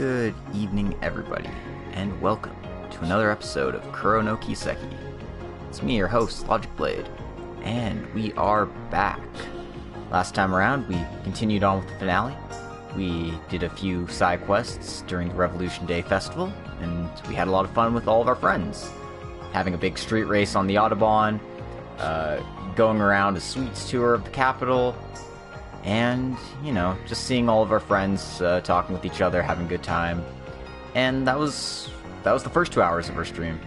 Good evening, everybody, and welcome to another episode of Kuro no Kiseki. It's me, your host, Logic Blade, and we are back. Last time around, we continued on with the finale. We did a few side quests during the Revolution Day Festival, and we had a lot of fun with all of our friends. Having a big street race on the Autobahn, going around a sweets tour of the capital, and, you know, just seeing all of our friends talking with each other, having a good time. And that was the first 2 hours of our stream.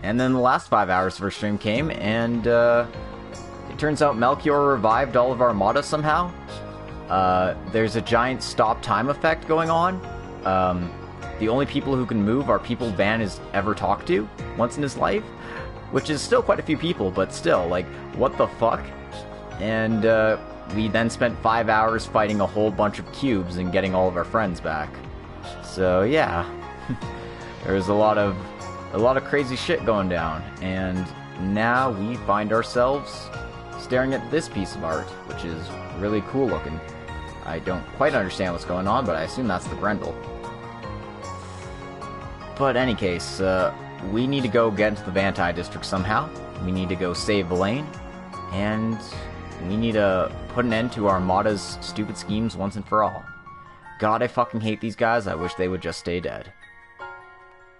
And then the last 5 hours of our stream came, and it turns out Melchior revived all of our Armada somehow. There's a giant stop time effect going on. The only people who can move are people Van has ever talked to once in his life, which is still quite a few people, but still, like, what the fuck? And we then spent 5 hours fighting a whole bunch of cubes and getting all of our friends back. So yeah, there was a lot of crazy shit going down, and now we find ourselves staring at this piece of art, which is really cool looking. I don't quite understand what's going on, but I assume that's the Grendel. But in any case, we need to go get into the Vantai district somehow. We need to go save Elaine, and we need to put an end to Armada's stupid schemes once and for all. God, I fucking hate these guys. I wish they would just stay dead.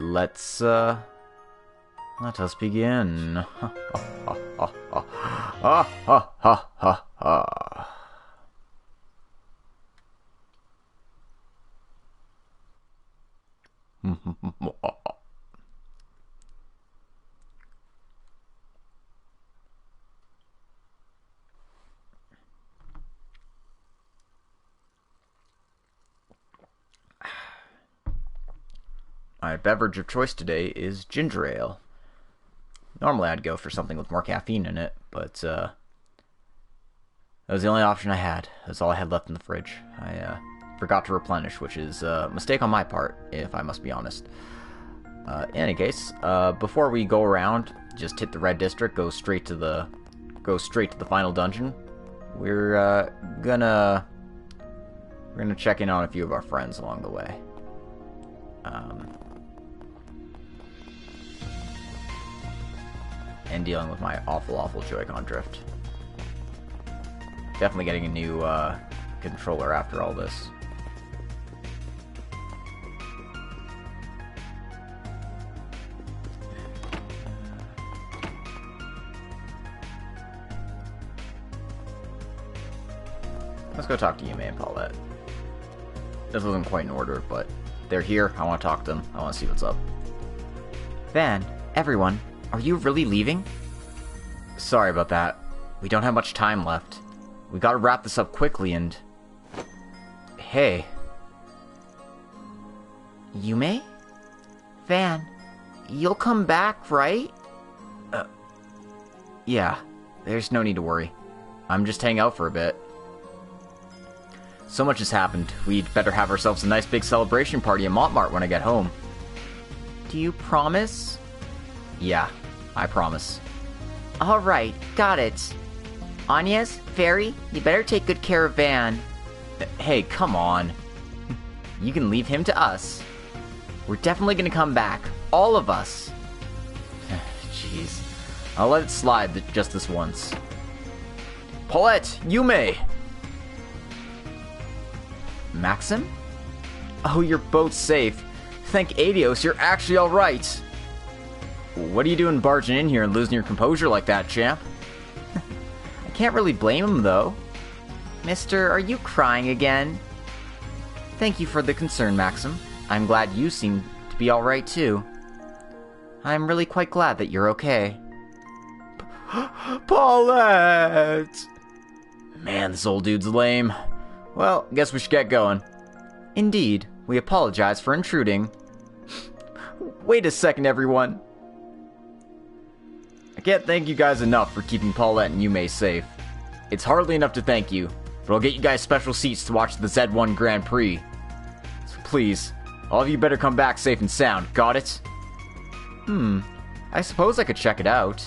Let us begin. My beverage of choice today is ginger ale. Normally I'd go for something with more caffeine in it, but that was the only option I had. That's all I had left in the fridge. I forgot to replenish, which is a mistake on my part, if I must be honest. In any case, before we go around, just hit the red district, go straight to the final dungeon. We're gonna check in on a few of our friends along the way. And dealing with my awful Joy-Con drift. Definitely getting a new controller after all this. Let's go talk to Yume and Paulette. This wasn't quite in order, but they're here. I want to talk to them. I want to see what's up. Van, everyone, are you really leaving? Sorry about that. We don't have much time left. We gotta wrap this up quickly and... Hey. Yume? Van, you'll come back, right? Yeah. There's no need to worry. I'm just hanging out for a bit. So much has happened. We'd better have ourselves a nice big celebration party at Montmartre when I get home. Do you promise? Yeah, I promise. Alright, got it. Agnes, Fairy, you better take good care of Van. Hey, come on. You can leave him to us. We're definitely gonna come back. All of us. Jeez. I'll let it slide just this once. Paulette, Yume! Maxim? Oh, you're both safe. Thank Adios, you're actually alright. What are you doing barging in here and losing your composure like that, champ? I can't really blame him, though. Mister, are you crying again? Thank you for the concern, Maxim. I'm glad you seem to be alright, too. I'm really quite glad that you're okay. Paulette! Man, this old dude's lame. Well, guess we should get going. Indeed. We apologize for intruding. Wait a second, everyone. I can't thank you guys enough for keeping Paulette and Yume safe. It's hardly enough to thank you, but I'll get you guys special seats to watch the Z1 Grand Prix. So please, all of you better come back safe and sound, got it? I suppose I could check it out.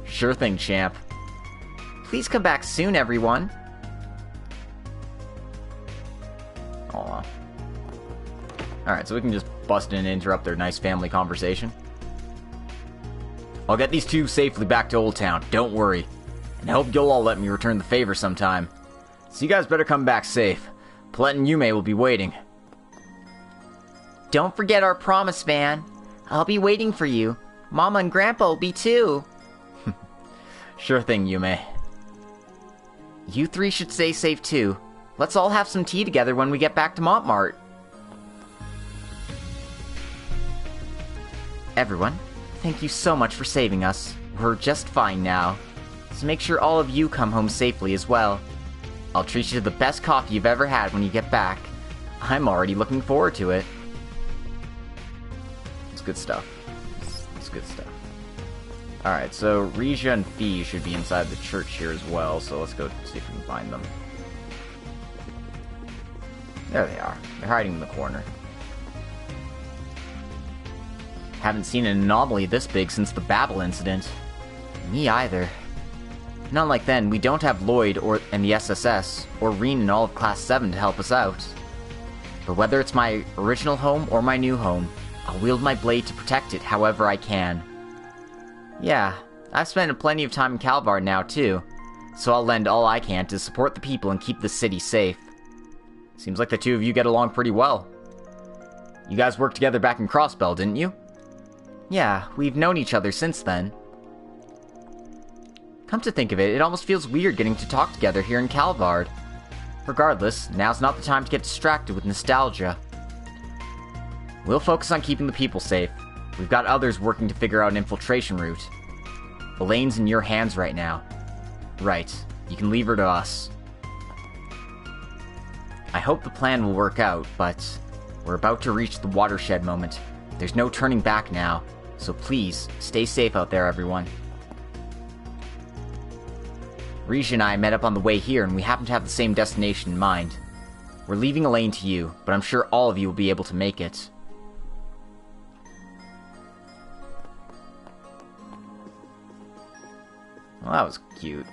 Sure thing, champ. Please come back soon, everyone. Aw. Alright, so we can just bust in and interrupt their nice family conversation. I'll get these two safely back to Old Town, don't worry. And I hope you'll all let me return the favor sometime. So you guys better come back safe. Paulette and Yume will be waiting. Don't forget our promise, Van. I'll be waiting for you. Mama and Grandpa will be too. Sure thing, Yume. You three should stay safe too. Let's all have some tea together when we get back to Montmartre. Everyone, thank you so much for saving us. We're just fine now. So make sure all of you come home safely as well. I'll treat you to the best coffee you've ever had when you get back. I'm already looking forward to it. It's good stuff. It's good stuff. Alright, so Rija and Fee should be inside the church here as well, so let's go see if we can find them. There they are. They're hiding in the corner. Haven't seen an anomaly this big since the Babel incident. Me either. And unlike then, we don't have Lloyd and the SSS, or Reen and all of Class 7 to help us out. But whether it's my original home or my new home, I'll wield my blade to protect it however I can. Yeah, I've spent plenty of time in Calvard now too, so I'll lend all I can to support the people and keep the city safe. Seems like the two of you get along pretty well. You guys worked together back in Crossbell, didn't you? Yeah, we've known each other since then. Come to think of it, it almost feels weird getting to talk together here in Calvard. Regardless, now's not the time to get distracted with nostalgia. We'll focus on keeping the people safe. We've got others working to figure out an infiltration route. Elaine's in your hands right now. Right, you can leave her to us. I hope the plan will work out, but we're about to reach the watershed moment. There's no turning back now, so please, stay safe out there, everyone. Rija and I met up on the way here, and we happen to have the same destination in mind. We're leaving Elaine to you, but I'm sure all of you will be able to make it. Well, that was cute.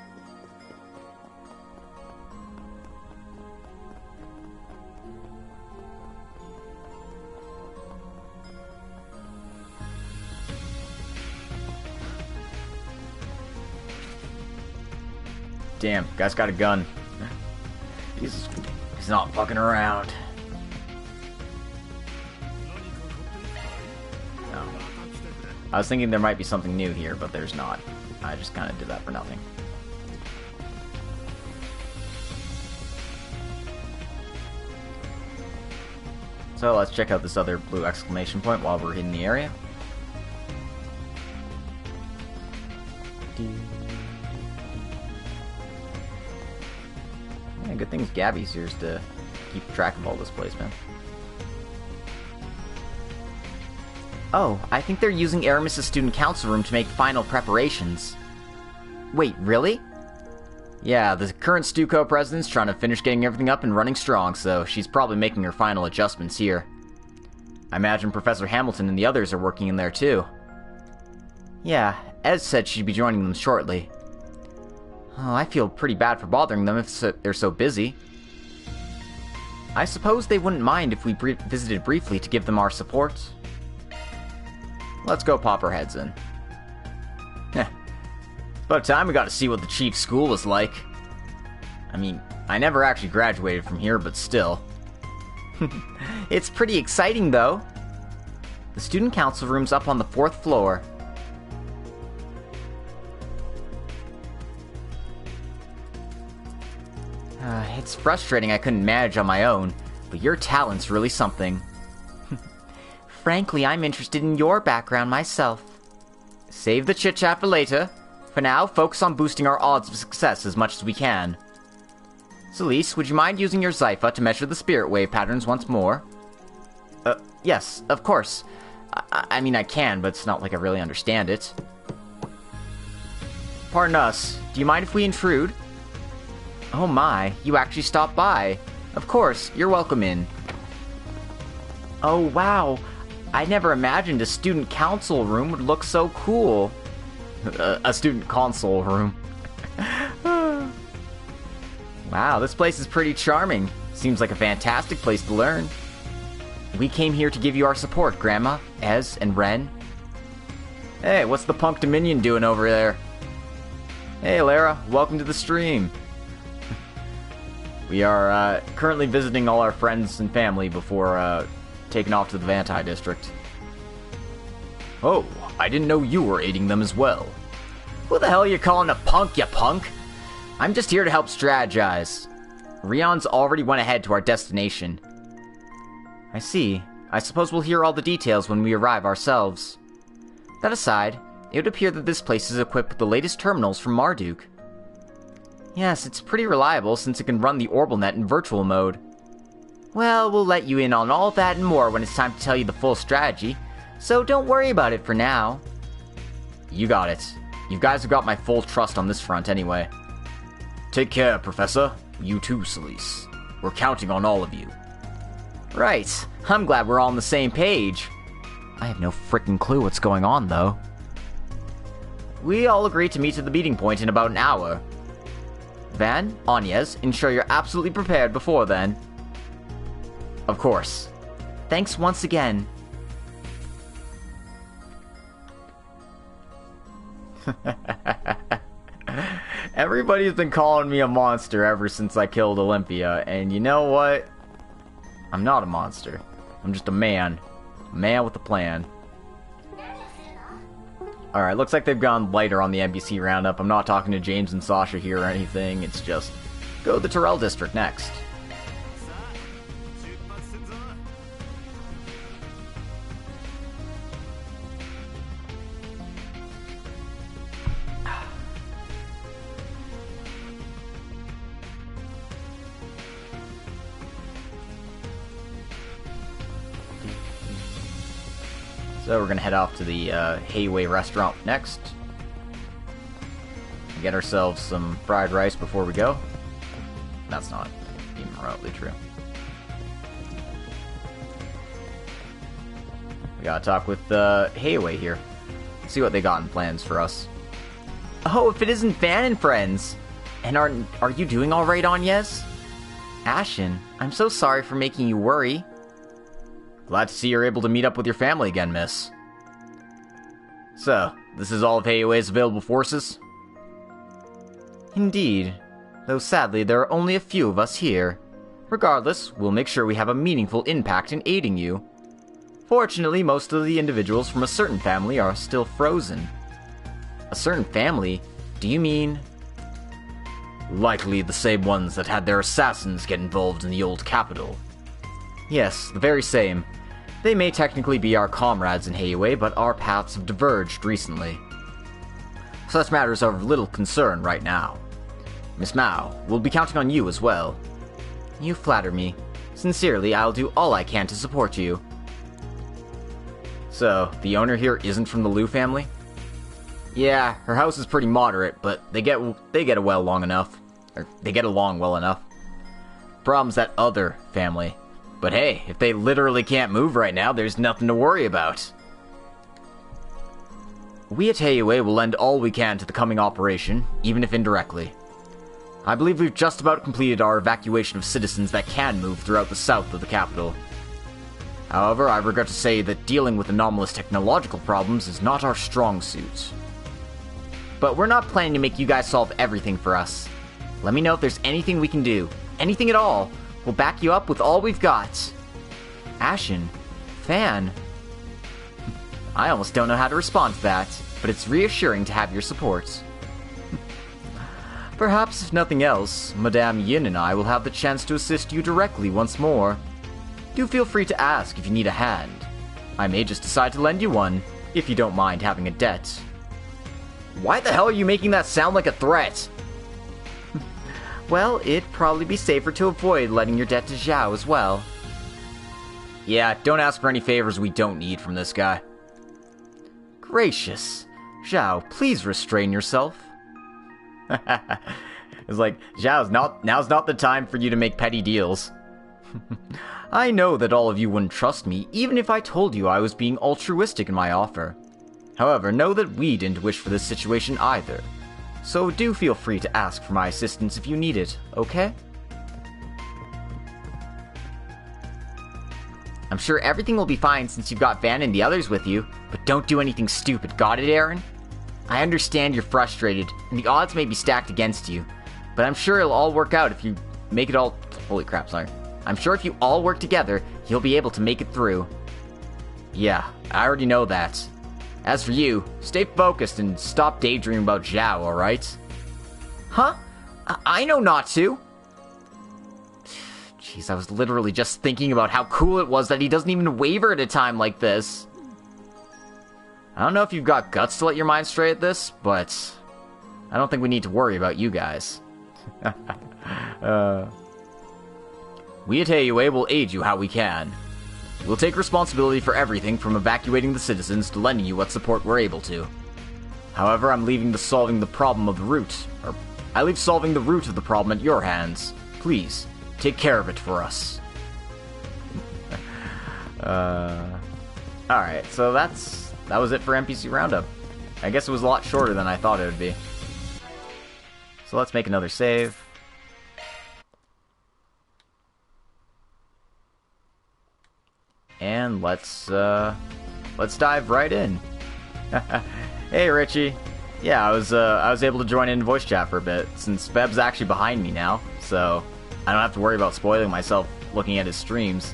Damn, guy's got a gun. He's not fucking around. No. I was thinking there might be something new here, but there's not. I just kind of did that for nothing. So let's check out this other blue exclamation point while we're in the area. Yeah, good thing Gabby's here to keep track of all this place, man. Oh, I think they're using Aramis's student council room to make final preparations. Wait, really? Yeah, the current Stuco president's trying to finish getting everything up and running strong, so she's probably making her final adjustments here. I imagine Professor Hamilton and the others are working in there too. Yeah, Ez said she'd be joining them shortly. Oh, I feel pretty bad for bothering them if they're so busy. I suppose they wouldn't mind if we visited briefly to give them our support. Let's go pop our heads in. Heh. It's about time we got to see what the chief's school was like. I mean, I never actually graduated from here, but still. It's pretty exciting, though. The student council room's up on the 4th floor. It's frustrating I couldn't manage on my own, but your talent's really something. Frankly, I'm interested in your background myself. Save the chit-chat for later. For now, focus on boosting our odds of success as much as we can. Celeste, would you mind using your Zypha to measure the spirit wave patterns once more? Yes, of course. I mean, I can, but it's not like I really understand it. Pardon us, do you mind if we intrude? Oh my, you actually stopped by. Of course, you're welcome in. Oh wow, I never imagined a student council room would look so cool. A student console room. Wow, this place is pretty charming. Seems like a fantastic place to learn. We came here to give you our support, Grandma, Ez, and Ren. Hey, what's the punk Dominion doing over there? Hey, Lara, welcome to the stream. We are currently visiting all our friends and family before taking off to the Vantai district. Oh, I didn't know you were aiding them as well. Who the hell are you calling a punk, you punk? I'm just here to help strategize. Rion's already went ahead to our destination. I see. I suppose we'll hear all the details when we arrive ourselves. That aside, it would appear that this place is equipped with the latest terminals from Marduk. Yes, it's pretty reliable since it can run the Orbital in virtual mode. Well, we'll let you in on all that and more when it's time to tell you the full strategy, so don't worry about it for now. You got it. You guys have got my full trust on this front anyway. Take care, Professor. You too, Celise. We're counting on all of you. Right. I'm glad we're all on the same page. I have no frickin' clue what's going on, though. We all agreed to meet at the meeting point in about an hour. Van, Agnes, ensure you're absolutely prepared before then. Of course. Thanks once again. Everybody's been calling me a monster ever since I killed Olympia, and you know what? I'm not a monster. I'm just a man. A man with a plan. Alright, looks like they've gone lighter on the NPC roundup. I'm not talking to James and Sasha here or anything. It's just, go to the Terrell district next. So we're going to head off to the Hayway restaurant next. Get ourselves some fried rice before we go. That's not even remotely true. We gotta talk with Hayway here. See what they got in plans for us. Oh, if it isn't Van and friends! And are you doing alright, Agnes? Ashen, I'm so sorry for making you worry. Glad to see you're able to meet up with your family again, miss. So, this is all of Hayway's available forces? Indeed. Though sadly, there are only a few of us here. Regardless, we'll make sure we have a meaningful impact in aiding you. Fortunately, most of the individuals from a certain family are still frozen. A certain family? Do you mean... Likely the same ones that had their assassins get involved in the old capital. Yes, the very same. They may technically be our comrades in Hayway, but our paths have diverged recently. Such matters are of little concern right now. Miss Mao, we'll be counting on you as well. You flatter me. Sincerely, I'll do all I can to support you. So, the owner here isn't from the Liu family? Yeah, her house is pretty moderate, but they get along well enough. Problem's that other family. But hey, if they literally can't move right now, there's nothing to worry about. We at Hayway will lend all we can to the coming operation, even if indirectly. I believe we've just about completed our evacuation of citizens that can move throughout the south of the capital. However, I regret to say that dealing with anomalous technological problems is not our strong suit. But we're not planning to make you guys solve everything for us. Let me know if there's anything we can do. Anything at all. We'll back you up with all we've got. Ashen. Fan. I almost don't know how to respond to that, but it's reassuring to have your support. Perhaps, if nothing else, Madame Yin and I will have the chance to assist you directly once more. Do feel free to ask if you need a hand. I may just decide to lend you one, if you don't mind having a debt. Why the hell are you making that sound like a threat? Well, it'd probably be safer to avoid letting your debt to Zhao as well. Yeah, don't ask for any favors we don't need from this guy. Gracious. Zhao, please restrain yourself. It's like, now's not the time for you to make petty deals. I know that all of you wouldn't trust me, even if I told you I was being altruistic in my offer. However, know that we didn't wish for this situation either. So do feel free to ask for my assistance if you need it, okay? I'm sure everything will be fine since you've got Van and the others with you, but don't do anything stupid, got it, Aaron? I understand you're frustrated, and the odds may be stacked against you, but I'm sure it'll all work out if you make it all... Holy crap, sorry. I'm sure if you all work together, you'll be able to make it through. Yeah, I already know that. As for you, stay focused and stop daydreaming about Zhao, alright? Huh? I know not to! Jeez, I was literally just thinking about how cool it was that he doesn't even waver at a time like this. I don't know if you've got guts to let your mind stray at this, but I don't think we need to worry about you guys. We at AUA will aid you how we can. We'll take responsibility for everything from evacuating the citizens to lending you what support we're able to. However, I'm leaving solving the problem of the root, or I leave solving the root of the problem at your hands. Please, take care of it for us. Alright, so that was it for NPC Roundup. I guess it was a lot shorter than I thought it would be. So let's make another save. And let's dive right in. Hey Richie. Yeah, I was able to join in voice chat for a bit, since Beb's actually behind me now, so I don't have to worry about spoiling myself looking at his streams.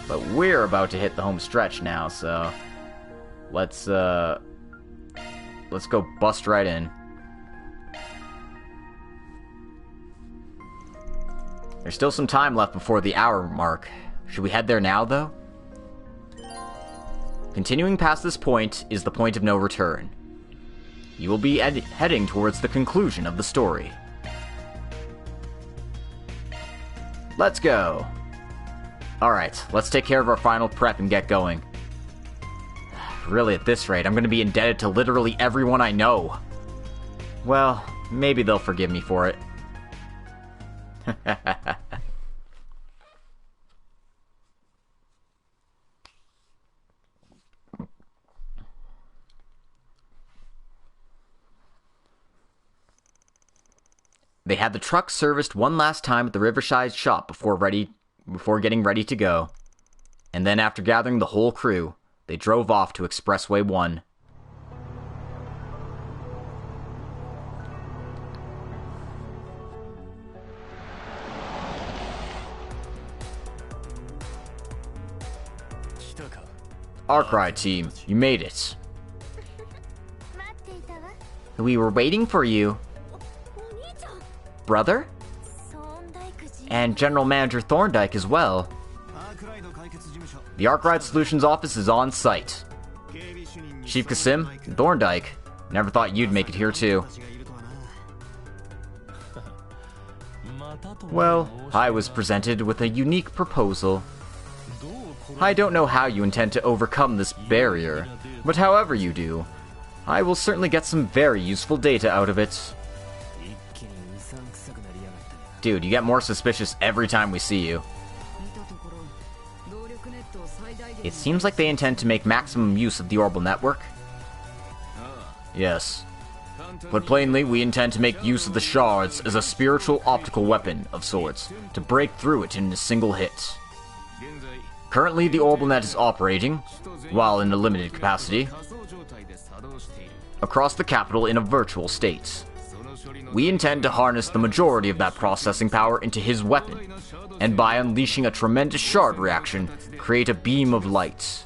But we're about to hit the home stretch now, so let's go bust right in. There's still some time left before the hour mark. Should we head there now, though? Continuing past this point is the point of no return. You will be heading towards the conclusion of the story. Let's go! Alright, let's take care of our final prep and get going. Really, at this rate, I'm going to be indebted to literally everyone I know. Well, maybe they'll forgive me for it. They had the truck serviced one last time at the Riverside shop before getting ready to go. And then after gathering the whole crew, they drove off to Expressway 1. Arkride team, you made it. We were waiting for you. Brother? And General Manager Thorndyke as well. The Arkride Solutions office is on site. Chief Kasim, Thorndyke, never thought you'd make it here too. Well, I was presented with a unique proposal. I don't know how you intend to overcome this barrier, but however you do, I will certainly get some very useful data out of it. Dude, you get more suspicious every time we see you. It seems like they intend to make maximum use of the orbital network. Yes. But plainly, we intend to make use of the shards as a spiritual optical weapon of sorts, to break through it in a single hit. Currently, the orbital net is operating, while in a limited capacity, across the capital in a virtual state. We intend to harness the majority of that processing power into his weapon, and by unleashing a tremendous shard reaction, create a beam of light.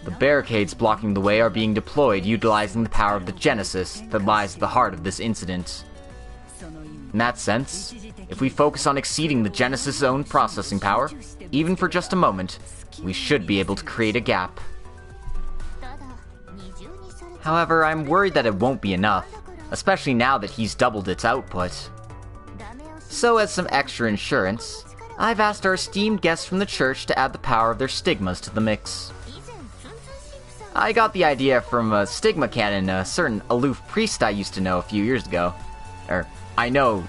The barricades blocking the way are being deployed utilizing the power of the Genesis that lies at the heart of this incident. In that sense, if we focus on exceeding the Genesis' own processing power, even for just a moment, we should be able to create a gap. However, I'm worried that it won't be enough, especially now that he's doubled its output. So as some extra insurance, I've asked our esteemed guests from the church to add the power of their stigmas to the mix. I got the idea from a stigma canon a certain aloof priest I used to know a few years ago.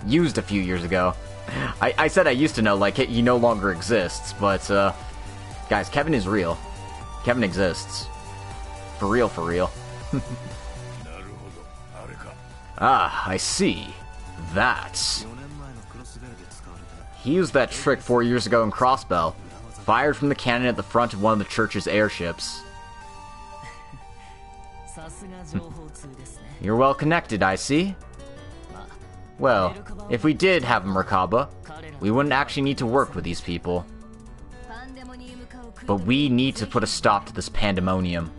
Used a few years ago. I said I used to know, like he no longer exists, but, guys, Kevin is real. Kevin exists. For real, for real. Ah, I see. That. He used that trick 4 years ago in Crossbell, fired from the cannon at the front of one of the church's airships. You're well connected, I see. Well, if we did have a Merkaba, we wouldn't actually need to work with these people. But we need to put a stop to this pandemonium.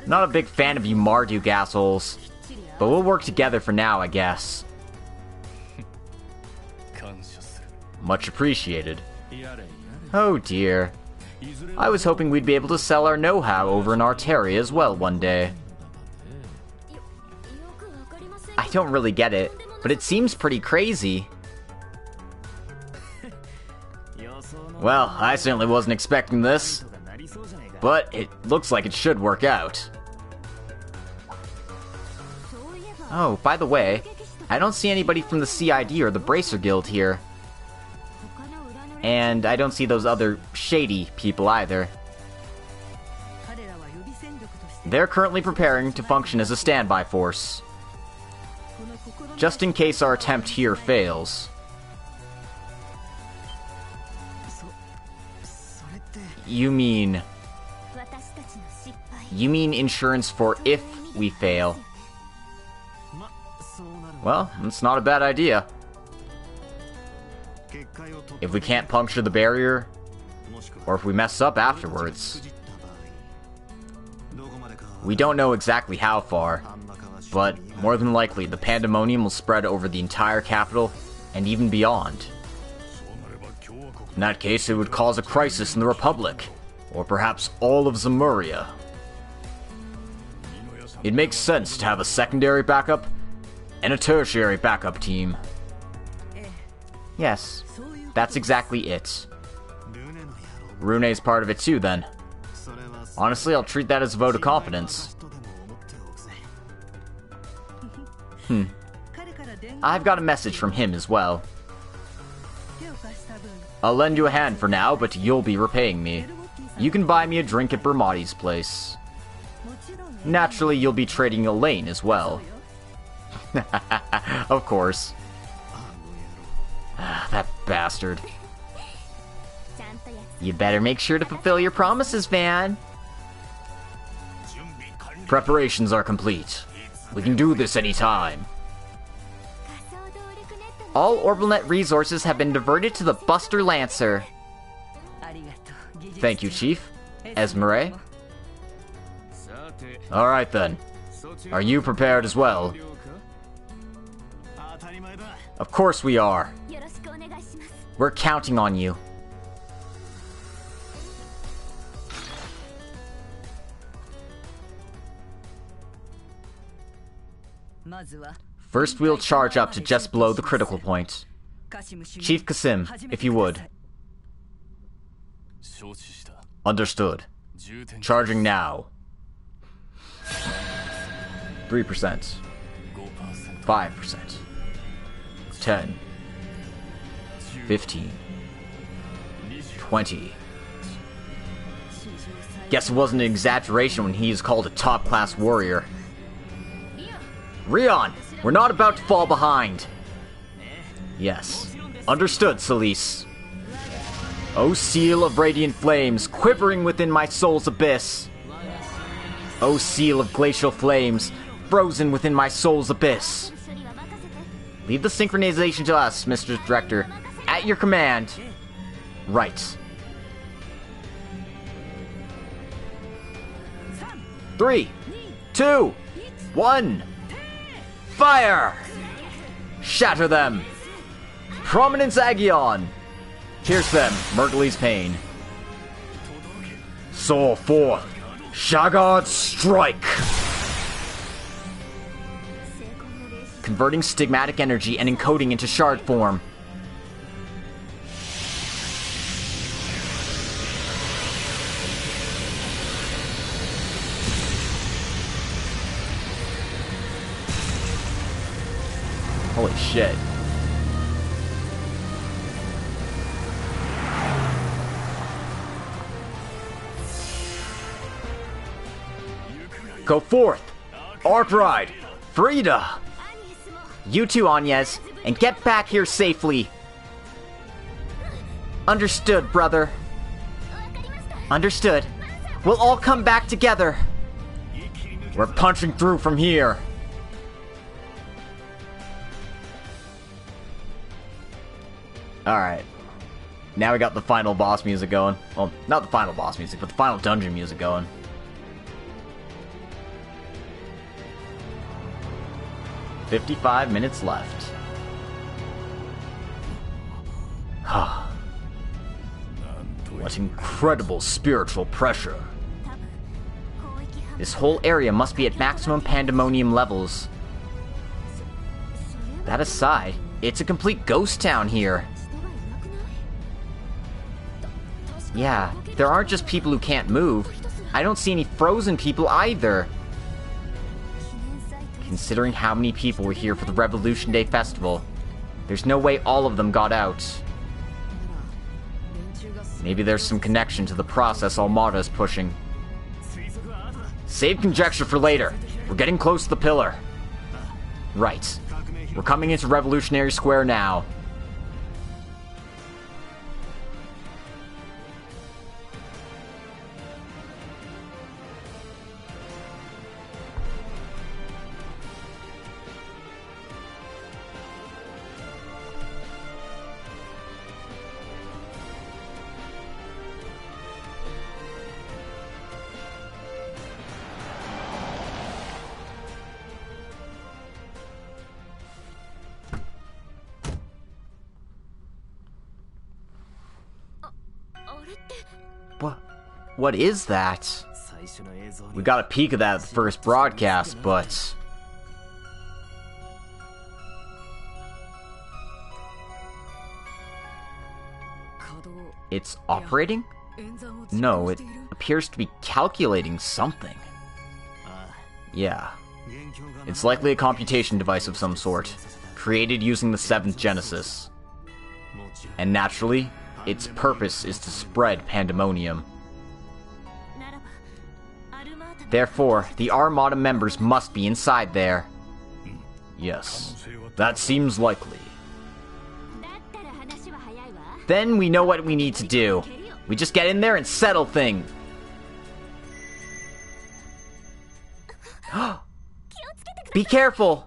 Not a big fan of you Marduk assholes, but we'll work together for now, I guess. Much appreciated. Oh dear. I was hoping we'd be able to sell our know-how over in Arteria as well one day. I don't really get it, but it seems pretty crazy. Well, I certainly wasn't expecting this, but it looks like it should work out. Oh, by the way, I don't see anybody from the CID or the Bracer Guild here. And I don't see those other shady people either. They're currently preparing to function as a standby force, just in case our attempt here fails. You mean insurance for if we fail? Well, that's not a bad idea. If we can't puncture the barrier, or if we mess up afterwards. We don't know exactly how far, but more than likely the pandemonium will spread over the entire capital and even beyond. In that case, it would cause a crisis in the Republic, or perhaps all of Zemuria. It makes sense to have a secondary backup and a tertiary backup team. Yes, that's exactly it. Rune's part of it too, then. Honestly, I'll treat that as a vote of confidence. I've got a message from him as well. I'll lend you a hand for now, but you'll be repaying me. You can buy me a drink at Bermati's place. Naturally, you'll be trading Elaine as well. Of course. That bastard. You better make sure to fulfill your promises, Van. Preparations are complete. We can do this anytime. All Orbital resources have been diverted to the Buster Lancer. Thank you, Chief. Esmeralda. Alright then. Are you prepared as well? Of course we are. We're counting on you. First, we'll charge up to just below the critical point. Chief Kasim, if you would. Understood. Charging now. 3%. 5%. 10. 15. 20. Guess it wasn't an exaggeration when he is called a top-class warrior. Rion, we're not about to fall behind. Yes. Understood, Celise. O seal of radiant flames, quivering within my soul's abyss. O seal of glacial flames, frozen within my soul's abyss. Leave the synchronization to us, Mr. Director. At your command. Right. 3, 2, 1. Fire! Shatter them! Prominence Agion! Pierce them, Mercury's pain. Soar forth! Shagard strike! Converting stigmatic energy and encoding into shard form. Holy shit. Go forth! Arkride! Frida! You too, Agnes, and get back here safely! Understood, brother. Understood. We'll all come back together. We're punching through from here. Alright. Now we got the final boss music going. Well, not the final boss music, but the final dungeon music going. "55 minutes left." What incredible spiritual pressure. This whole area must be at maximum pandemonium levels. That aside, it's a complete ghost town here. Yeah, there aren't just people who can't move. I don't see any frozen people either. Considering how many people were here for the Revolution Day Festival, there's no way all of them got out. Maybe there's some connection to the process Almada's pushing. Save conjecture for later. We're getting close to the pillar. Right. We're coming into Revolutionary Square now. What is that? We got a peek of that at the first broadcast, but... It's operating? No, it appears to be calculating something. Yeah. It's likely a computation device of some sort, created using the 7th Genesis. And naturally, its purpose is to spread pandemonium. Therefore, the Armada members must be inside there. Yes, that seems likely. Then we know what we need to do. We just get in there and settle things. Be careful!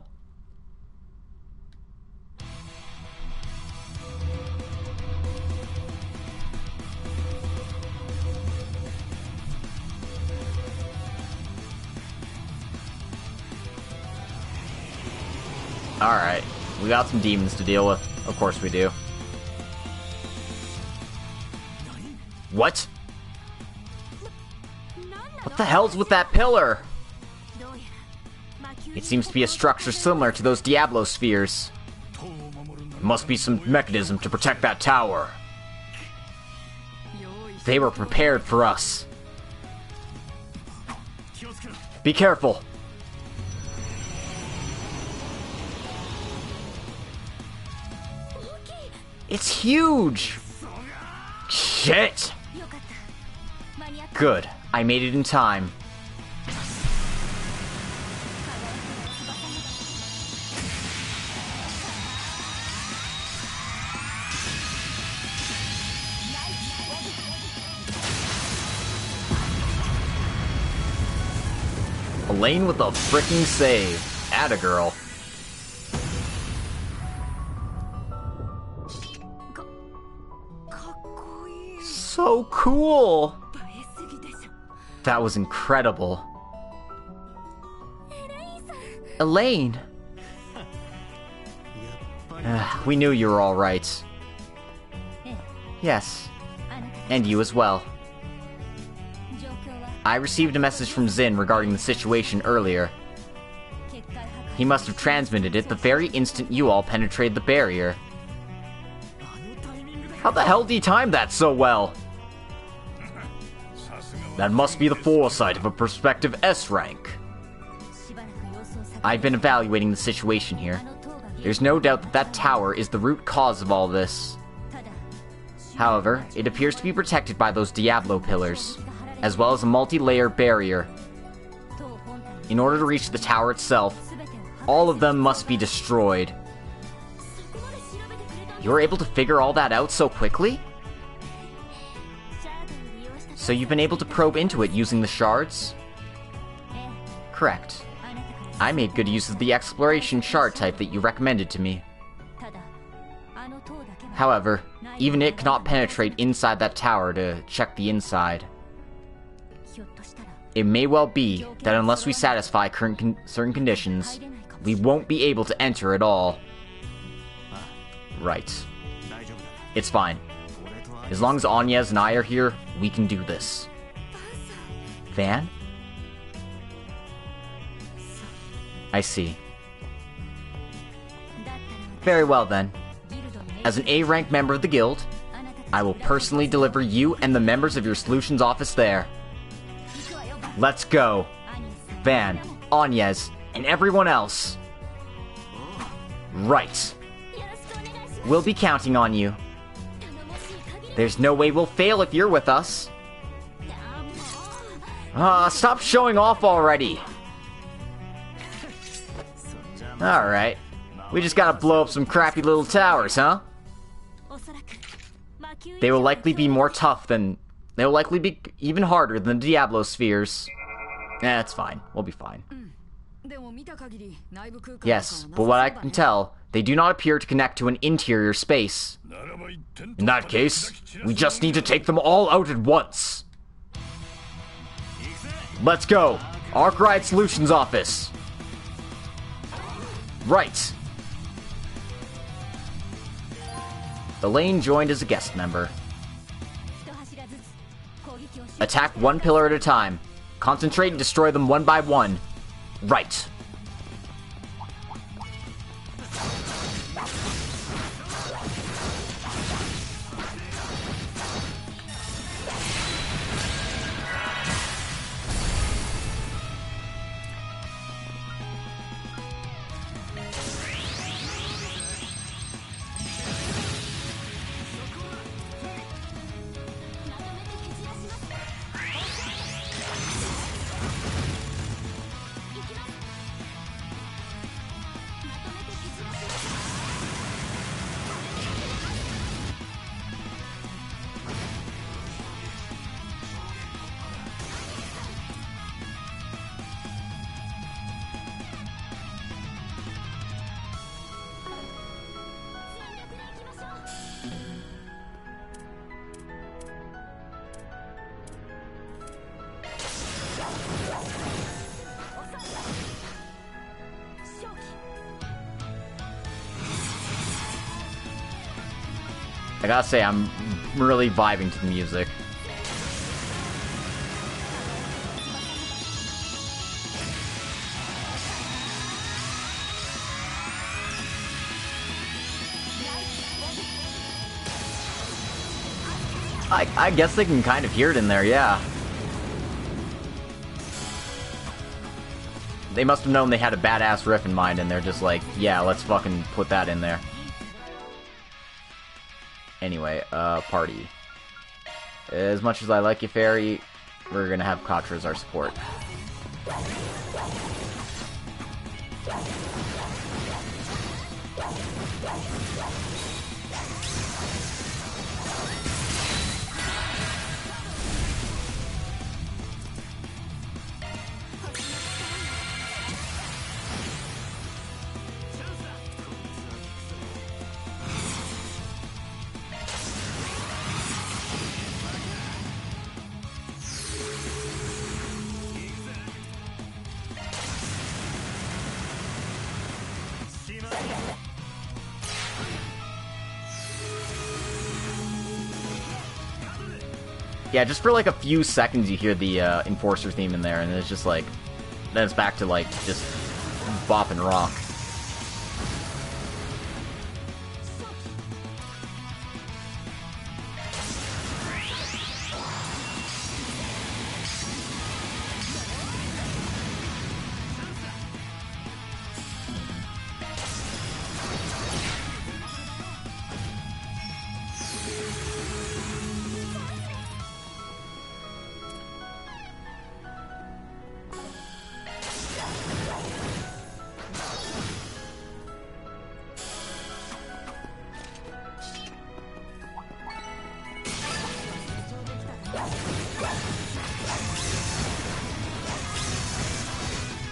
Alright, we got some demons to deal with. Of course we do. What? What the hell's with that pillar? It seems to be a structure similar to those Diablo spheres. There must be some mechanism to protect that tower. They were prepared for us. Be careful. It's huge! Shit! Good. I made it in time. Elaine with a frickin' save. Atta girl. So cool! That was incredible. Elaine! We knew you were alright. Yes. And you as well. I received a message from Zin regarding the situation earlier. He must have transmitted it the very instant you all penetrated the barrier. How the hell did he time that so well? That must be the foresight of a prospective S rank. I've been evaluating the situation here. There's no doubt that that tower is the root cause of all this. However, it appears to be protected by those Diablo pillars, as well as a multi-layer barrier. In order to reach the tower itself, all of them must be destroyed. You were able to figure all that out so quickly? So you've been able to probe into it using the shards? Correct. I made good use of the exploration shard type that you recommended to me. However, even it cannot penetrate inside that tower to check the inside. It may well be that unless we satisfy certain conditions, we won't be able to enter at all. Right. It's fine. As long as Agnes and I are here, we can do this. Van? I see. Very well then. As an A-rank member of the guild, I will personally deliver you and the members of your solutions office there. Let's go. Van, Agnes, and everyone else. Right. We'll be counting on you. There's no way we'll fail if you're with us. Stop showing off already. Alright. We just gotta blow up some crappy little towers, huh? They will likely be more tough than... They will likely be even harder than the Diablo spheres. It's fine. We'll be fine. Yes, but what I can tell, they do not appear to connect to an interior space. In that case, we just need to take them all out at once. Let's go! Arkride Solutions Office! Right! Elaine joined as a guest member. Attack one pillar at a time. Concentrate and destroy them one by one. Right. I gotta say, I'm really vibing to the music. I guess they can kind of hear it in there, yeah. They must have known they had a badass riff in mind, and they're just like, yeah, let's fucking put that in there. Anyway, party. As much as I like you, Fairy, we're gonna have Katra as our support. Yeah, just for like a few seconds you hear the Enforcer theme in there, and it's just like, then it's back to like, just bop and rock.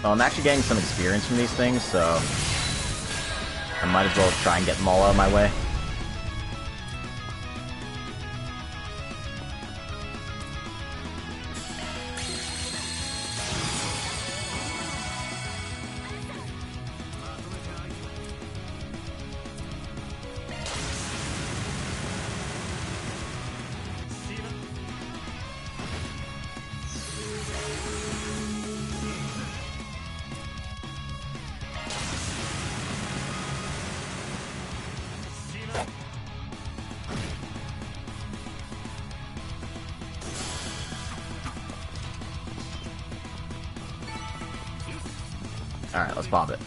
Well, I'm actually getting some experience from these things, so I might as well try and get them all out of my way. Alright, let's pop it.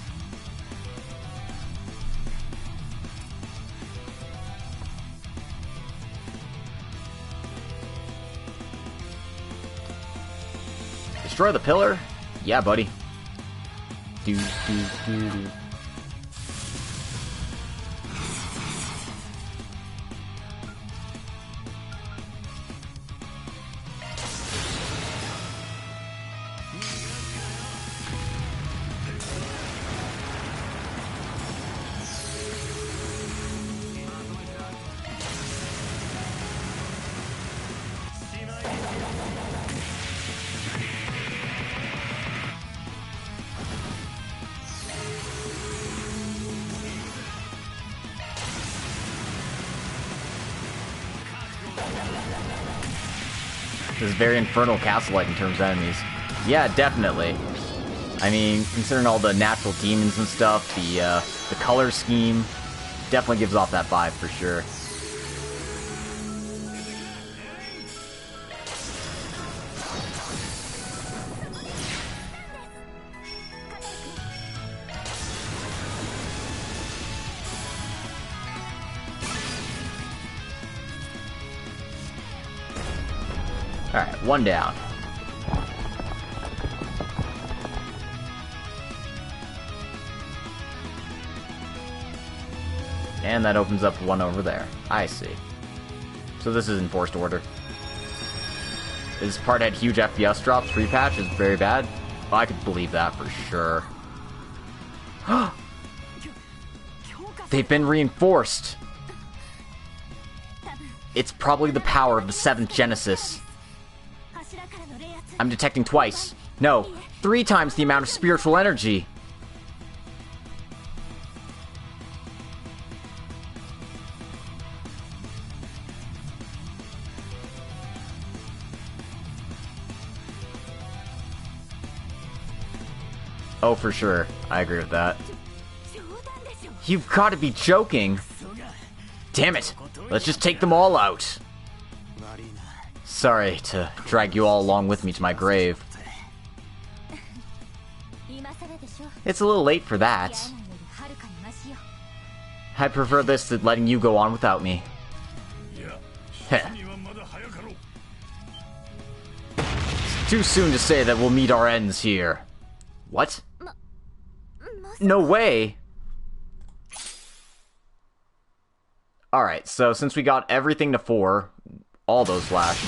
Destroy the pillar? Yeah, buddy. Do. This is very Infernal Castle-like in terms of enemies. Yeah, definitely. I mean, considering all the natural demons and stuff, the color scheme definitely gives off that vibe for sure. Alright, one down. And that opens up one over there. I see. So this is enforced order. This part had huge FPS drops, repatch is very bad. Oh, I could believe that for sure. They've been reinforced. It's probably the power of the 7th Genesis. I'm detecting twice. No, 3 times the amount of spiritual energy. Oh, for sure. I agree with that. You've got to be joking. Damn it. Let's just take them all out. Sorry to drag you all along with me to my grave. It's a little late for that. I prefer this to letting you go on without me. Heh. It's too soon to say that we'll meet our ends here. What? No way! Alright, so since we got everything to 4, all those flash.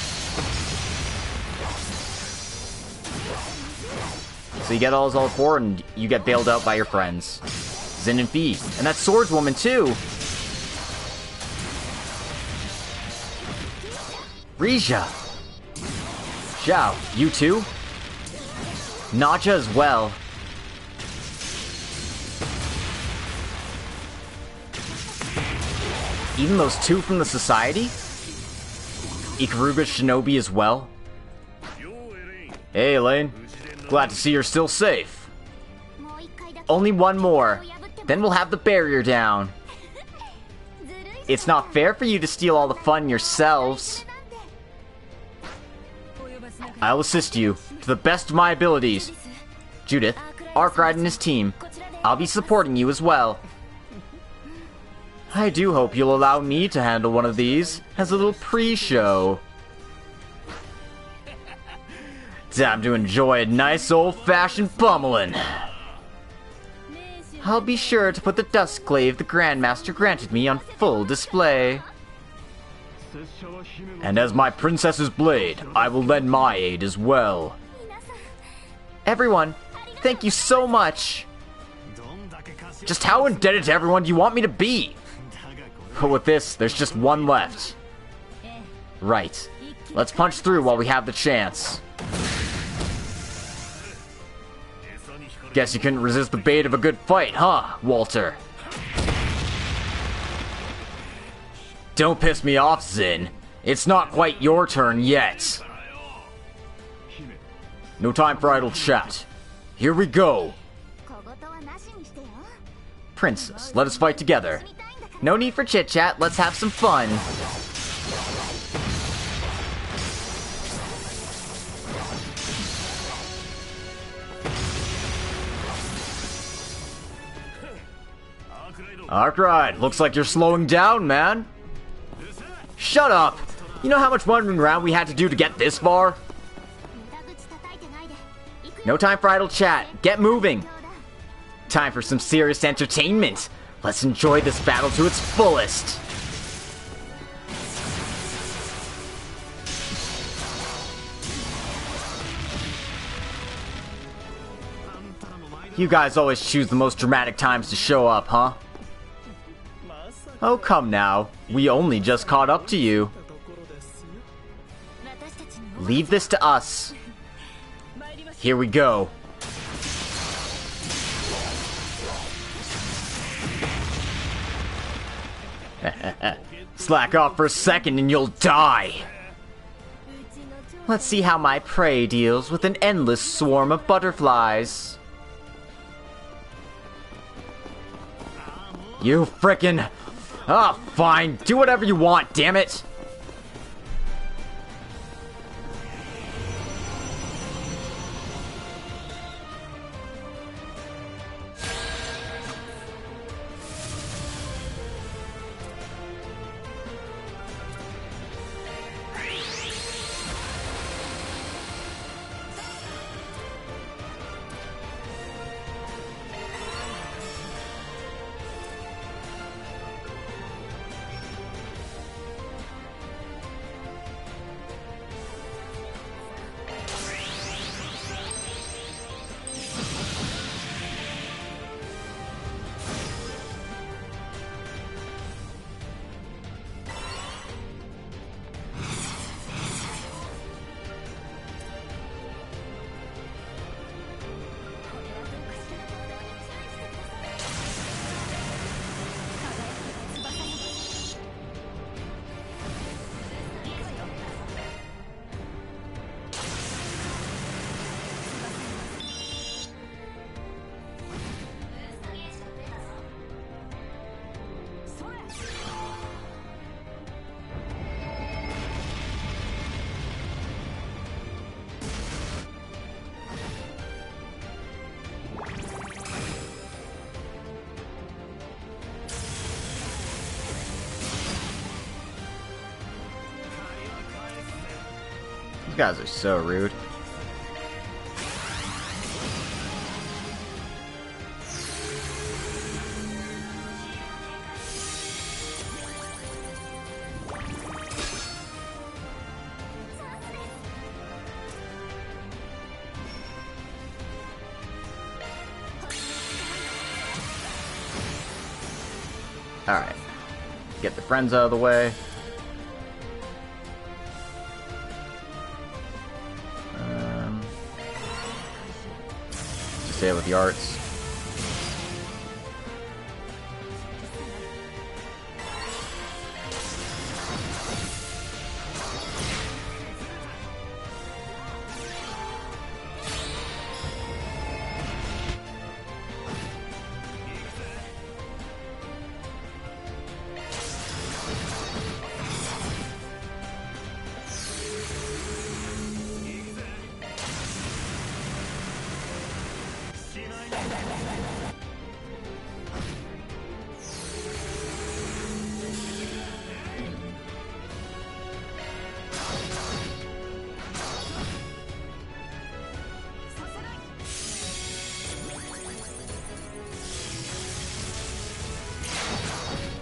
So you get all 4 and you get bailed out by your friends. Zin and Fee. And that swordswoman too! Rija! Zhao, you too? Naja as well. Even those 2 from the Society? Ikaruga's shinobi as well? Hey, Elaine. Glad to see you're still safe. Only one more. Then we'll have the barrier down. It's not fair for you to steal all the fun yourselves. I'll assist you, to the best of my abilities. Judith, Arkride and his team. I'll be supporting you as well. I do hope you'll allow me to handle one of these as a little pre-show. Time to enjoy a nice old-fashioned pummeling. I'll be sure to put the Duskglaive the Grandmaster granted me on full display. And as my princess's blade, I will lend my aid as well. Everyone, thank you so much. Just how indebted to everyone do you want me to be? But with this, there's just one left. Right. Let's punch through while we have the chance. Guess you couldn't resist the bait of a good fight, huh, Walter? Don't piss me off, Zin. It's not quite your turn yet. No time for idle chat. Here we go. Princess, let us fight together. No need for chit-chat, let's have some fun. Arkride, looks like you're slowing down, man. Shut up! You know how much wandering around we had to do to get this far? No time for idle chat. Get moving. Time for some serious entertainment. Let's enjoy this battle to its fullest. You guys always choose the most dramatic times to show up, huh? Oh, come now. We only just caught up to you. Leave this to us. Here we go. Slack off for a second and you'll die. Let's see how my prey deals with an endless swarm of butterflies. You frickin'... Ah, fine. Do whatever you want, damn it. You guys are so rude. Alright. Get the friends out of the way. Stay with the arts.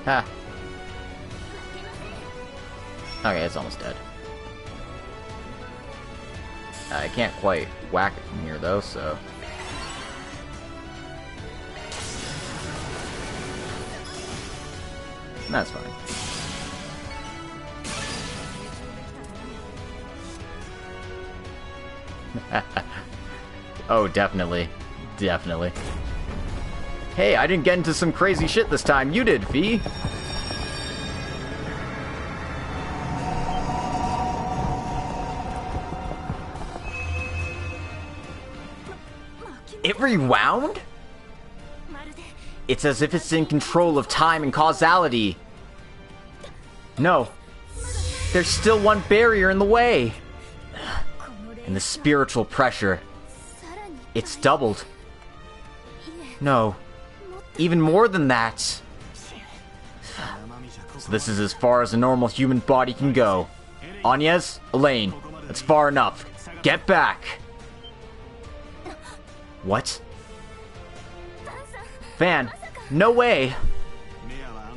Ha. Okay, it's almost dead. I can't quite whack it from here, though, so... That's fine. Oh, definitely. Definitely. Hey, I didn't get into some crazy shit this time. You did, Fee. It rewound? It's as if it's in control of time and causality. No. There's still one barrier in the way. And the spiritual pressure. It's doubled. No. Even more than that. So this is as far as a normal human body can go. Agnes, Elaine, that's far enough. Get back. What? Van, no way.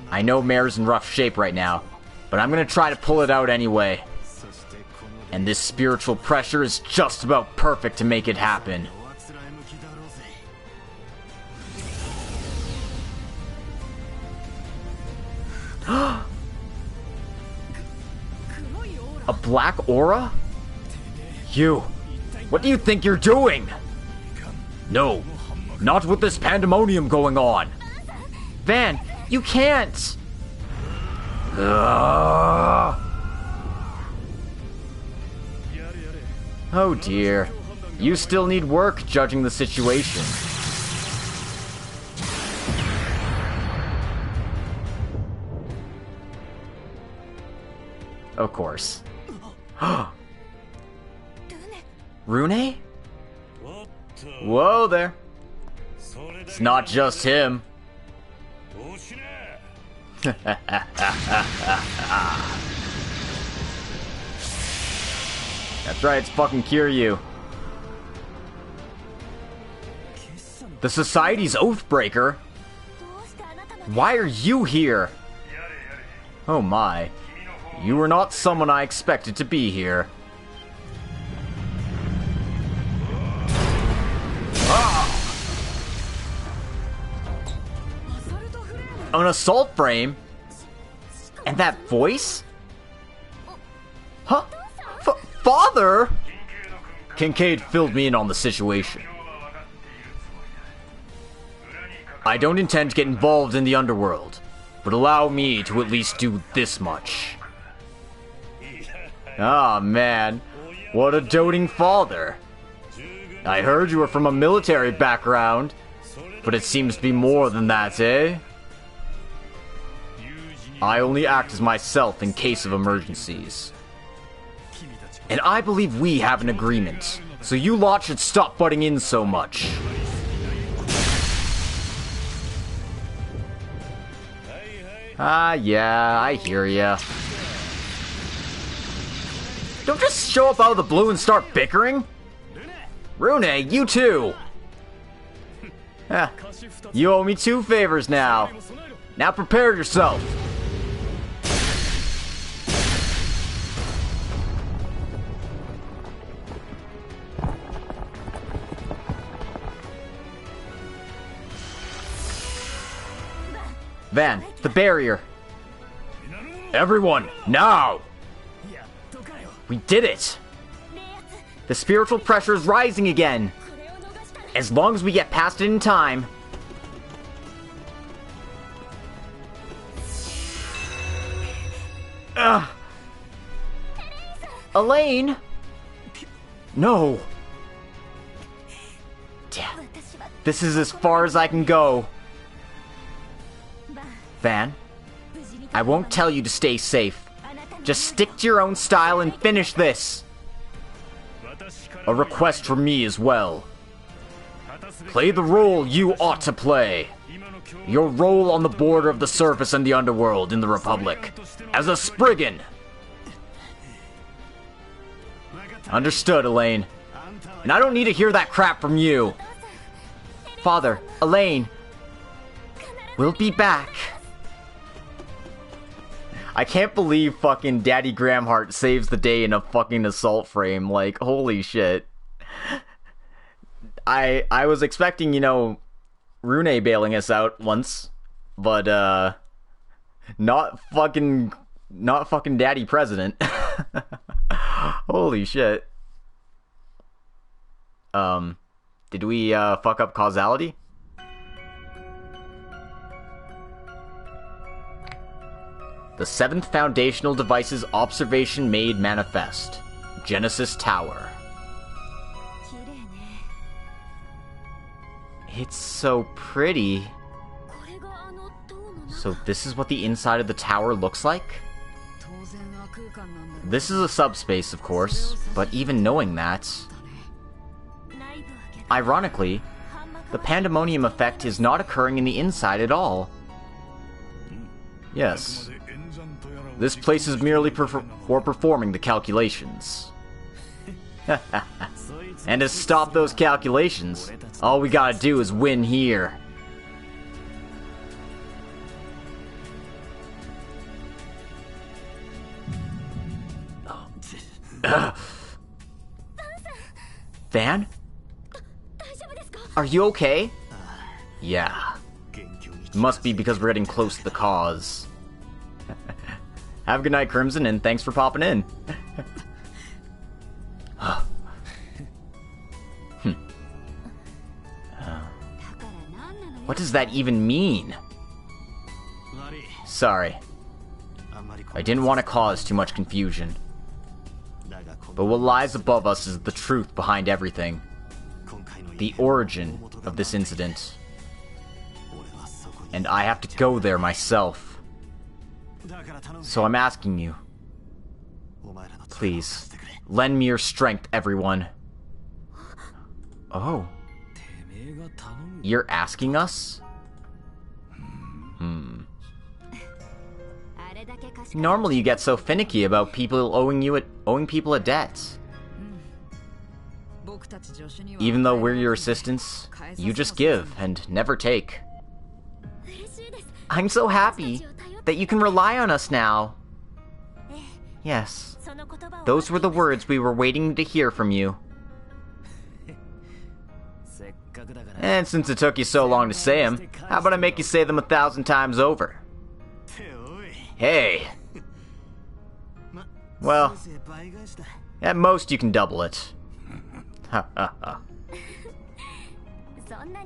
I know Mare's in rough shape right now, but I'm gonna try to pull it out anyway. And this spiritual pressure is just about perfect to make it happen. A black aura? You, what do you think you're doing? No, not with this pandemonium going on. Van, you can't. Oh dear. You still need work judging the situation. Of course. Rune? Whoa there. It's not just him. That's right, it's fucking Kiryu. The Society's Oathbreaker? Why are you here? Oh my. You were not someone I expected to be here. An assault frame? And that voice? Huh? Father? Kincaid filled me in on the situation. I don't intend to get involved in the underworld, but allow me to at least do this much. Ah, man. What a doting father. I heard you were from a military background, but it seems to be more than that, eh? I only act as myself in case of emergencies. And I believe we have an agreement, so you lot should stop butting in so much. Ah, yeah, I hear ya. Don't just show up out of the blue and start bickering. Rune, you too. You owe me 2 favors now. Now prepare yourself. Van, the barrier. Everyone, now! We did it! The spiritual pressure is rising again. As long as we get past it in time. Ugh. Elaine? No. Damn. This is as far as I can go. Van, I won't tell you to stay safe. Just stick to your own style and finish this. A request from me as well. Play the role you ought to play. Your role on the border of the surface and the underworld in the Republic. As a Spriggan. Understood, Elaine. And I don't need to hear that crap from you. Father, Elaine. We'll be back. I can't believe fucking Daddy Gramhart saves the day in a fucking assault frame. Like, holy shit. I was expecting, you know, Rune bailing us out once. But, Not fucking daddy president. Holy shit. Did we fuck up causality? The seventh foundational device's observation made manifest. Genesis Tower. It's so pretty. So this is what the inside of the tower looks like? This is a subspace, of course, but even knowing that... Ironically, the pandemonium effect is not occurring in the inside at all. Yes. This place is merely for performing the calculations. And to stop those calculations, all we gotta do is win here. Van? Are you okay? Yeah. Must be because we're getting close to the cause. Have a good night, Crimson, and thanks for popping in. What does that even mean? Sorry. I didn't want to cause too much confusion. But what lies above us is the truth behind everything. The origin of this incident. And I have to go there myself. So I'm asking you. Please, lend me your strength, everyone. Oh. You're asking us? Normally you get so finicky about people owing people a debt. Even though we're your assistants, you just give and never take. I'm so happy that you can rely on us now. Yes, those were the words we were waiting to hear from you. And since it took you so long to say them, how about I make you say them 1,000 times over? Hey! Well, at most you can double it.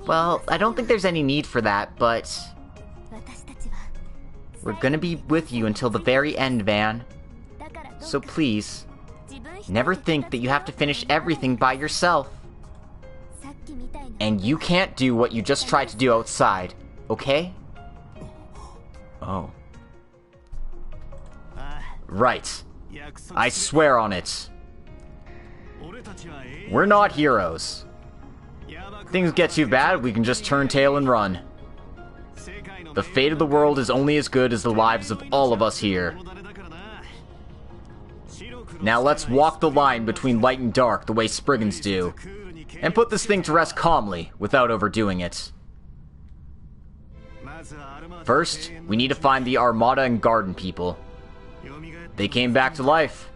Well, I don't think there's any need for that, but... We're gonna be with you until the very end, Van. So please, never think that you have to finish everything by yourself. And you can't do what you just tried to do outside, okay? Oh. Right. I swear on it. We're not heroes. Things get too bad, we can just turn tail and run. The fate of the world is only as good as the lives of all of us here. Now let's walk the line between light and dark the way Spriggans do, and put this thing to rest calmly, without overdoing it. First, we need to find the Armada and Garden people. They came back to life,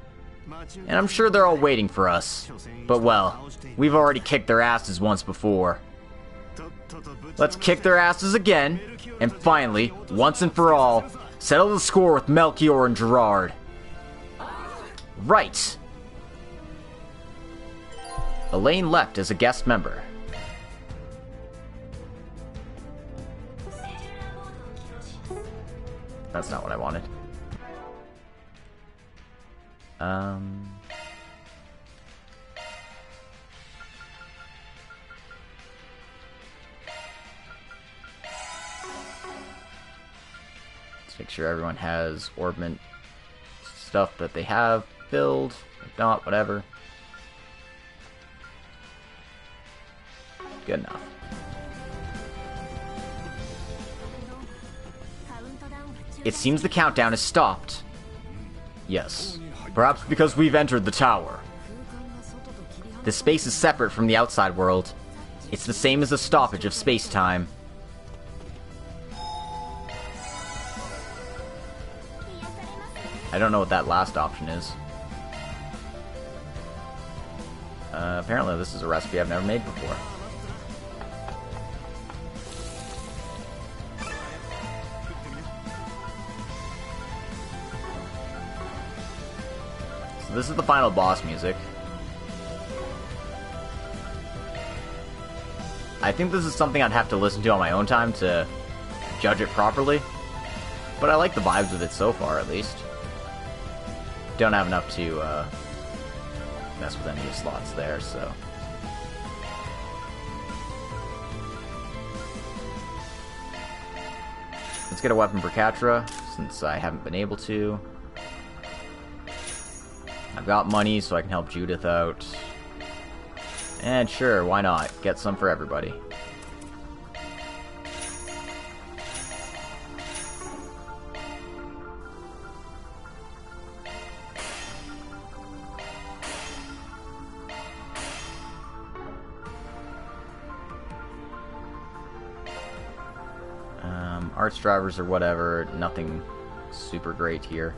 and I'm sure they're all waiting for us. But well, we've already kicked their asses once before. Let's kick their asses again, and finally, once and for all, settle the score with Melchior and Gerard. Right! Elaine left as a guest member. That's not what I wanted. Let's make sure everyone has orbment stuff that they have filled. If not, whatever. Good enough. It seems the countdown has stopped. Yes. Perhaps because we've entered the tower. This space is separate from the outside world. It's the same as a stoppage of space-time. I don't know what that last option is. Apparently this is a recipe I've never made before. this is the final boss music. I think this is something I'd have to listen to on my own time to judge it properly. But I like the vibes of it so far, at least. Don't have enough to mess with any of the slots there, so... Let's get a weapon for Catra, since I haven't been able to. I've got money, so I can help Judith out. And sure, why not? Get some for everybody. Arts drivers or whatever, nothing super great here.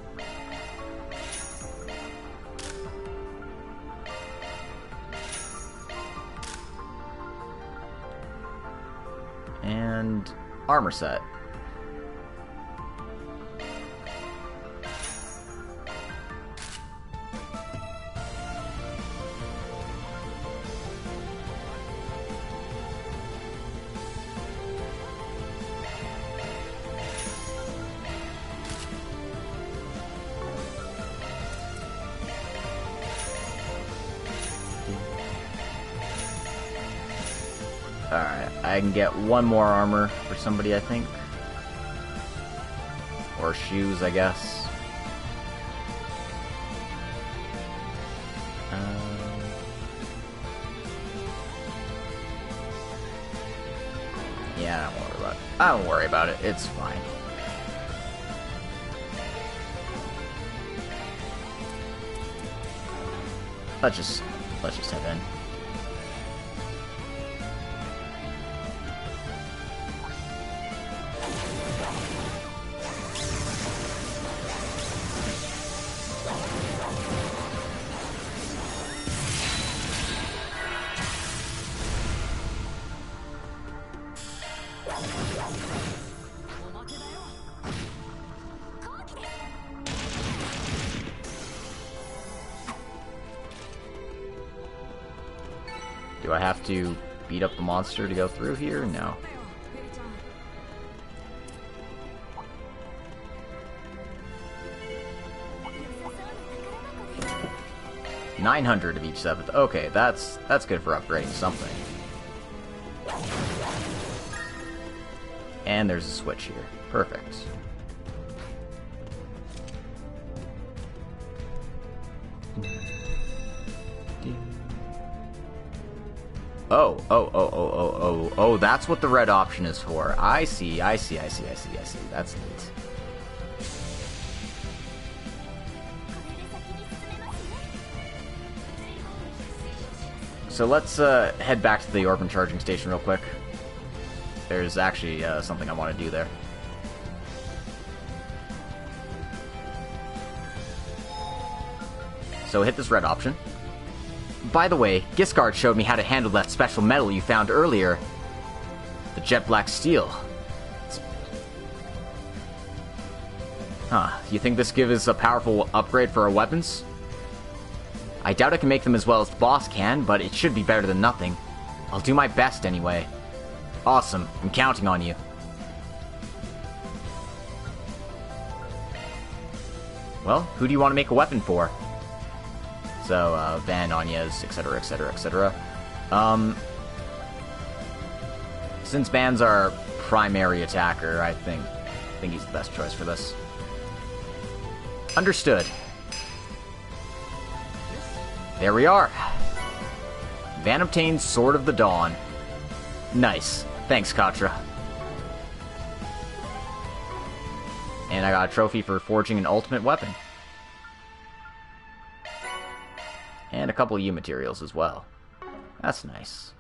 And armor set. Alright, I can get one more armor for somebody, I think. Or shoes, I guess. Yeah, I don't worry about it. It's fine. Let's just head in. Do I have to beat up the monster to go through here? No. $900 of each 7th. Okay, that's good for upgrading something. And there's a switch here. Perfect. Oh, that's what the red option is for. I see. That's neat. So let's head back to the orbment charging station real quick. There's actually something I want to do there. So hit this red option. By the way, Giscard showed me how to handle that special metal you found earlier. The jet black steel. Huh, you think this gives us a powerful upgrade for our weapons? I doubt I can make them as well as the boss can, but it should be better than nothing. I'll do my best anyway. Awesome, I'm counting on you. Well, who do you want to make a weapon for? So, Van, Anya's, etc, etc, etc. Since Van's our primary attacker, I think he's the best choice for this. Understood. There we are. Van obtains Sword of the Dawn. Nice. Thanks, Katra. And I got a trophy for forging an ultimate weapon. And a couple of U materials as well. That's nice.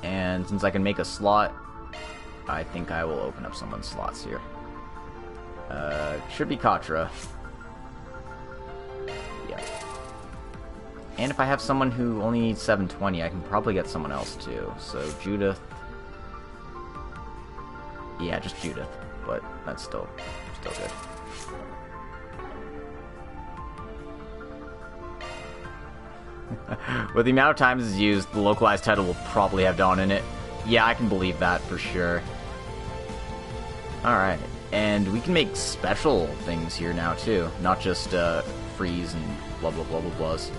And since I can make a slot, I think I will open up someone's slots here. Should be Katra. And if I have someone who only needs 720, I can probably get someone else too. So Judith. Yeah, just Judith. But that's still good. With the amount of times it's used, the localized title will probably have Dawn in it. Yeah, I can believe that for sure. Alright, and we can make special things here now too, not just freeze and blah blah blah blah blahs.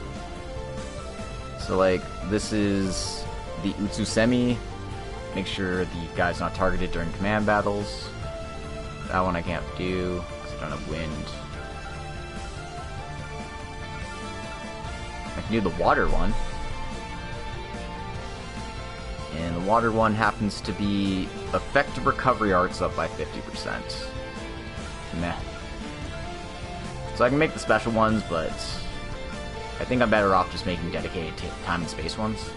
So like, this is the Utsusemi. Make sure the guy's not targeted during command battles. That one I can't do, because I don't have wind. I can do the water one. And the water one happens to be effective recovery arts up by 50%. Meh. So I can make the special ones, but I think I'm better off just making dedicated time and space ones.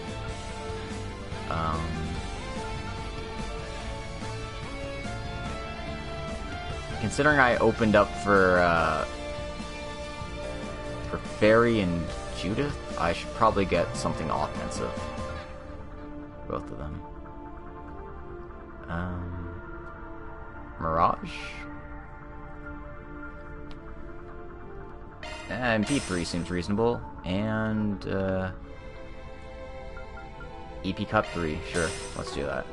Considering I opened up for Fairy and Judith, I should probably get something offensive. Both of them. Mirage? And P3 seems reasonable. And, EP Cut 3, sure, let's do that.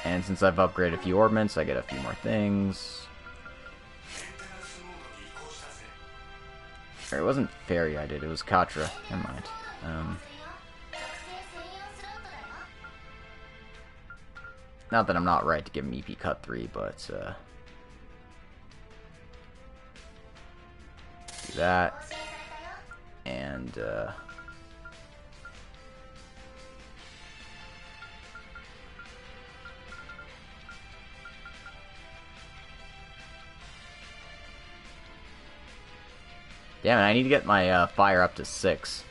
And since I've upgraded a few orbments, I get a few more things. Or it wasn't Fairy I did, it was Katra. Never mind. Not that I'm not right to give him EP Cut 3, but do that. And damn it, I need to get my fire up to 6.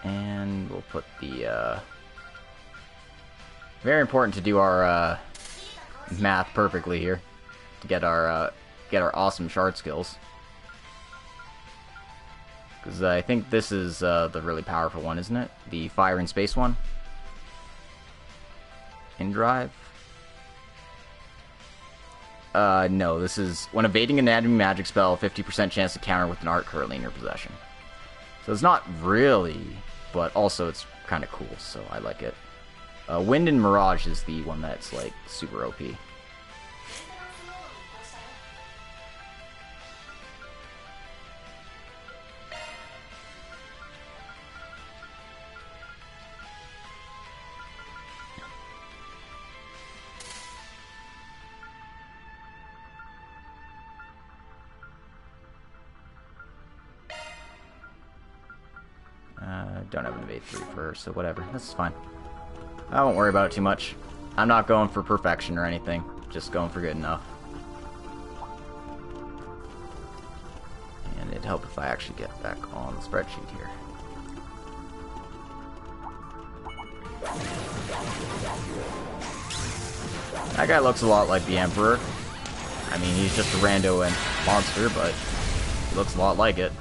And we'll put the, very important to do our, math perfectly here. To get our awesome shard skills. Because I think this is the really powerful one, isn't it? The fire and space one. In drive. No, this is when evading an enemy magic spell, 50% chance to counter with an art currently in your possession. So it's not really, but also it's kind of cool, so I like it. Wind and Mirage is the one that's like super OP. Don't have an evade 3 for her, so whatever. That's fine. I won't worry about it too much. I'm not going for perfection or anything. Just going for good enough. And it'd help if I actually get back on the spreadsheet here. That guy looks a lot like the Emperor. I mean, he's just a rando and monster, but he looks a lot like it.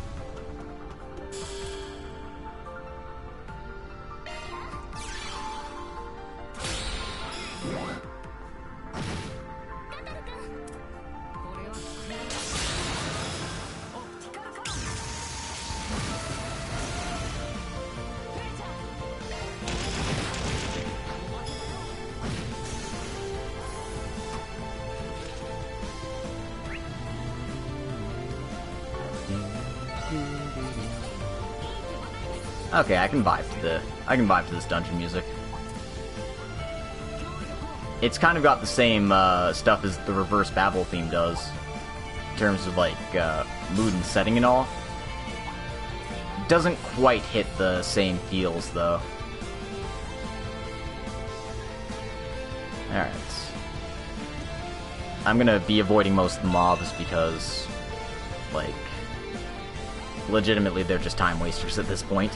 Okay, I can vibe to this dungeon music. It's kind of got the same stuff as the reverse Babel theme does, in terms of like mood and setting and all. Doesn't quite hit the same feels though. Alright. I'm gonna be avoiding most of the mobs because, like, legitimately they're just time wasters at this point.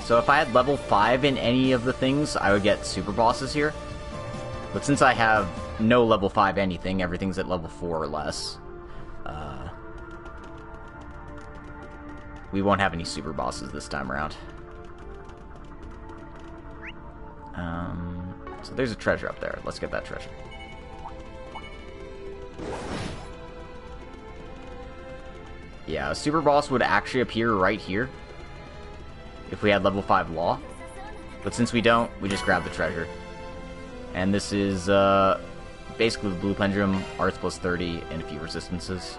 So if I had level 5 in any of the things, I would get super bosses here. But since I have no level 5 anything, everything's at level 4 or less, we won't have any super bosses this time around. So there's a treasure up there. Let's get that treasure. Yeah, a super boss would actually appear right here if we had level 5 law. But since we don't, we just grab the treasure. And this is basically the blue pendulum, arts plus 30, and a few resistances.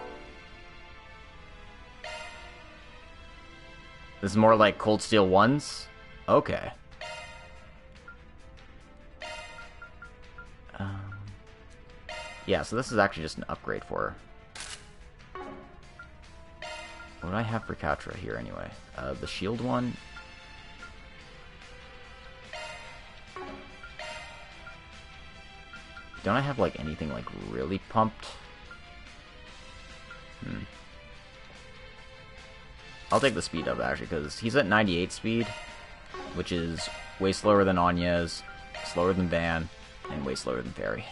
This is more like cold steel 1s? Okay. Yeah, so this is actually just an upgrade for her. What do I have for Katra here anyway? The shield one. Don't I have like anything like really pumped? I'll take the speed up actually, because he's at 98 speed, which is way slower than Anya's, slower than Van, and way slower than Fairy.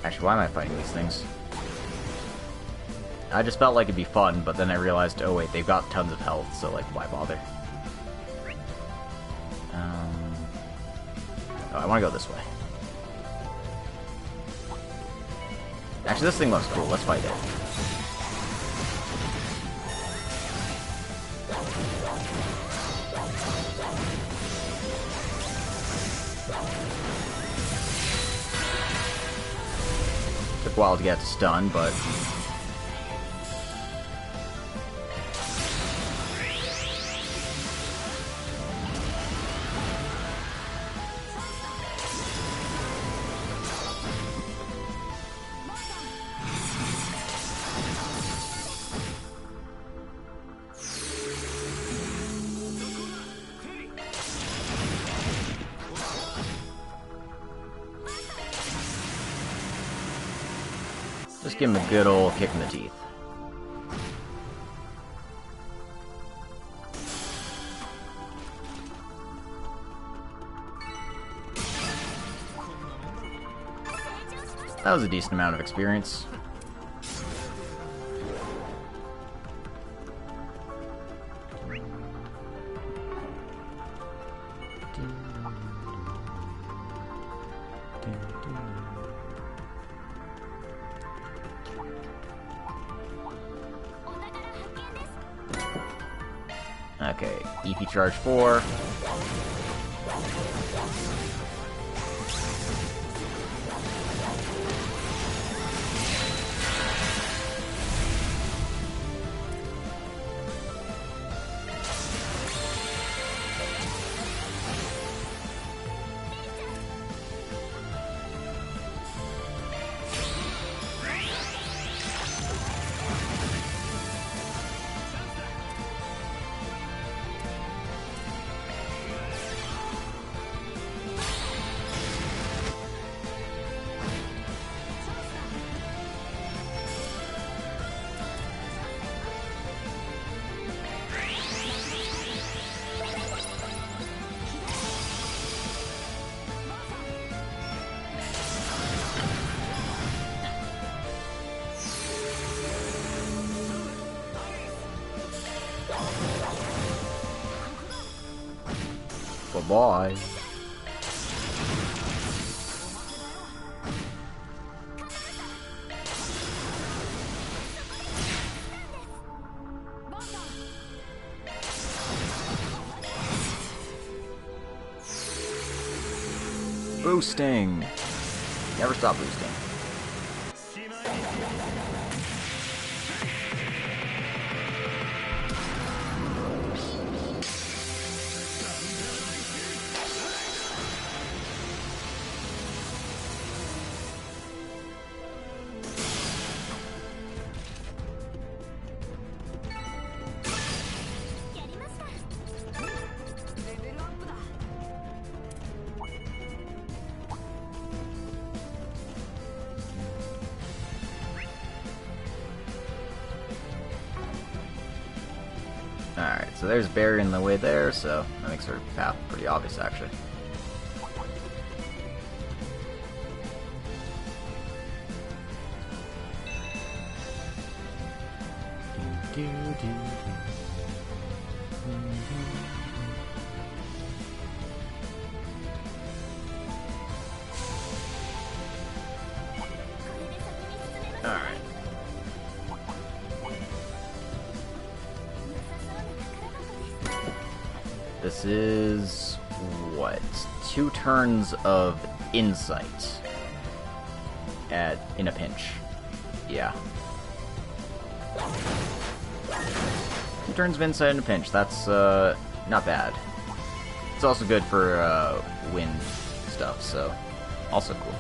Actually, why am I fighting these things? I just felt like it'd be fun, but then I realized, oh wait, they've got tons of health, so like, why bother? Oh, I want to go this way. Actually, this thing looks cool. Let's fight it. Took a while to get stunned, but... just give him a good old kick in the teeth. That was a decent amount of experience. Okay, EP charge 4. Bye-bye. Boosting. Never stop boosting. so there's a barrier in the way there, so that makes our path pretty obvious, actually. Alright. This is, what, 2 turns of insight in a pinch. Yeah. 2 turns of insight in a pinch, that's not bad. It's also good for wind stuff, so also cool.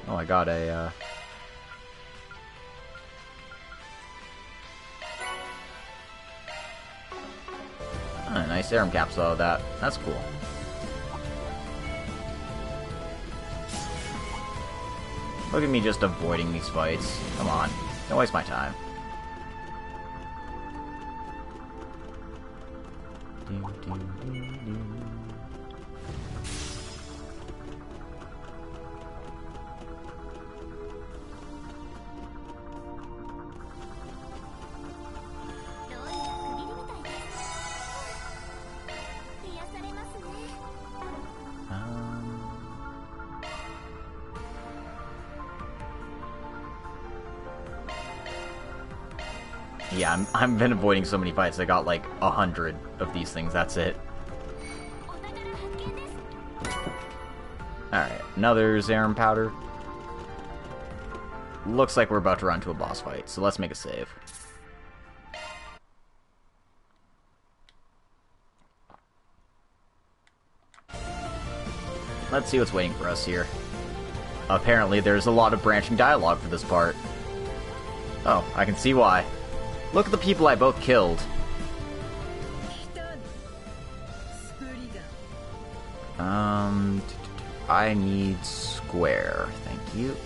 Oh, I got a nice arum capsule out of that. That's cool. Look at me just avoiding these fights. Come on. Don't waste my time. Yeah, I've been avoiding so many fights. I got like 100 of these things. That's it. Alright, another Zerofield powder. Looks like we're about to run to a boss fight, so let's make a save. Let's see what's waiting for us here. Apparently there's a lot of branching dialogue for this part. Oh, I can see why. Look at the people I both killed. I need square. Thank you.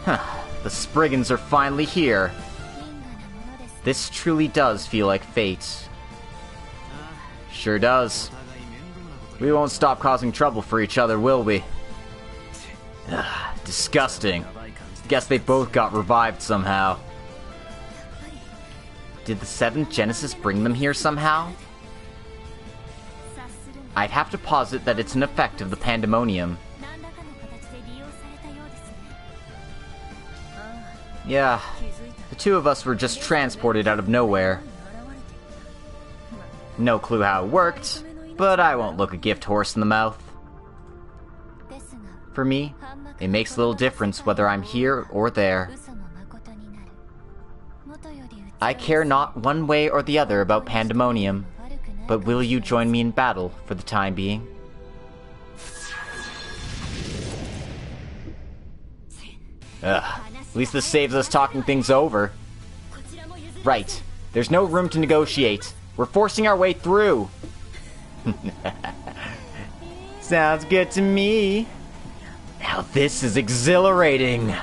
Huh. The Spriggans are finally here. This truly does feel like fate. Sure does. We won't stop causing trouble for each other, will we? Ugh, disgusting. Guess they both got revived somehow. Did the 7th Genesis bring them here somehow? I'd have to posit that it's an effect of the pandemonium. Yeah, the 2 of us were just transported out of nowhere. No clue how it worked, but I won't look a gift horse in the mouth. For me, it makes little difference whether I'm here or there. I care not one way or the other about pandemonium, but will you join me in battle for the time being? Ugh, at least this saves us talking things over. Right, there's no room to negotiate. We're forcing our way through. Sounds good to me. Now this is exhilarating.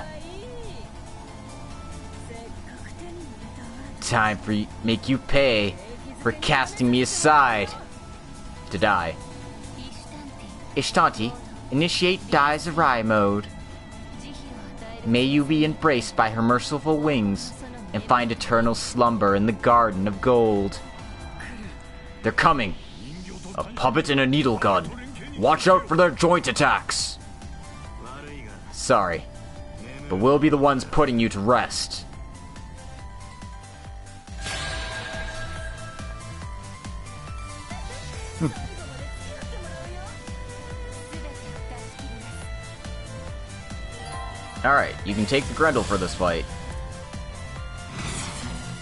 Time for make you pay for casting me aside. To die. Ishtanti, initiate Die Zerai mode. May you be embraced by her merciful wings and find eternal slumber in the Garden of Gold. They're coming. A puppet and a needle gun. Watch out for their joint attacks. Sorry, but we'll be the ones putting you to rest. Alright, you can take the Grendel for this fight.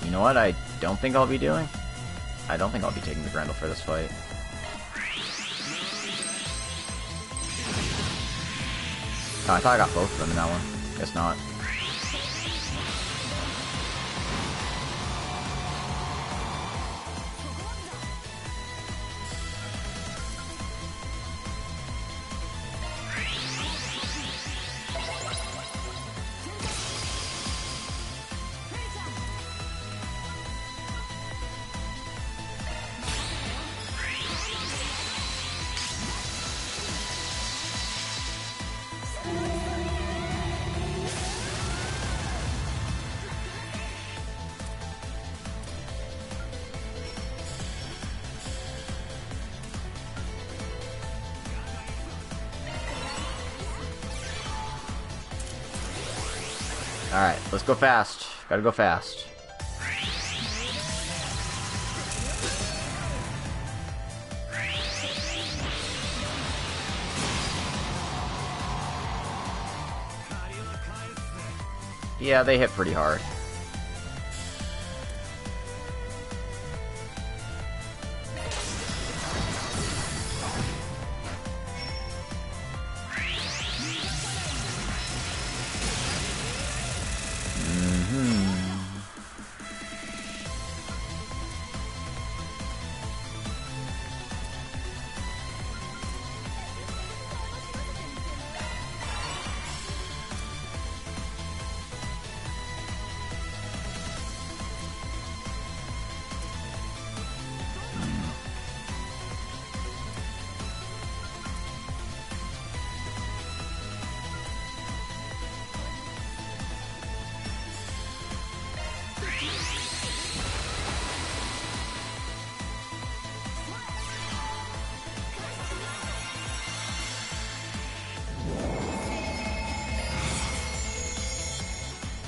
You know what I don't think I'll be doing? I don't think I'll be taking the Grendel for this fight. Oh, I thought I got both of them in that one. Guess not. Alright, let's go fast. Gotta go fast. Yeah, they hit pretty hard.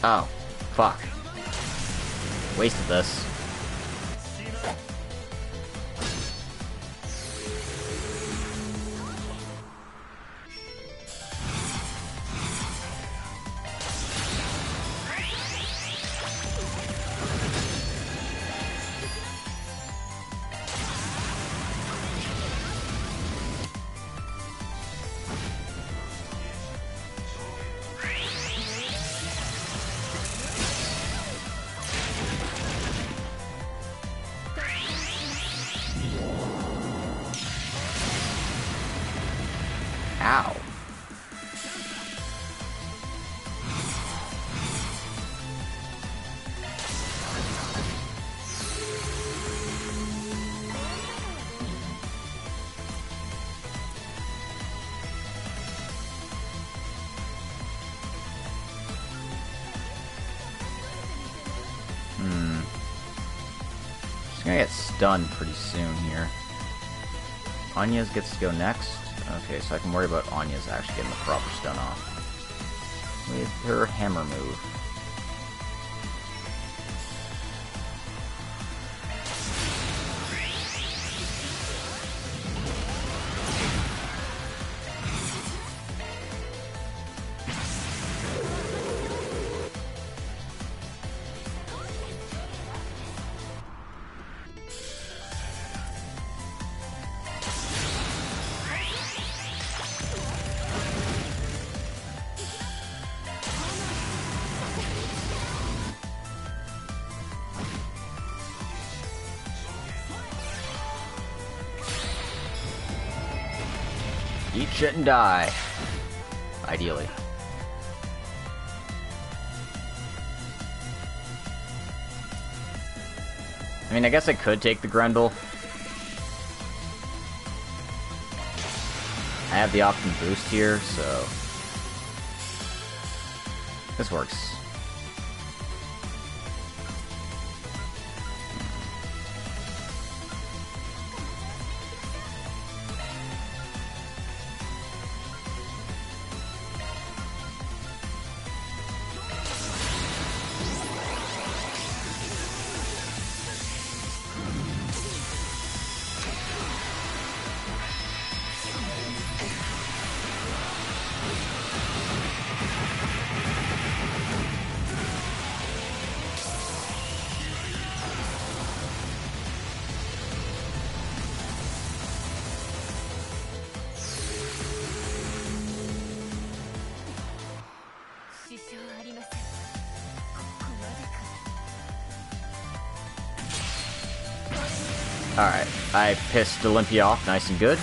Oh, fuck. Wasted this. Ow. She's gonna get stunned pretty soon here. Anya's gets to go next. Okay, so I can worry about Anya's actually getting the proper stun off with her hammer move. Eat shit and die. Ideally. I mean, I guess I could take the Grendel. I have the option boost here, so this works. Alright, I pissed Olympia off nice and good.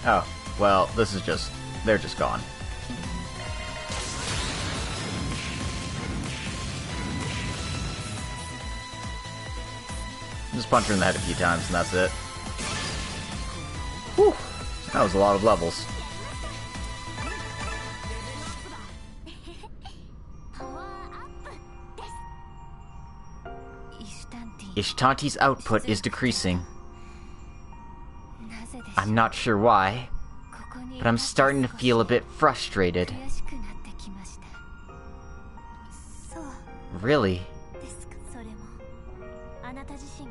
Oh, well, this is just... they're just gone. Just punch her in the head a few times and that's it. Whew! That was a lot of levels. Ishtanti's output is decreasing. I'm not sure why, but I'm starting to feel a bit frustrated. Really?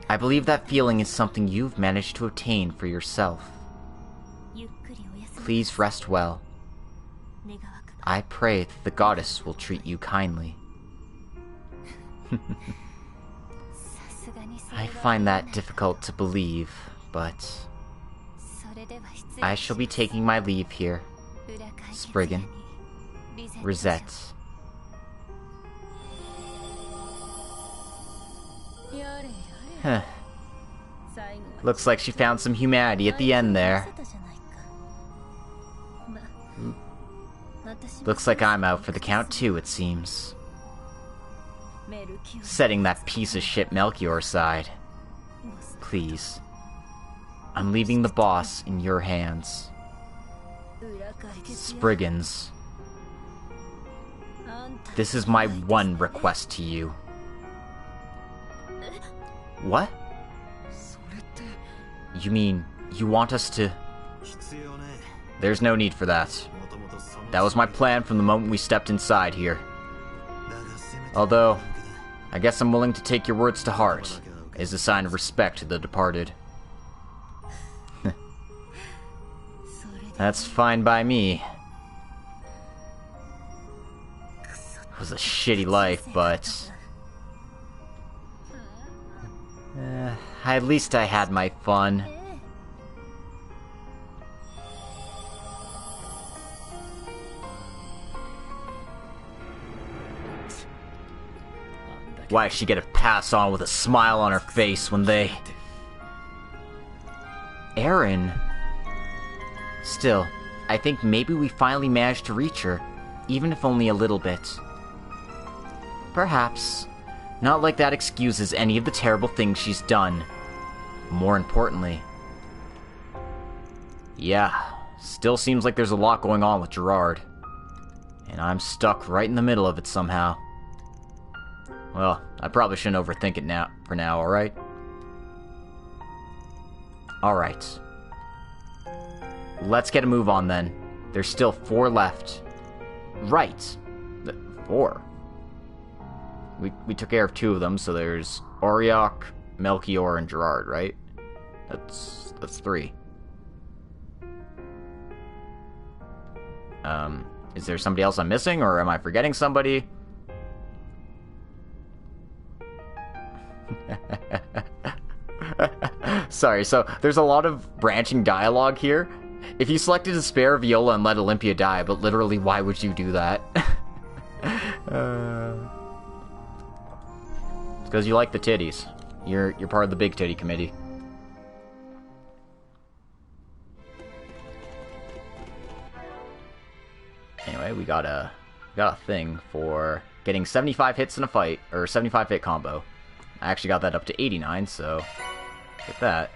I believe that feeling is something you've managed to obtain for yourself. Please rest well. I pray that the goddess will treat you kindly. I find that difficult to believe, but... I shall be taking my leave here. Spriggan. Rosette. Huh. Looks like she found some humanity at the end there. Looks like I'm out for the count too, it seems. Setting that piece of shit Melchior aside. Please. I'm leaving the boss in your hands. Spriggans. This is my one request to you. What? You mean, you want us to... There's no need for that. That was my plan from the moment we stepped inside here. Although, I guess I'm willing to take your words to heart, as a sign of respect to the departed. That's fine by me. It was a shitty life, but... at least I had my fun. Why she get a pass on with a smile on her face when they... Aaron? Still, I think maybe we finally managed to reach her, even if only a little bit. Perhaps. Not like that excuses any of the terrible things she's done. More importantly... Yeah, still seems like there's a lot going on with Gerard. And I'm stuck right in the middle of it somehow. Well, I probably shouldn't overthink it now, for now, alright? Alright. Let's get a move on then. There's still 4 left. Right. 4. We took care of 2 of them, so there's Auriok, Melchior, and Gerard, right? That's 3. Is there somebody else I'm missing, or am I forgetting somebody? Sorry, so there's a lot of branching dialogue here. If you selected to spare Viola and let Olympia die, but literally, why would you do that? It's because you like the titties. You're part of the big titty committee. Anyway, we got a thing for getting 75 hits in a fight, or 75 hit combo. I actually got that up to 89, so get that.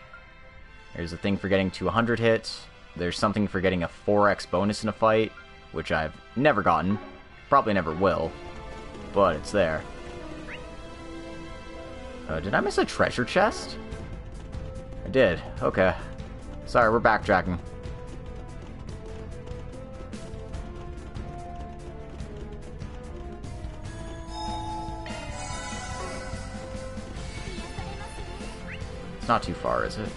There's a thing for getting to 100 hits. There's something for getting a 4x bonus in a fight, which I've never gotten. Probably never will, but it's there. Did I miss a treasure chest? I did. Okay. Sorry, we're backtracking. It's not too far, is it?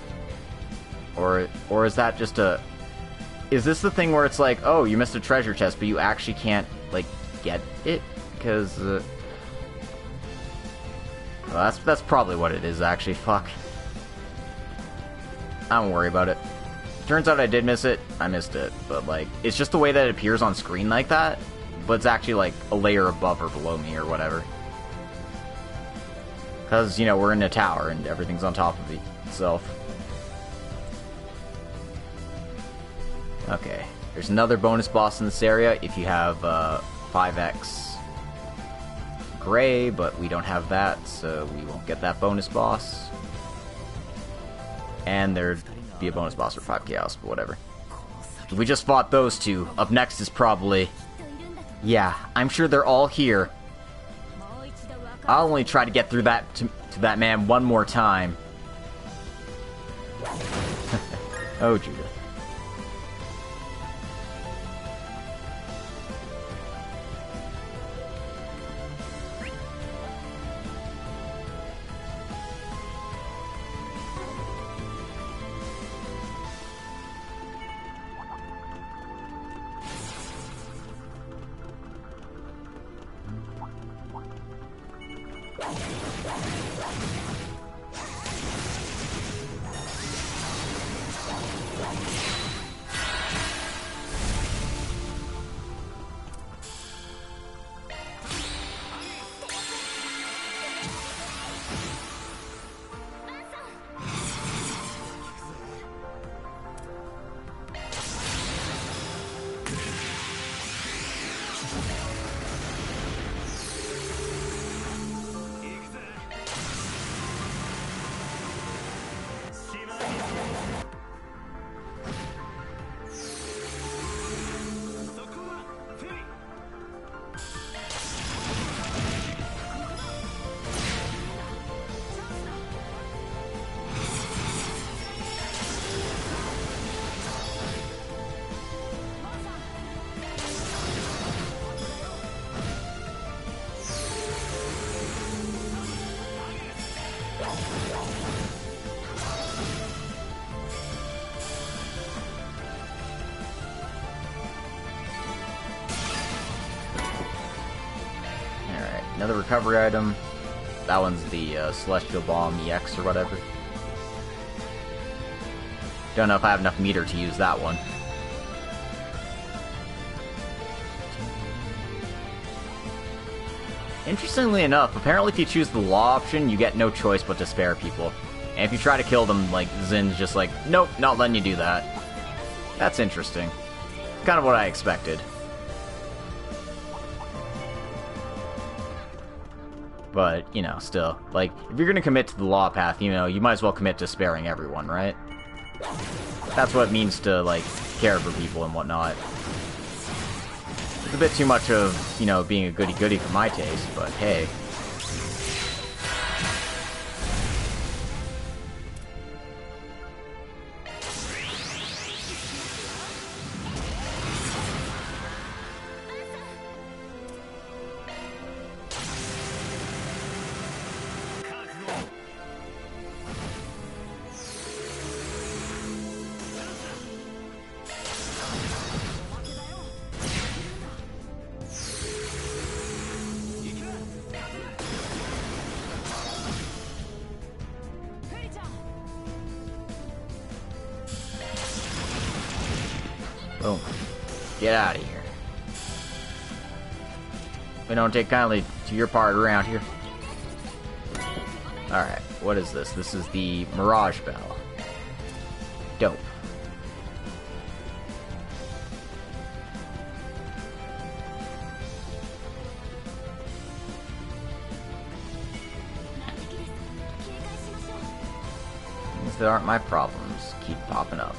Or is that just a... Is this the thing where it's like, oh, you missed a treasure chest, but you actually can't, like, get it? Because, well, that's probably what it is, actually. Fuck. I don't worry about it. Turns out I did miss it. I missed it. But, like, it's just the way that it appears on screen like that. But it's actually, like, a layer above or below me or whatever. Because, you know, we're in a tower and everything's on top of itself. Okay, there's another bonus boss in this area if you have 5x gray, but we don't have that, so we won't get that bonus boss. And there'd be a bonus boss for 5 chaos, but whatever. We just fought those two. Up next is probably... Yeah, I'm sure they're all here. I'll only try to get through that to that man one more time. Oh, Judah. Another recovery item. That one's the Celestial Bomb EX or whatever. Don't know if I have enough meter to use that one. Interestingly enough, apparently if you choose the law option, you get no choice but to spare people. And if you try to kill them, like, Zin's just like, nope, not letting you do that. That's interesting. Kind of what I expected. But, you know, still, like, if you're gonna commit to the law path, you know, you might as well commit to sparing everyone, right? That's what it means to, like, care for people and whatnot. It's a bit too much of, you know, being a goody-goody for my taste, but hey. Boom. Get out of here. We don't take kindly to your part around here. Alright, what is this? This is the Mirage Bell. Dope. Things that aren't my problems keep popping up.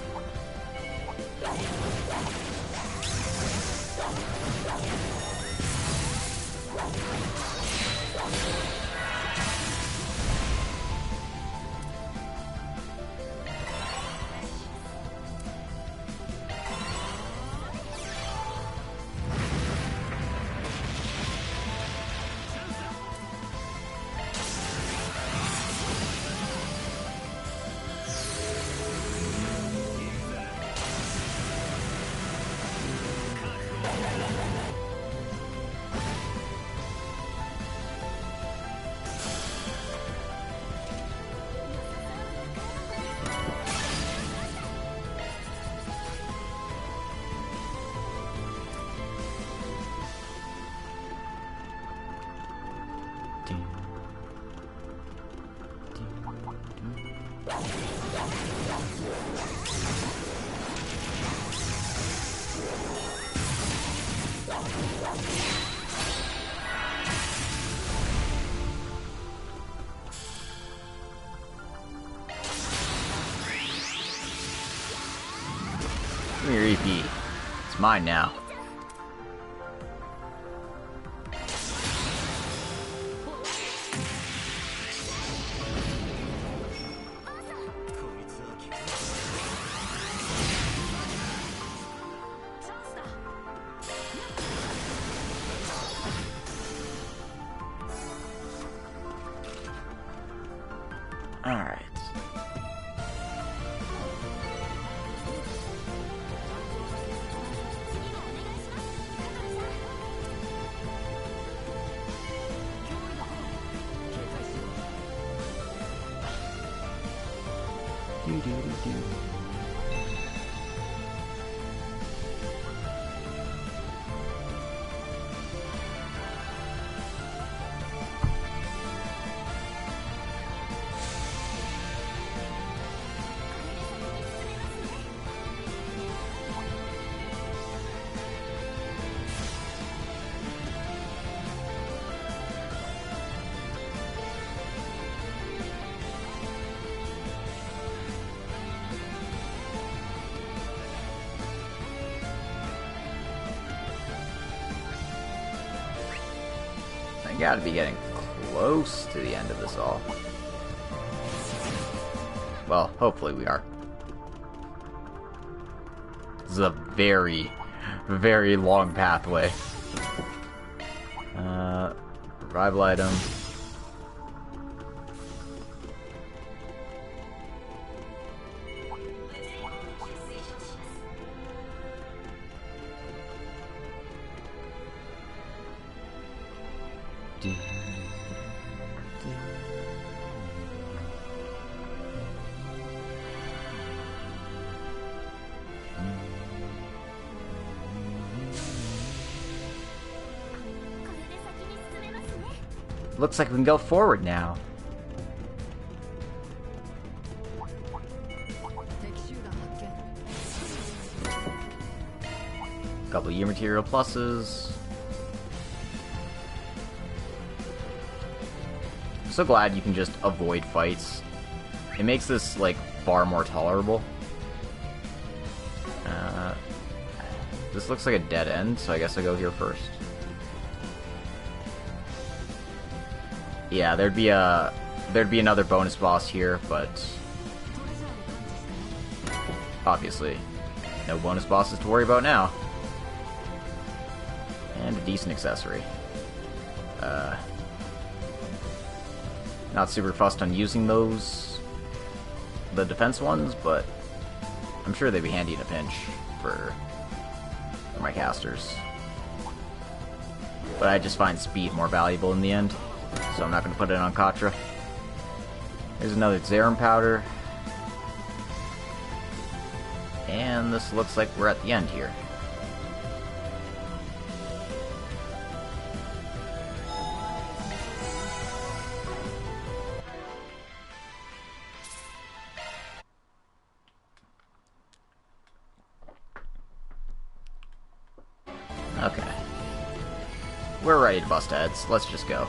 Give me your EP. It's mine now. Alright. I gotta be getting close to the end of this all. Well, hopefully we are. This is a very, very long pathway. Revival item. Looks like we can go forward now. Couple year material pluses. I'm so glad you can just avoid fights. It makes this, like, far more tolerable. This looks like a dead end, so I guess I go here first. Yeah, there'd be another bonus boss here, but obviously no bonus bosses to worry about now. And a decent accessory. Not super fussed on using those, the defense ones, but I'm sure they'd be handy in a pinch for my casters. But I just find speed more valuable in the end, so I'm not going to put it on Katra. There's another Zerum powder. And this looks like we're at the end here. Okay. We're ready to bust heads. Let's just go.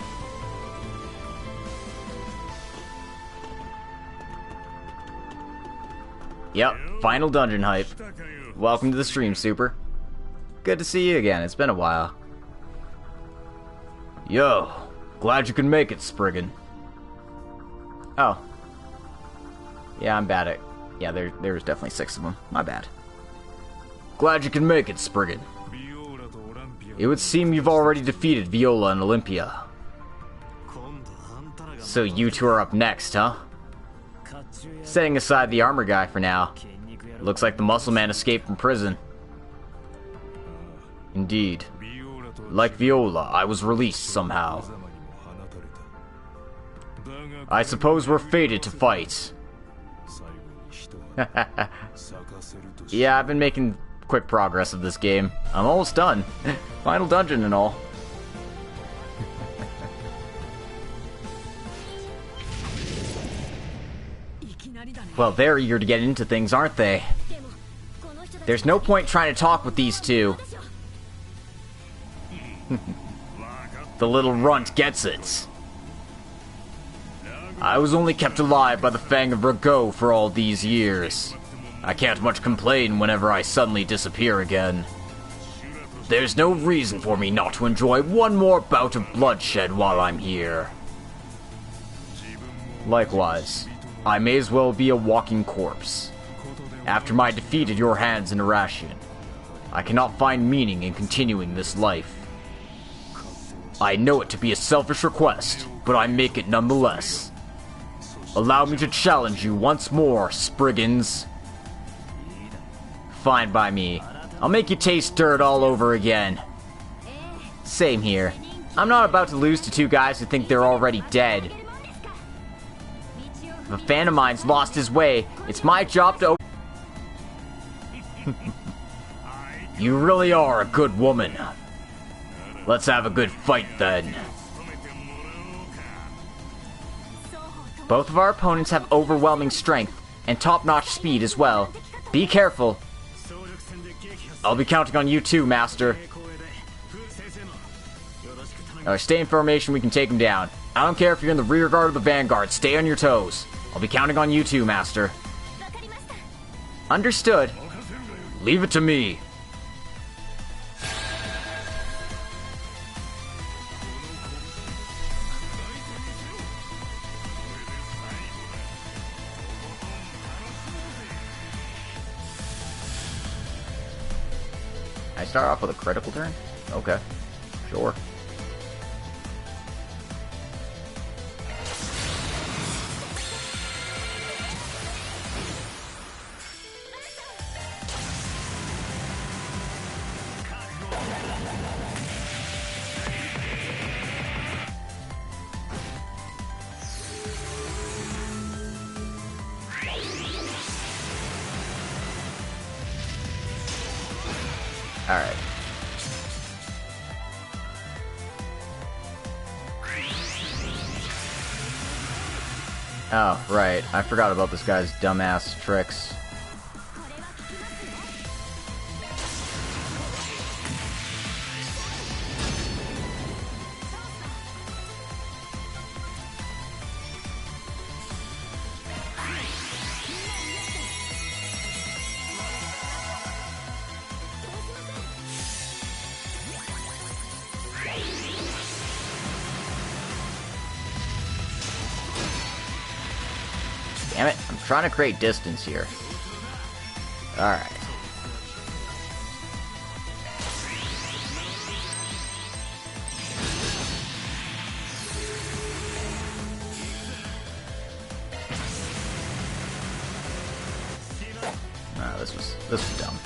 Yep, final dungeon hype. Welcome to the stream, Super. Good to see you again. It's been a while. Yo, glad you could make it, Spriggan. Oh. Yeah, I'm bad at... Yeah, there's definitely 6 of them. My bad. Glad you can make it, Spriggan. It would seem you've already defeated Viola and Olympia. So you two are up next, huh? Setting aside the armor guy for now. Looks like the muscle man escaped from prison. Indeed. Like Viola, I was released somehow. I suppose we're fated to fight. Yeah, I've been making quick progress of this game. I'm almost done. Final dungeon and all. Well, they're eager to get into things, aren't they? There's no point trying to talk with these two. The little runt gets it. I was only kept alive by the Fang of Rago for all these years. I can't much complain whenever I suddenly disappear again. There's no reason for me not to enjoy one more bout of bloodshed while I'm here. Likewise, I may as well be a walking corpse. After my defeat at your hands in Arashian, I cannot find meaning in continuing this life. I know it to be a selfish request, but I make it nonetheless. Allow me to challenge you once more, Spriggans. Fine by me. I'll make you taste dirt all over again. Same here. I'm not about to lose to two guys who think they're already dead. If a fan of mine's lost his way, it's my job to... You really are a good woman. Let's have a good fight then. Both of our opponents have overwhelming strength and top-notch speed as well. Be careful. I'll be counting on you too, Master. Stay in formation, we can take him down. I don't care if you're in the rear guard or the vanguard, stay on your toes. I'll be counting on you too, Master. Understood. Leave it to me. I start off with a critical turn? Okay. Sure. Alright. Oh, right. I forgot about this guy's dumbass tricks. Damn it, I'm trying to create distance here. Alright. Nah, this was dumb.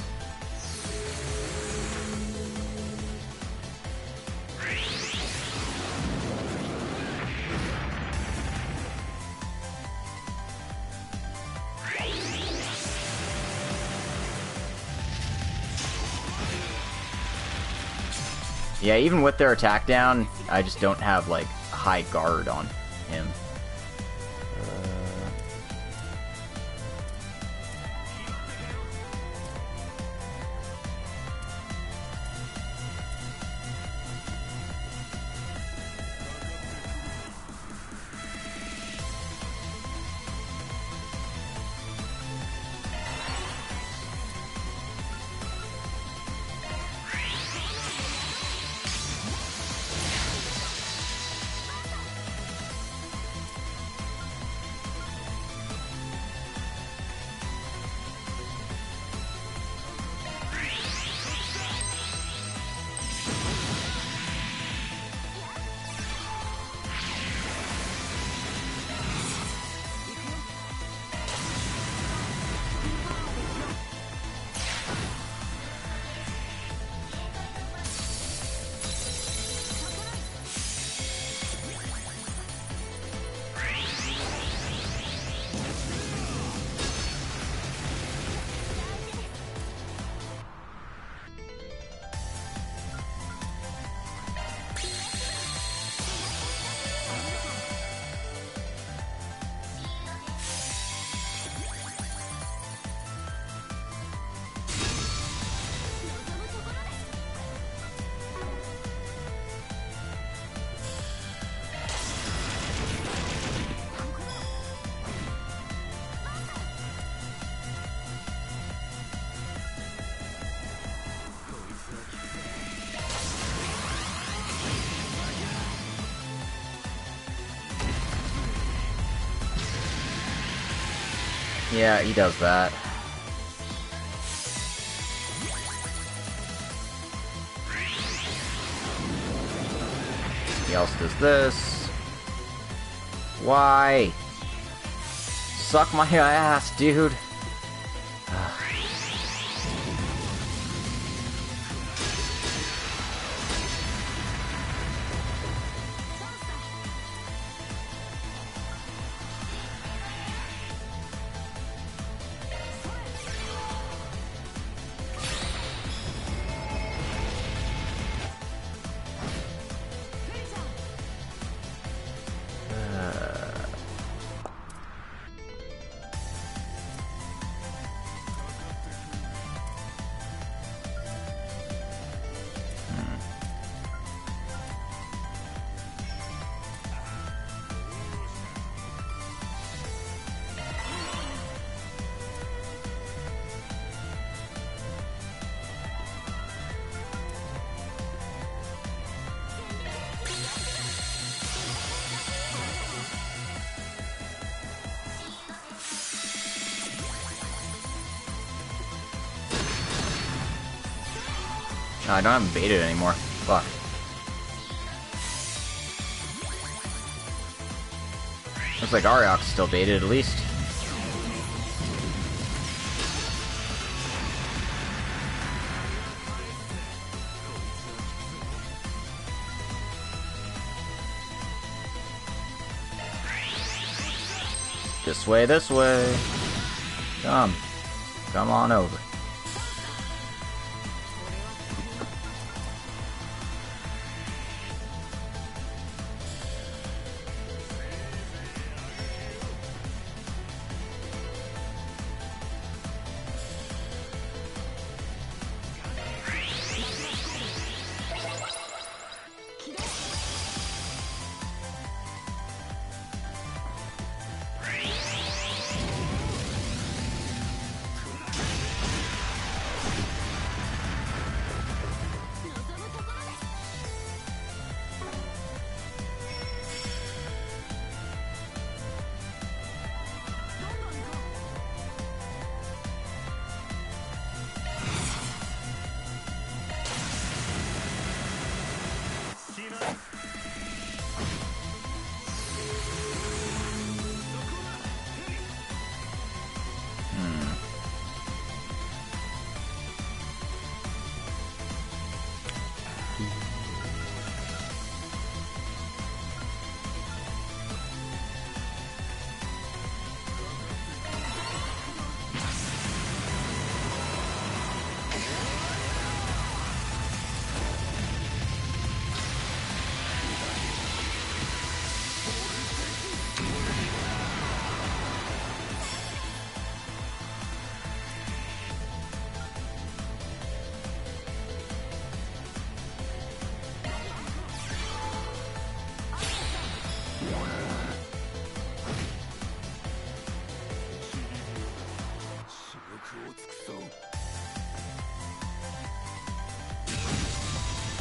Yeah, even with their attack down, I just don't have, like, high guard on him. Yeah, he does that. He else does this. Why? Suck my ass, dude. No, I don't have him baited anymore. Fuck. Looks like Ariok's still baited at least. This way, this way. Come. Come on over.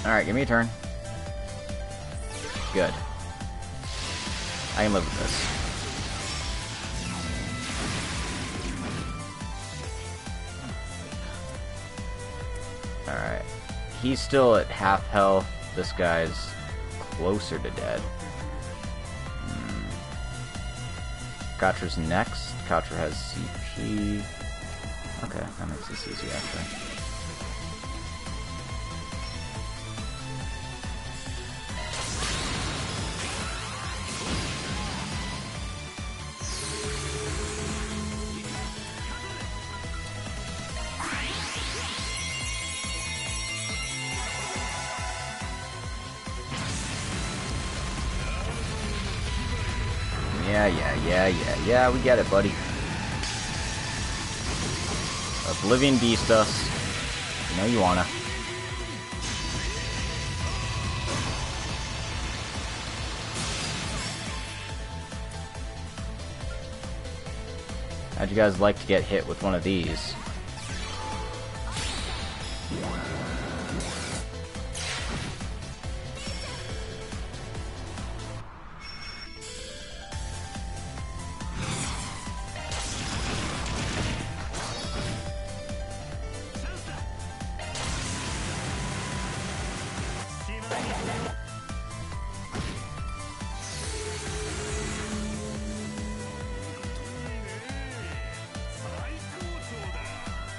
Alright, give me a turn. Good. I can live with this. Alright. He's still at half health. This guy's closer to dead. Gotcha's next. Gotcha has CP. Okay, that makes this easy actually. Yeah, we get it, buddy. Oblivion Beast us. You know you wanna. How'd you guys like to get hit with one of these?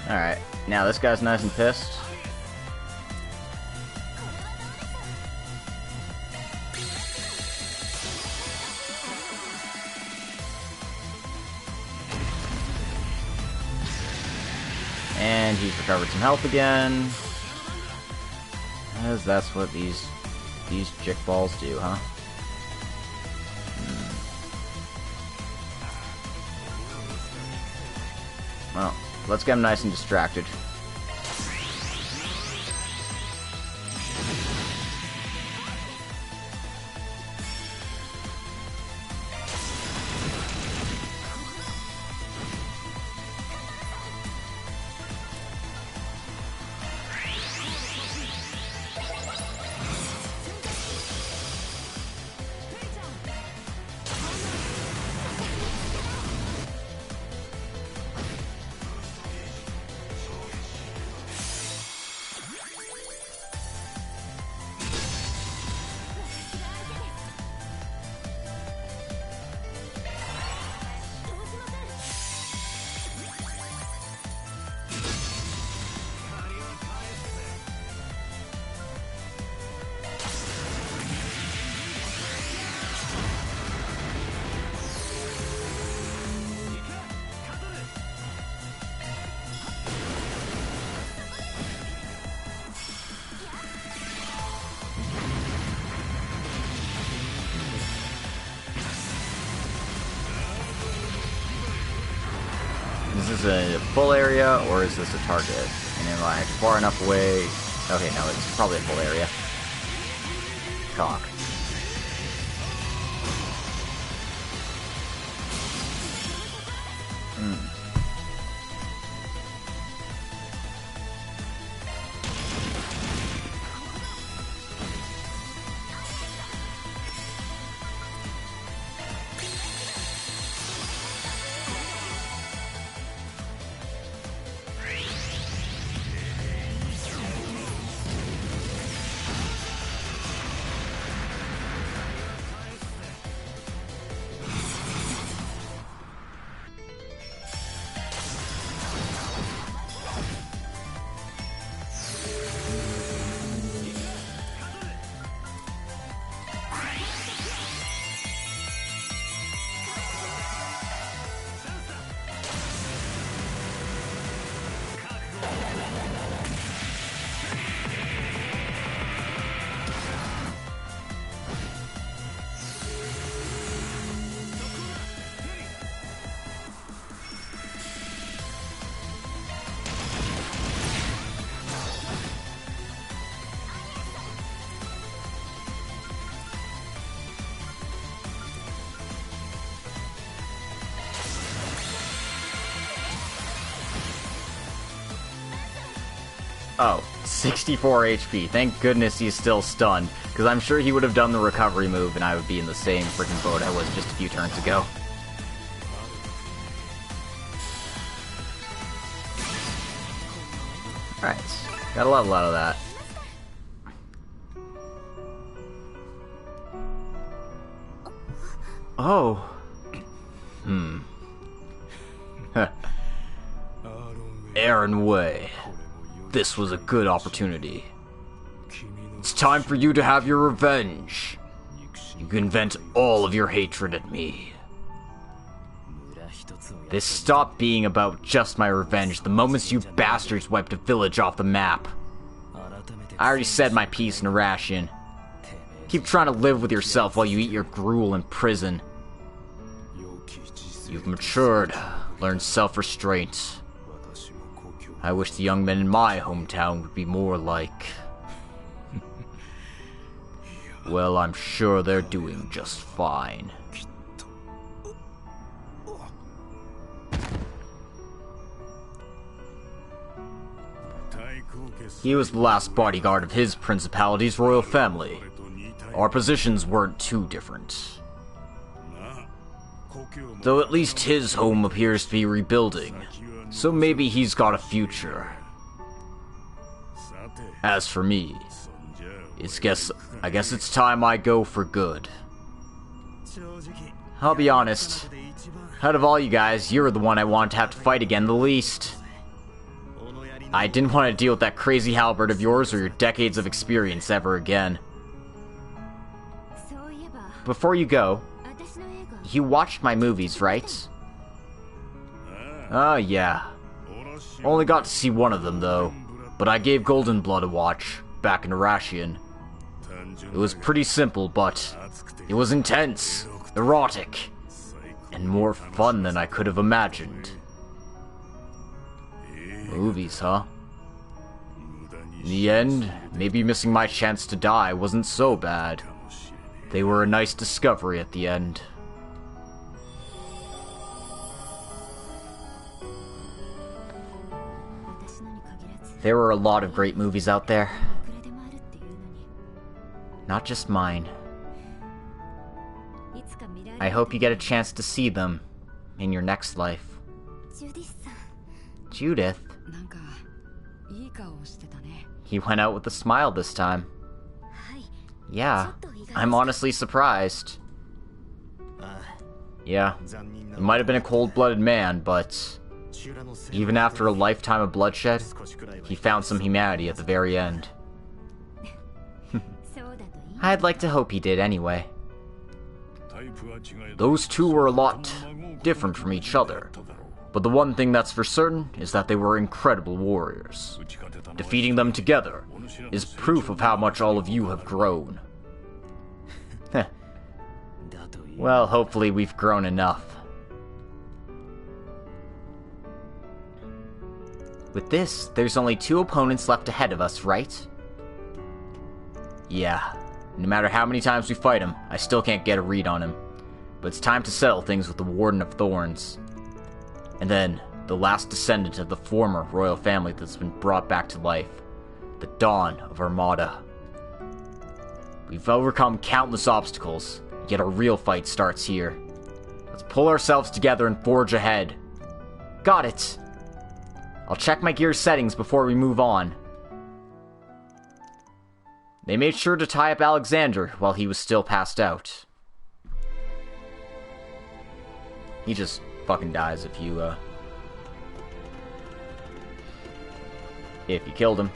Alright, now this guy's nice and pissed. And he's recovered some health again. As that's what these chick balls do, huh? Well, let's get him nice and distracted. Is this a full area, or is this a target? And am I far enough away? Okay, no, it's probably a full area. Cock. Oh, 64 HP. Thank goodness he's still stunned, because I'm sure he would have done the recovery move and I would be in the same freaking boat I was just a few turns ago. Alright, got a level out of that. Oh. Aaron Way. This was a good opportunity. It's time for you to have your revenge. You can vent all of your hatred at me. This stopped being about just my revenge the moment you bastards wiped a village off the map. I already said my piece in a ration. Keep trying to live with yourself while you eat your gruel in prison. You've matured, learned self-restraint. I wish the young men in my hometown would be more like... Well, I'm sure they're doing just fine. He was the last bodyguard of his principality's royal family. Our positions weren't too different. Though at least his home appears to be rebuilding, so maybe he's got a future. As for me, I guess it's time I go for good. I'll be honest, out of all you guys, you're the one I want to have to fight again the least. I didn't want to deal with that crazy halberd of yours or your decades of experience ever again. Before you go, you watched my movies, right? Oh, yeah. Only got to see one of them, though. But I gave Golden Blood a watch, back in Rashian. It was pretty simple, but it was intense, erotic, and more fun than I could have imagined. Movies, huh? In the end, maybe missing my chance to die wasn't so bad. They were a nice discovery at the end. There were a lot of great movies out there. Not just mine. I hope you get a chance to see them in your next life. Judith? He went out with a smile this time. Yeah, I'm honestly surprised. Yeah, he might have been a cold-blooded man, but even after a lifetime of bloodshed, he found some humanity at the very end. I'd like to hope he did anyway. Those two were a lot different from each other, but the one thing that's for certain is that they were incredible warriors. Defeating them together is proof of how much all of you have grown. Well, hopefully we've grown enough. With this, there's only 2 opponents left ahead of us, right? Yeah. No matter how many times we fight him, I still can't get a read on him. But it's time to settle things with the Warden of Thorns. And then, the last descendant of the former royal family that's been brought back to life. The Dawn of Armada. We've overcome countless obstacles, yet a real fight starts here. Let's pull ourselves together and forge ahead. Got it! I'll check my gear settings before we move on. They made sure to tie up Alexander while he was still passed out. He just fucking dies if you killed him.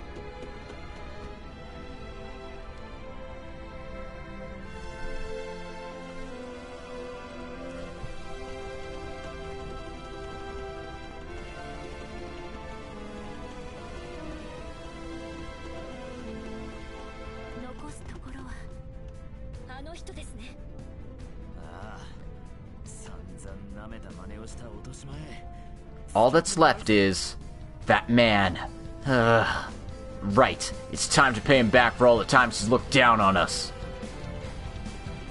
All that's left is that man. Right. It's time to pay him back for all the times he's looked down on us.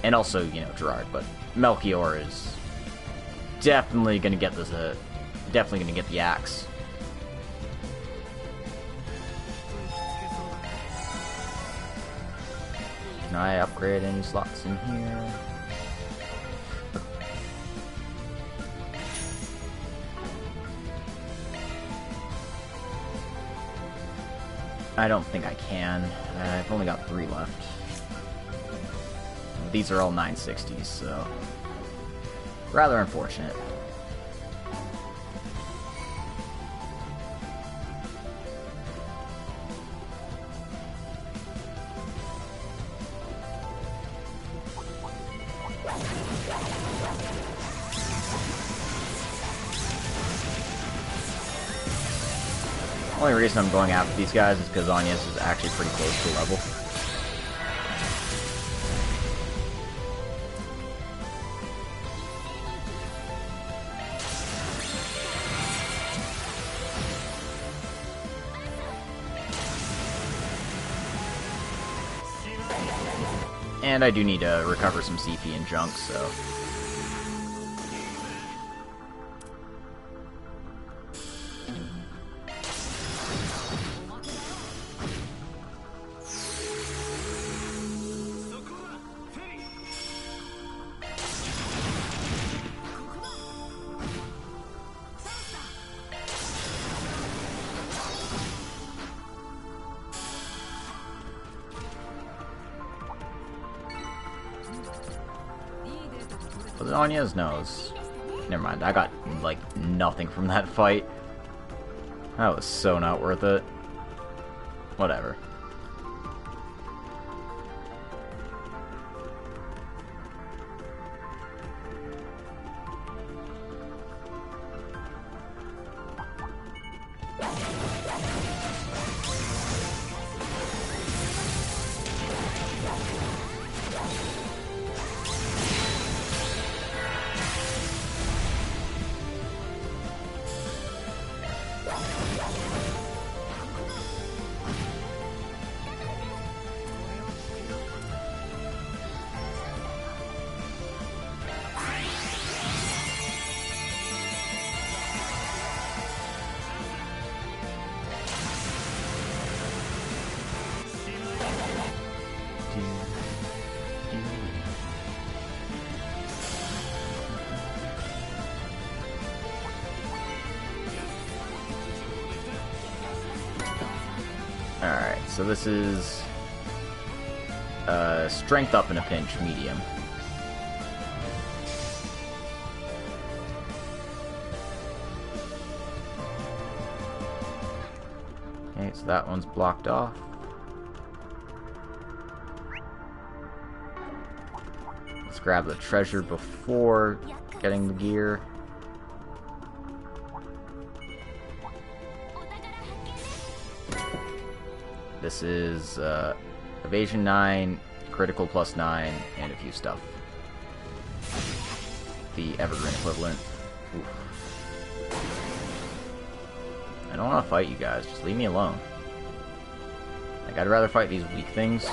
And also, you know, Gerard, but Melchior is definitely gonna get this, definitely gonna get the axe. Can I upgrade any slots in here? I don't think I can. I've only got 3 left. These are all 960s, so rather unfortunate. Only reason I'm going after these guys is because Agnes is actually pretty close to level. And I do need to recover some CP and junk, so... Was it Agnes? No, it was... Never mind, I got, like, nothing from that fight. That was so not worth it. Whatever. Alright, so this is strength up in a pinch, medium. Okay, so that one's blocked off. Let's grab the treasure before getting the gear. This is evasion 9, critical plus 9, and a few stuff. The evergreen equivalent. Oof. I don't want to fight you guys, just leave me alone. Like, I'd rather fight these weak things.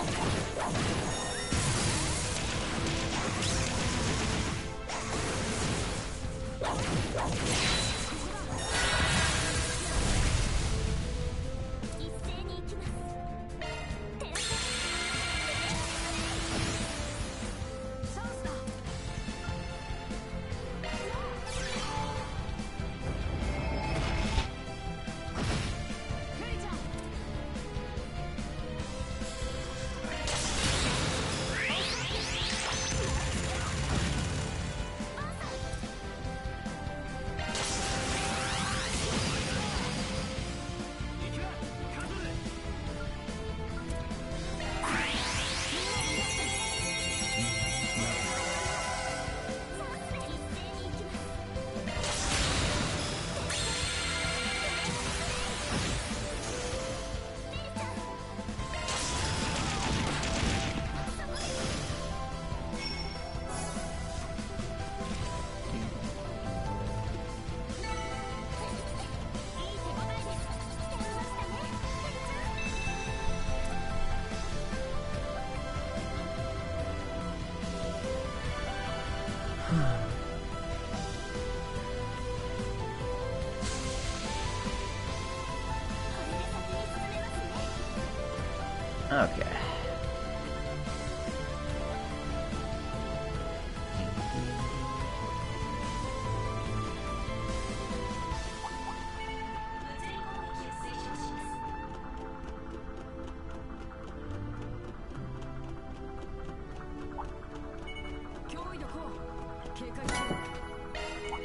Okay.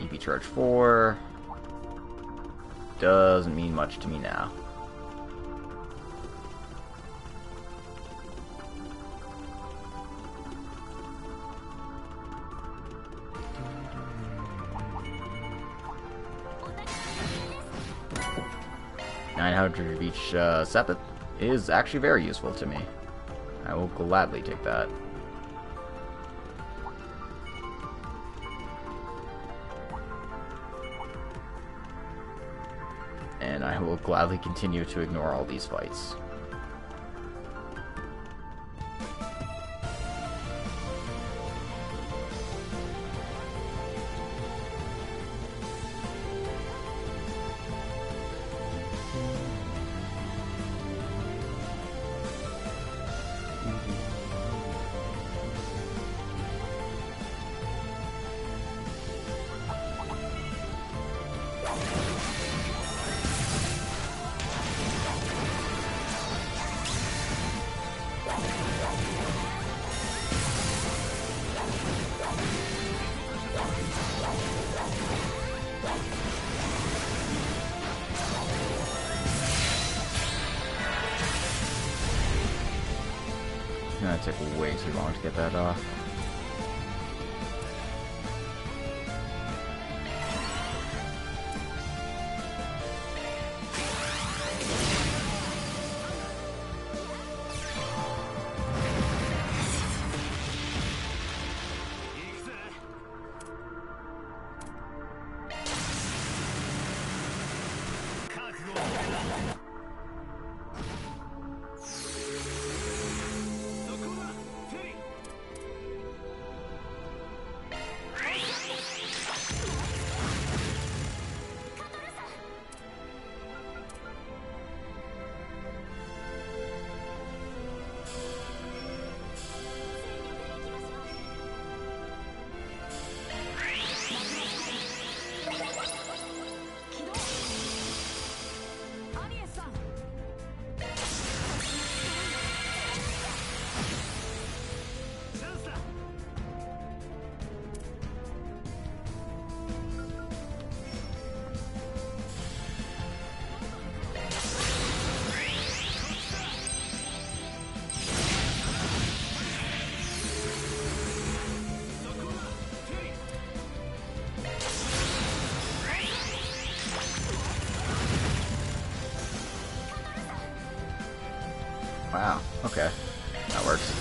EP charge 4 doesn't mean much to me now. $900 of each sepet is actually very useful to me. I will gladly take that. And I will gladly continue to ignore all these fights. gonna take way too long to get that off. Wow, okay. That works.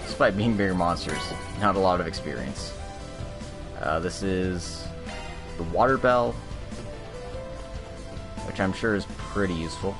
Despite being bigger monsters, not a lot of experience. This is the Water Bell, which I'm sure is pretty useful.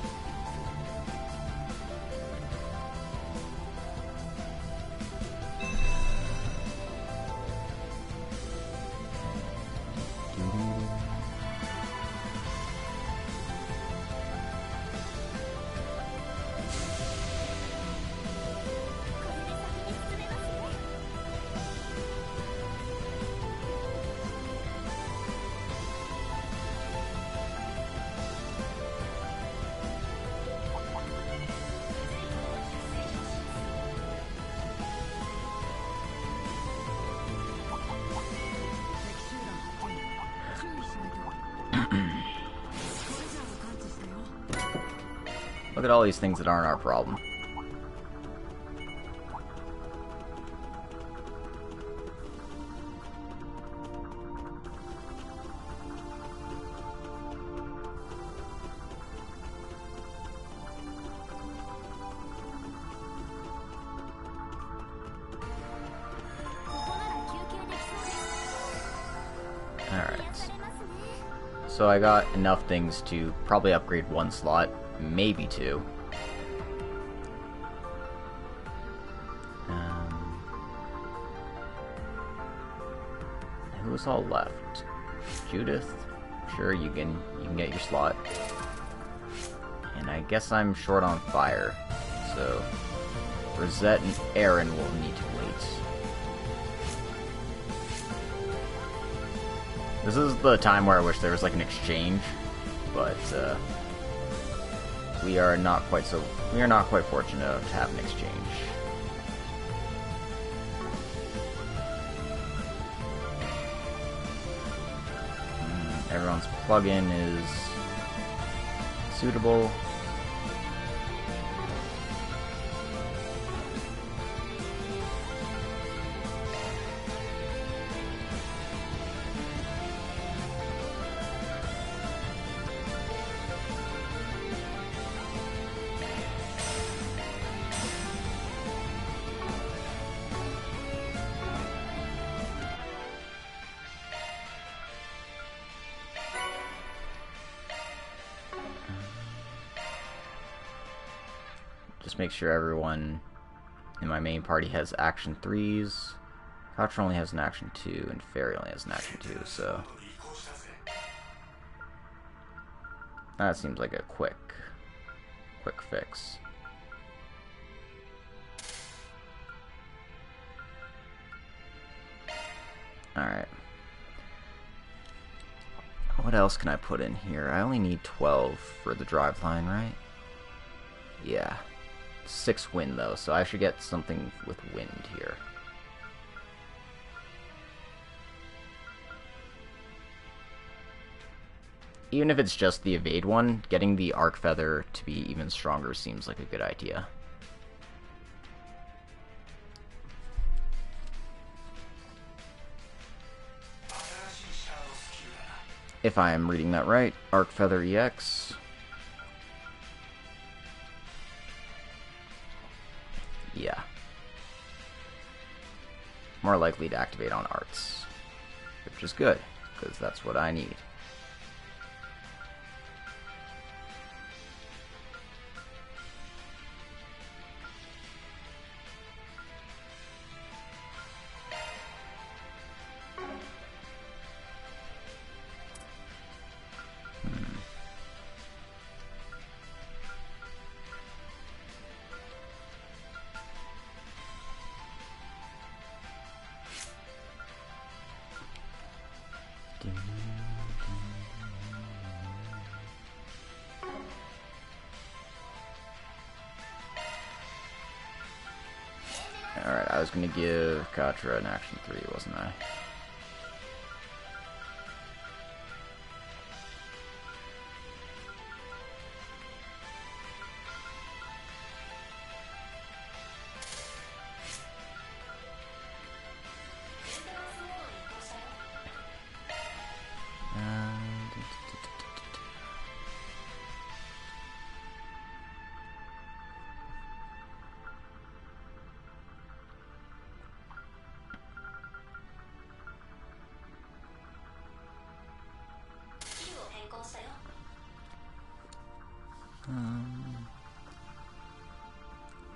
Look at all these things that aren't our problem. Alright. So I got enough things to probably upgrade one slot. Maybe two. Who's all left? Judith? Sure, you can get your slot. And I guess I'm short on fire, so Rosette and Aaron will need to wait. This is the time where I wish there was like an exchange, but we are not quite fortunate enough to have an exchange. Everyone's plugin is suitable. Just make sure everyone in my main party has action 3s. Couch only has an action 2, and Fairy only has an action 2, so that seems like a quick fix. Alright. What else can I put in here? I only need 12 for the driveline, right? Yeah. 6 wind though, so I should get something with wind here. even if it's just the evade one, getting the arc feather to be even stronger seems like a good idea. If I am reading that right, Arc Feather EX. Yeah. More likely to activate on arts. Which is good, because that's what I need. Alright, I was gonna give Katra an action 3, wasn't I?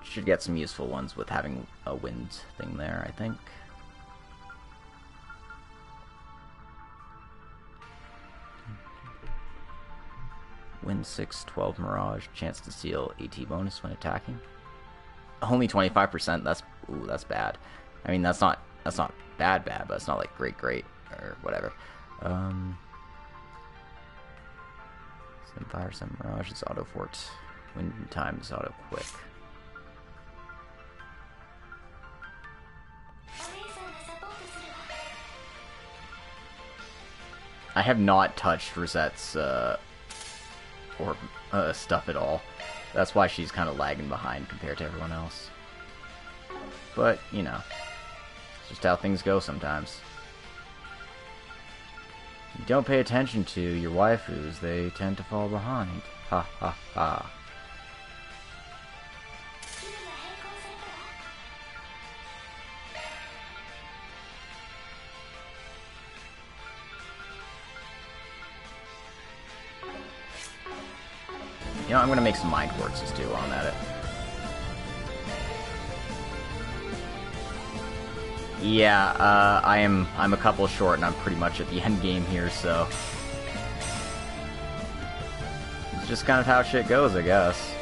Should get some useful ones with having a wind thing there, I think. Wind 6, 12 Mirage, chance to steal AT bonus when attacking. Only 25%, that's bad. I mean, that's not bad, but it's not like great, or whatever. 7 Fire, 7 Mirage is auto fort. Wind time is auto quick. I have not touched Rosette's stuff at all. That's why she's kind of lagging behind compared to everyone else. But, you know, it's just how things go sometimes. You don't pay attention to your waifus, they tend to fall behind. Ha ha ha. You know, I'm gonna make some mind quartzes too while I'm at it. Yeah, I'm a couple short and I'm pretty much at the end game here, so it's just kind of how shit goes, I guess.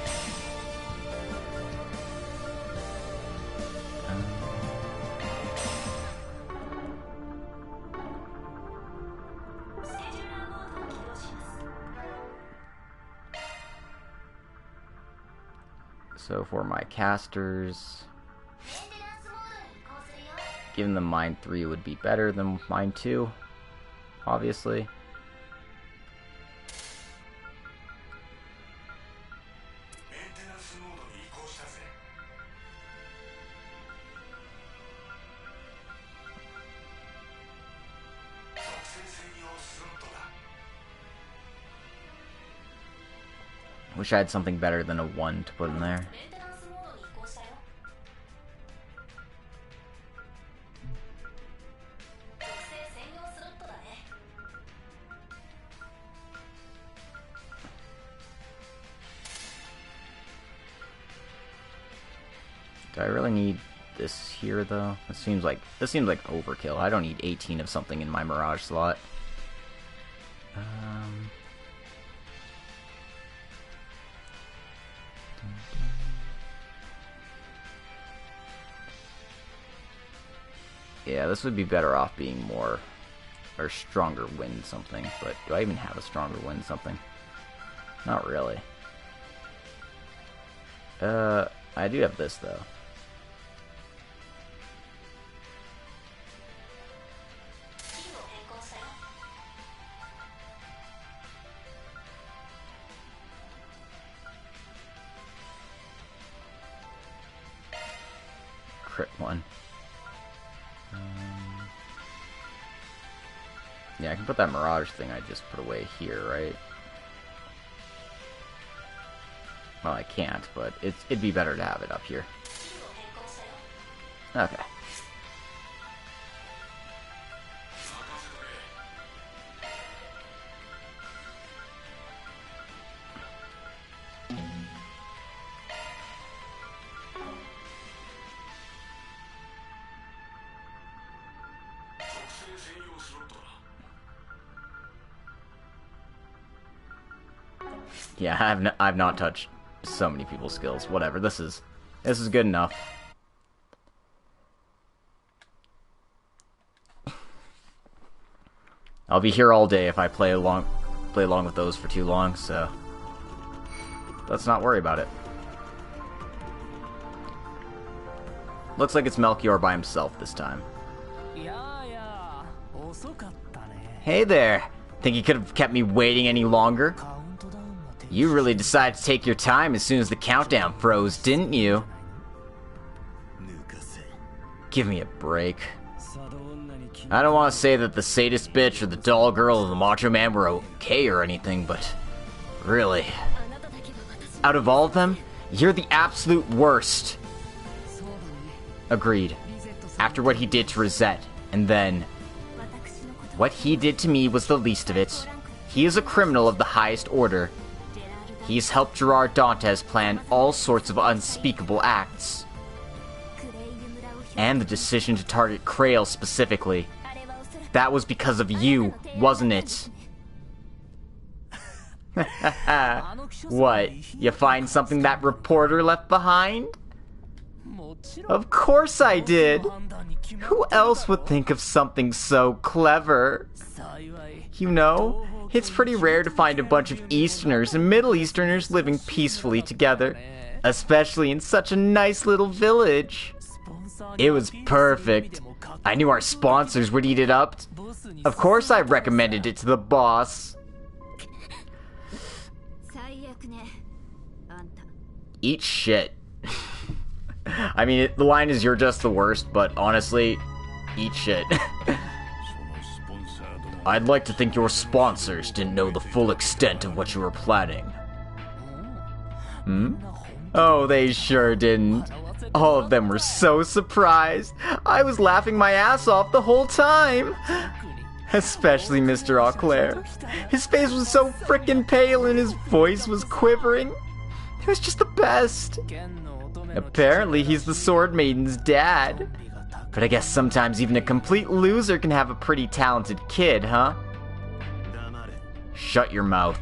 So for my casters, giving them mine 3 would be better than mine 2, obviously. Wish I had something better than a 1 to put in there. Do I really need this here though? This seems like overkill. I don't need 18 of something in my Mirage slot. Yeah, this would be better off being more or stronger wind something, but do I even have a stronger wind something? Not really. I do have this though. crit one. Yeah, I can put that Mirage thing I just put away here, right? Well, I can't, but it'd be better to have it up here. Okay. Yeah, I've not touched so many people's skills. Whatever. This is good enough. I'll be here all day if I play along with those for too long, so let's not worry about it. Looks like it's Melchior by himself this time. Hey there! Think you could have kept me waiting any longer? You really decided to take your time as soon as the countdown froze, didn't you? Give me a break. I don't want to say that the sadist bitch or the doll girl or the macho man were okay or anything, but really, out of all of them, you're the absolute worst. Agreed. After what he did to Rosette, and then what he did to me was the least of it. He is a criminal of the highest order. He's helped Gerard Dantes plan all sorts of unspeakable acts. And the decision to target Krail specifically. That was because of you, wasn't it? What? You find something that reporter left behind? Of course I did! Who else would think of something so clever? You know, it's pretty rare to find a bunch of Easterners and Middle Easterners living peacefully together, especially in such a nice little village. It was perfect. I knew our sponsors would eat it up. Of course I recommended it to the boss. Eat shit. I mean, the line is you're just the worst, but honestly, eat shit. I'd like to think your sponsors didn't know the full extent of what you were planning. Hmm? Oh, they sure didn't. All of them were so surprised. I was laughing my ass off the whole time. Especially Mr. Auclair. His face was so frickin' pale and his voice was quivering. It was just the best. Apparently he's the Sword Maiden's dad. But I guess sometimes even a complete loser can have a pretty talented kid, huh? Shut your mouth.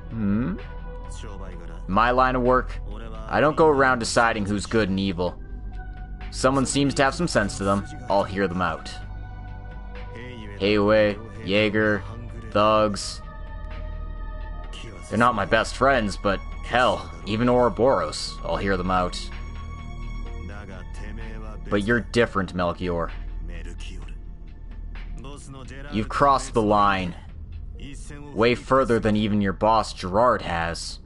Hmm? My line of work, I don't go around deciding who's good and evil. Someone seems to have some sense to them, I'll hear them out. Heiwei, Jaeger, thugs. They're not my best friends, but hell, even Ouroboros, I'll hear them out. But you're different, Melchior. You've crossed the line. Way further than even your boss, Gerard, has.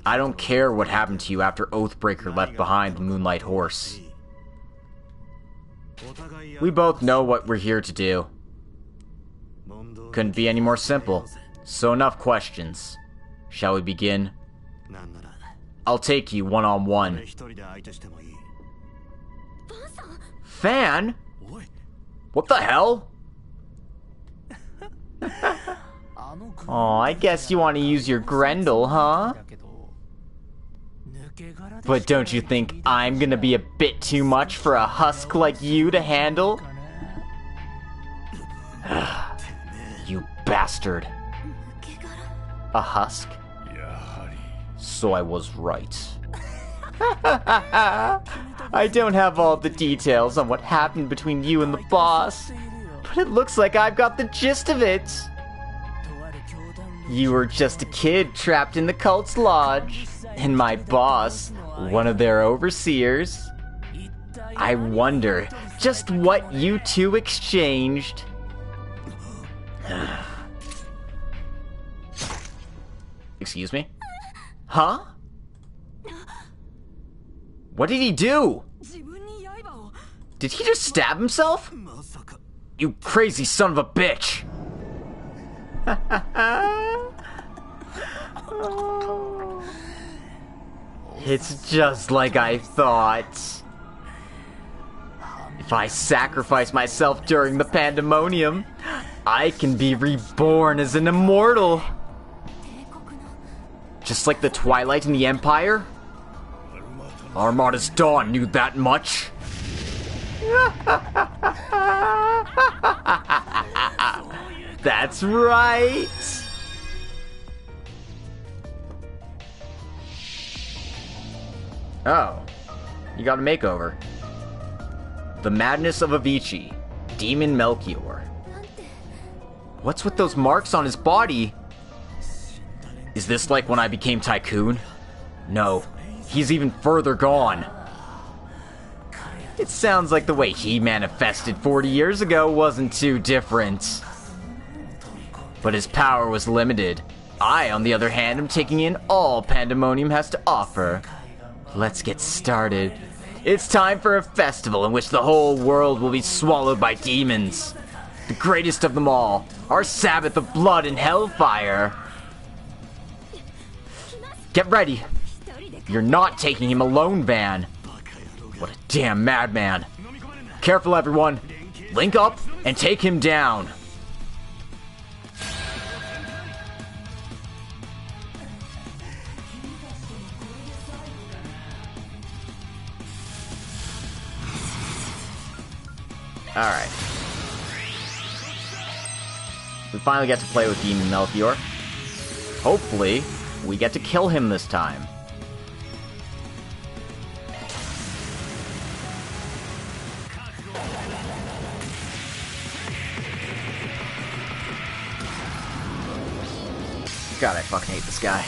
I don't care what happened to you after Oathbreaker left behind the Moonlight Horse. We both know what we're here to do. Couldn't be any more simple. So enough questions. Shall we begin? I'll take you one-on-one. Fan? What the hell? Aw, I guess you want to use your Grendel, huh? But don't you think I'm gonna be a bit too much for a husk like you to handle? You bastard. A husk? So I was right. I don't have all the details on what happened between you and the boss, but it looks like I've got the gist of it. You were just a kid trapped in the cult's lodge, and my boss, one of their overseers. I wonder just what you two exchanged. Excuse me? Huh? What did he do? Did he just stab himself? You crazy son of a bitch! It's just like I thought. If I sacrifice myself during the pandemonium, I can be reborn as an immortal. Just like the Twilight and the Empire? Armada's Dawn knew that much. That's right. Oh, you got a makeover. The Madness of Avicii, Demon Melchior. What's with those marks on his body? Is this like when I became Tycoon? No, he's even further gone. It sounds like the way he manifested 40 years ago wasn't too different. But his power was limited. I, on the other hand, am taking in all Pandemonium has to offer. Let's get started. It's time for a festival in which the whole world will be swallowed by demons. The greatest of them all, our Sabbath of blood and hellfire. Get ready. You're not taking him alone, Van. What a damn madman. Careful, everyone. Link up and take him down. Alright. We finally get to play with Demon Melchior. Hopefully, we get to kill him this time. God, I fucking hate this guy.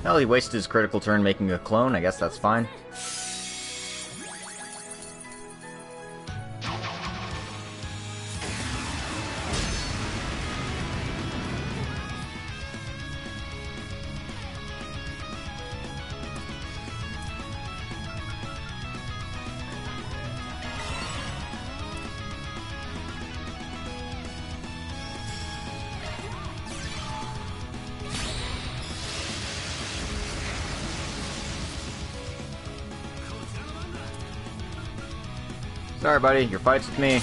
Well, he wasted his critical turn making a clone. I guess that's fine. Sorry, buddy. Your fight's with me.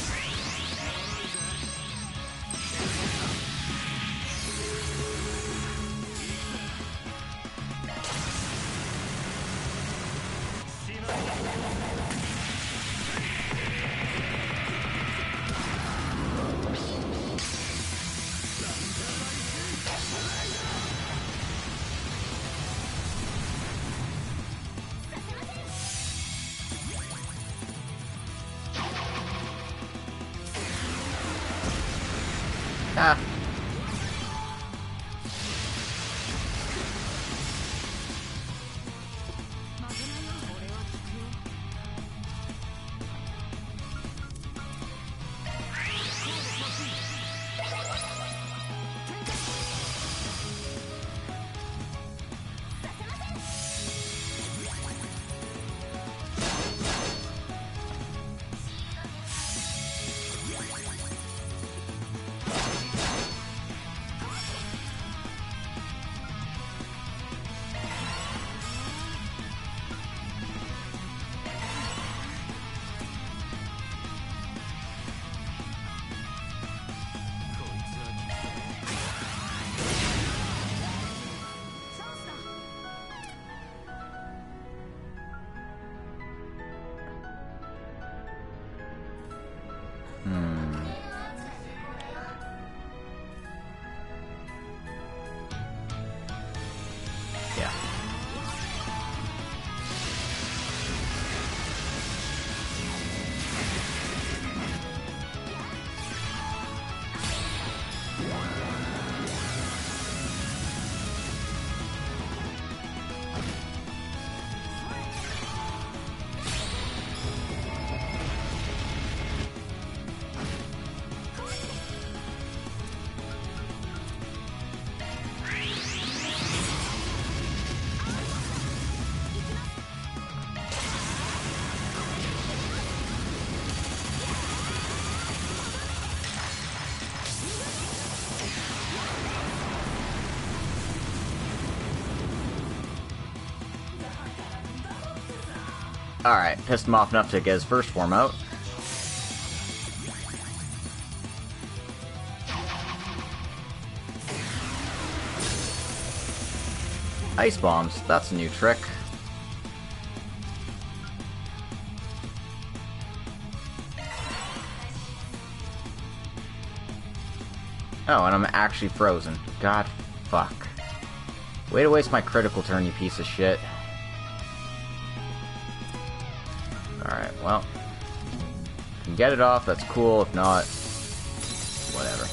Alright, pissed him off enough to get his first form out. Ice bombs, that's a new trick. Oh, and I'm actually frozen. God fuck. Way to waste my critical turn, you piece of shit. Alright, well. If you can get it off, that's cool. If not, whatever.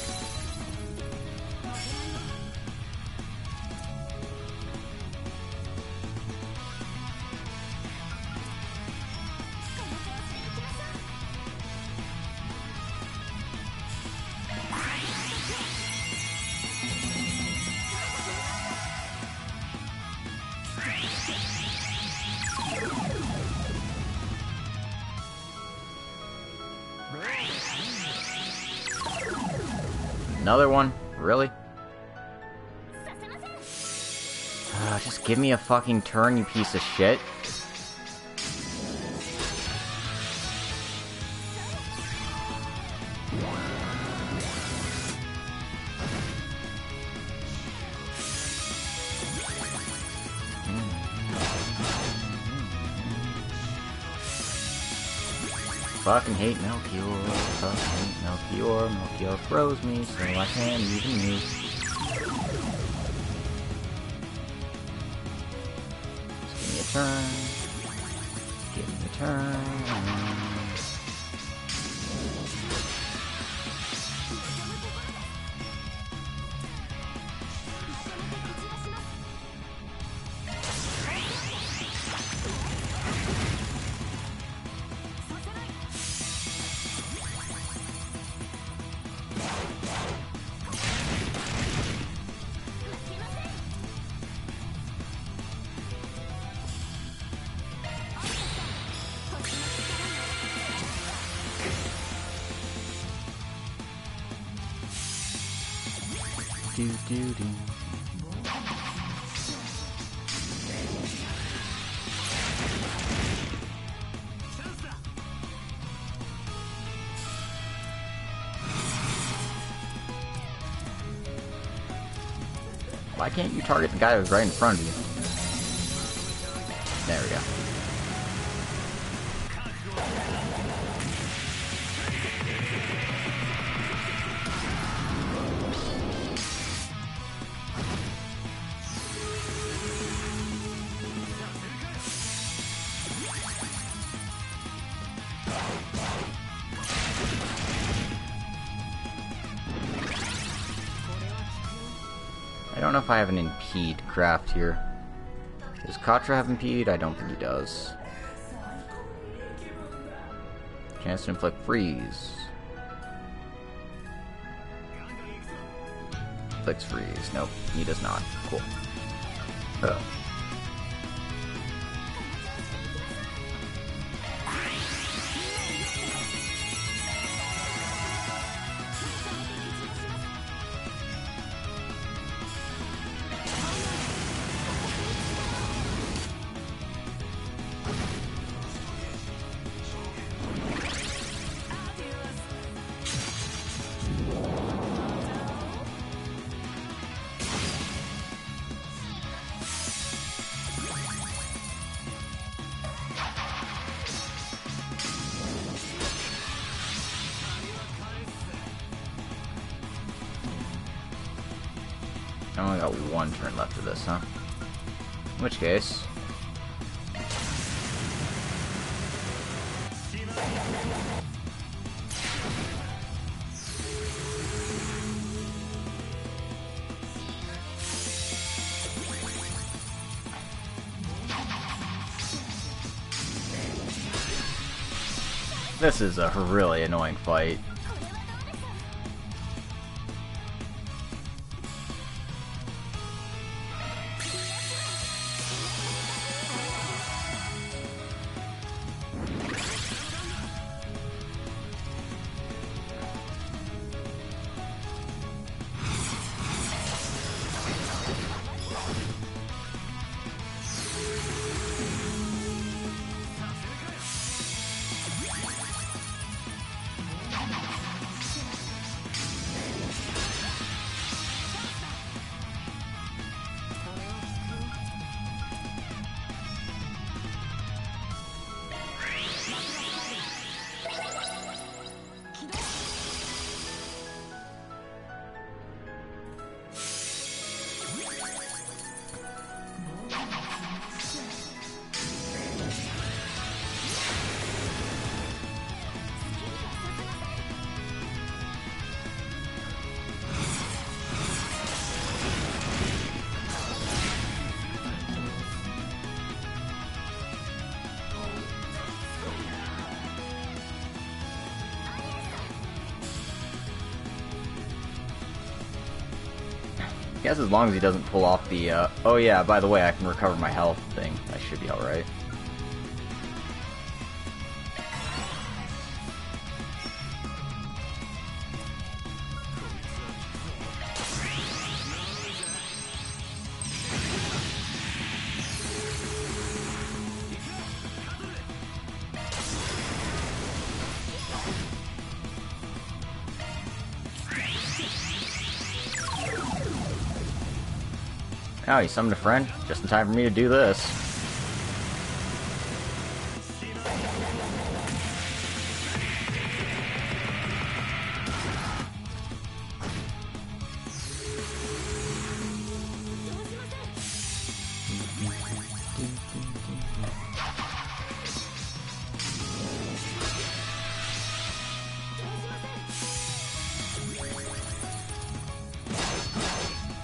Another one? Really? Just give me a fucking turn, you piece of shit. Fucking hate Melchior, fucking hate Melchior. Melchior froze me, so I can't even move. Just give me a turn. Give me a turn. Do. Why can't you target the guy who's right in front of you? There we go. I don't know if I have an impede craft here. Does Katra have impede? I don't think he does. Chance to inflict freeze. Inflicts freeze. Nope, he does not. Cool. I only got one turn left of this, huh? In which case... This is a really annoying fight. guess as long as he doesn't pull off the, oh yeah, by the way, I can recover my health thing. I should be alright. Oh, he summoned a friend? Just in time for me to do this.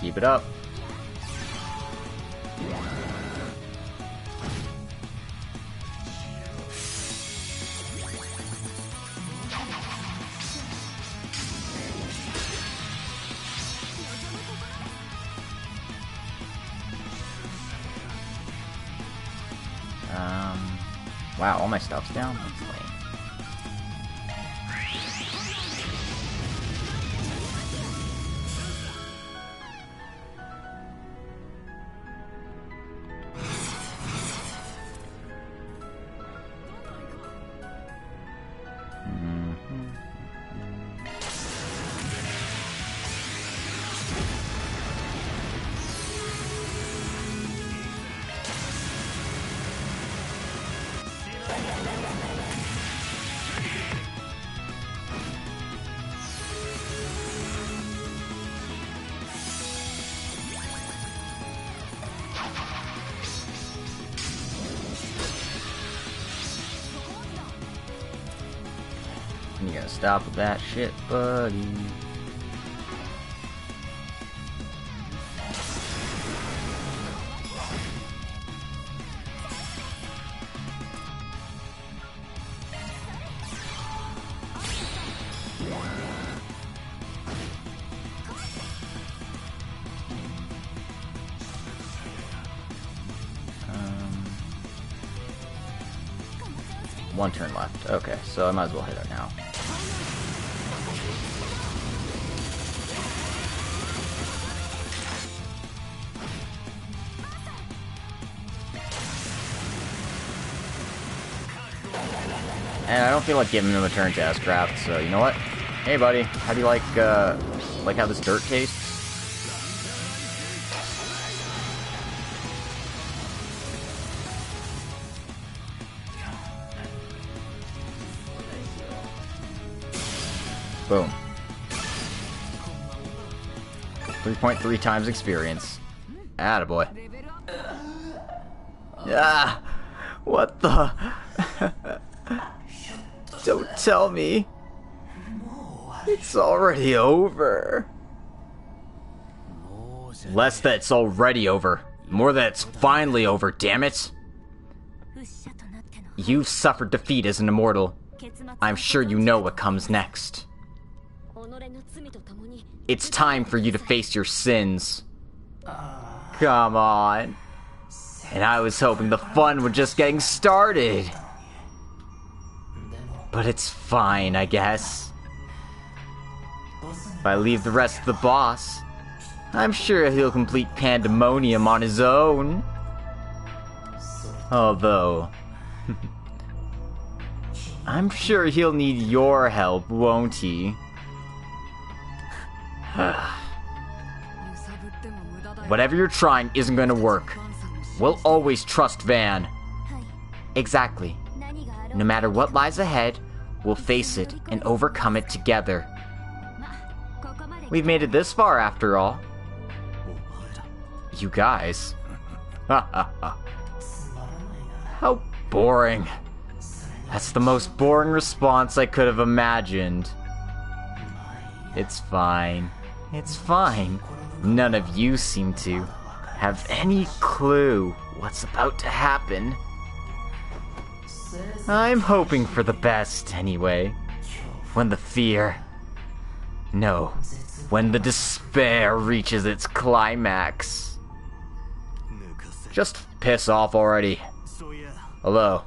Keep it up. Wow, all my stuff's down? That's lame. You gotta stop with that shit, buddy. One turn left. Okay, so I might as well hit it now. And I don't feel like giving him a turn to Ascraft, so you know what? Hey buddy, how do you like how this dirt tastes? Boom. 3.3 times experience. Attaboy. Ah! What the? Don't tell me. It's already over. Less that it's already over. More that it's finally over, damn it. You've suffered defeat as an immortal. I'm sure you know what comes next. It's time for you to face your sins. Come on. And I was hoping the fun was just getting started. But it's fine, I guess. If I leave the rest of the boss, I'm sure he'll complete pandemonium on his own. Although, I'm sure he'll need your help, won't he? Whatever you're trying isn't going to work. We'll always trust Van. Exactly. No matter what lies ahead, we'll face it and overcome it together. We've made it this far, after all. You guys. How boring. That's the most boring response I could have imagined. It's fine. It's fine. None of you seem to have any clue what's about to happen. I'm hoping for the best, anyway. When the fear... No. When the despair despair reaches its climax. Just piss off already. Although,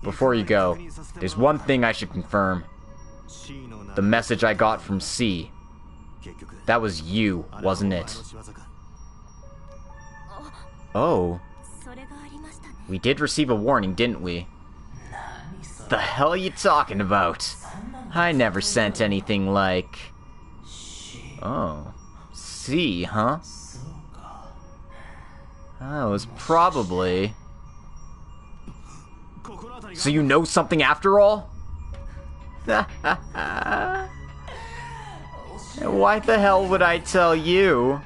before you go, there's one thing I should confirm. The message I got from C. That was you, wasn't it? Oh. We did receive a warning, didn't we? The hell are you talking about? I never sent anything like... Oh. C, huh? That was probably... So you know something after all? Why the hell would I tell you?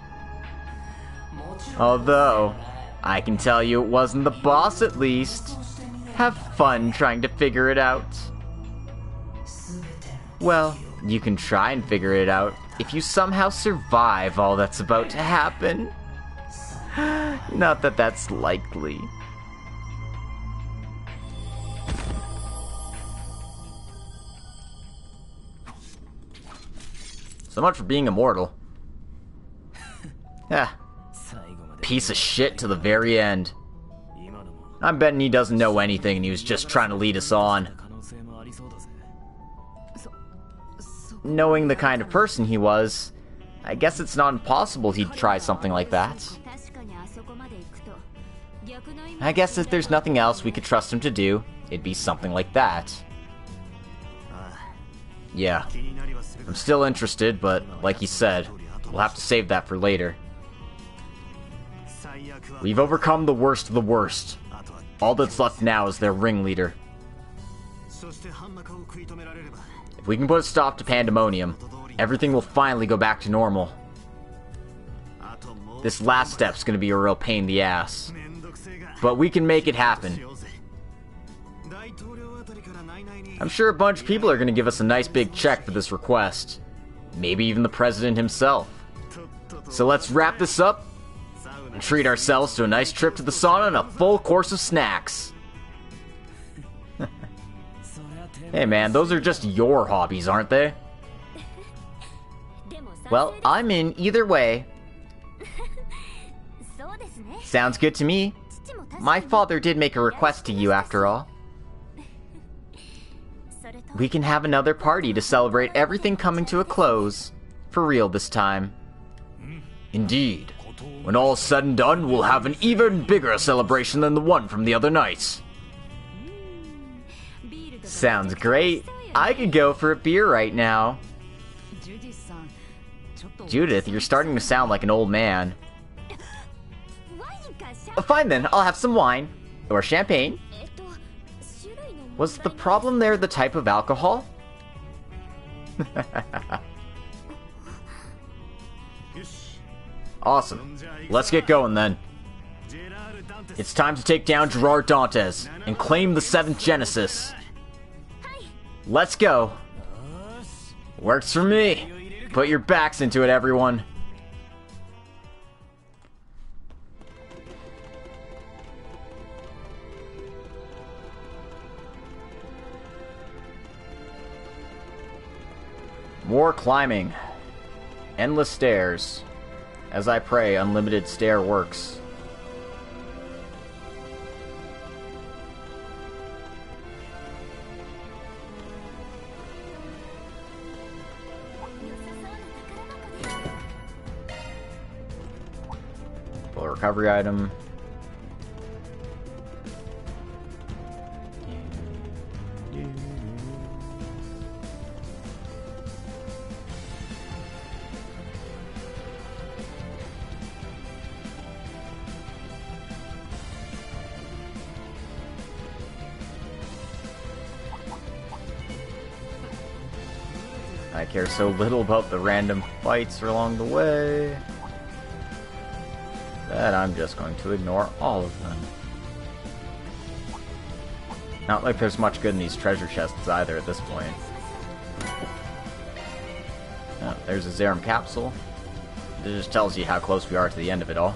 Although, I can tell you it wasn't the boss at least. Have fun trying to figure it out. Well, you can try and figure it out if you somehow survive all that's about to happen. Not that that's likely. So much for being immortal. Piece of shit to the very end. I'm betting he doesn't know anything and he was just trying to lead us on. Knowing the kind of person he was, I guess it's not impossible he'd try something like that. I guess if there's nothing else we could trust him to do, it'd be something like that. Yeah. I'm still interested, but like he said, we'll have to save that for later. We've overcome the worst of the worst. All that's left now is their ringleader. If we can put a stop to pandemonium, everything will finally go back to normal. This last step's gonna be a real pain in the ass. But we can make it happen. I'm sure a bunch of people are gonna give us a nice big check for this request. Maybe even the president himself. So let's wrap this up and treat ourselves to a nice trip to the sauna and a full course of snacks. Hey man, those are just your hobbies, aren't they? Well, I'm in either way. Sounds good to me. My father did make a request to you after all. We can have another party to celebrate everything coming to a close. For real this time. Indeed. When all's said and done, we'll have an even bigger celebration than the one from the other night. Sounds great. I could go for a beer right now. Judith, you're starting to sound like an old man. Fine then, I'll have some wine. Or champagne. Was the problem there the type of alcohol? Awesome. Let's get going then. It's time to take down Gerard Dantes and claim the 7th Genesis. Let's go. Works for me. Put your backs into it, everyone. More climbing. Endless stairs. As I pray, unlimited stair works. Pull a recovery item. I care so little about the random fights along the way that I'm just going to ignore all of them. Not like there's much good in these treasure chests either at this point. Oh, there's a Zerum capsule. It just tells you how close we are to the end of it all.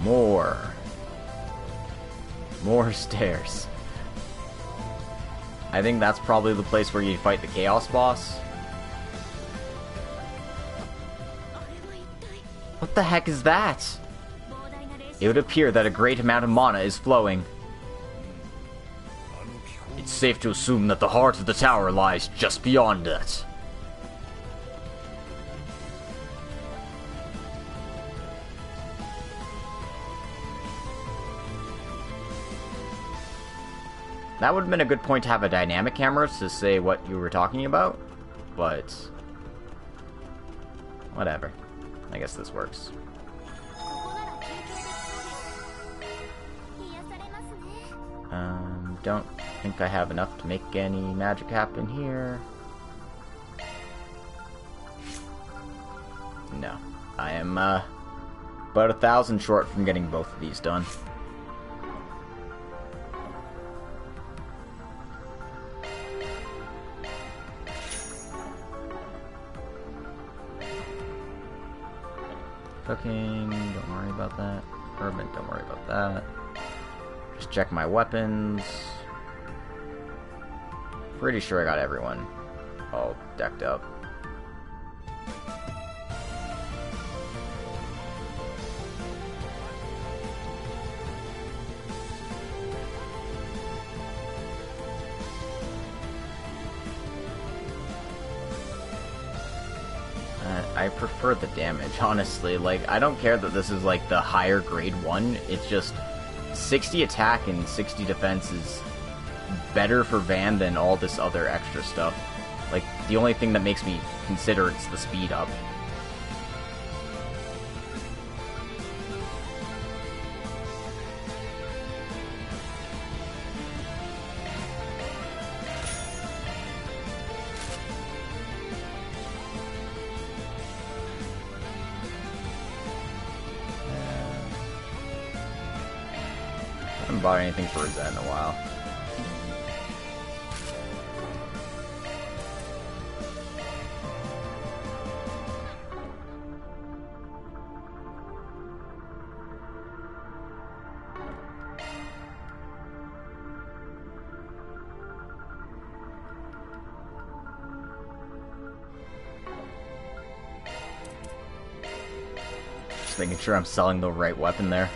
More. More stairs. I think that's probably the place where you fight the Chaos boss. What the heck is that? It would appear that a great amount of mana is flowing. It's safe to assume that the heart of the tower lies just beyond it. That would have been a good point to have a dynamic camera to say what you were talking about, but whatever. I guess this works. Don't think I have enough to make any magic happen here. No. I am, about 1,000 short from getting both of these done. Cooking, don't worry about that. Orbment, don't worry about that. Just check my weapons. Pretty sure I got everyone all decked up. I prefer the damage, honestly. Like, I don't care that this is like the higher grade one. It's just 60 attack and 60 defense is better for Van than all this other extra stuff. Like, the only thing that makes me consider it's the speed up. I haven't bought anything for Rosette in a while. Just making sure I'm selling the right weapon there.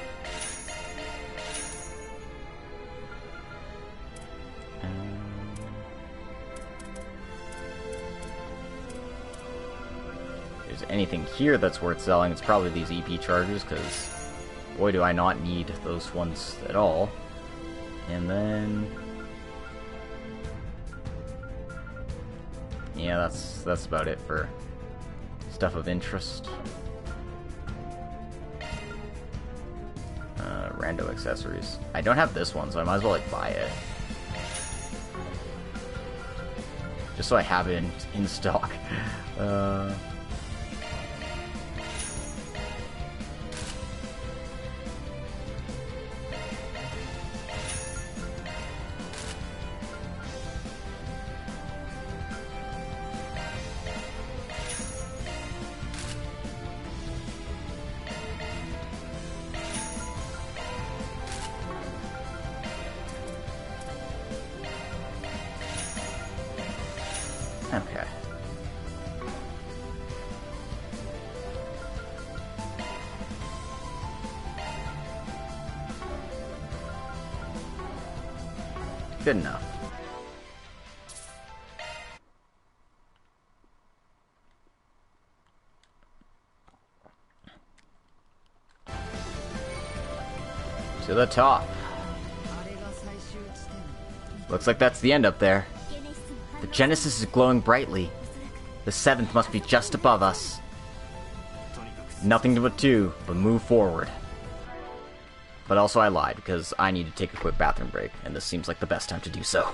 Anything here that's worth selling, it's probably these EP chargers, because boy do I not need those ones at all. And then yeah, that's about it for stuff of interest. Rando accessories. I don't have this one, so I might as well like buy it. Just so I have it in stock. Okay. Good enough. To the top. Looks like that's the end up there. The Genesis is glowing brightly. The 7th must be just above us. Nothing to do but move forward. But also I lied, because I need to take a quick bathroom break, and this seems like the best time to do so.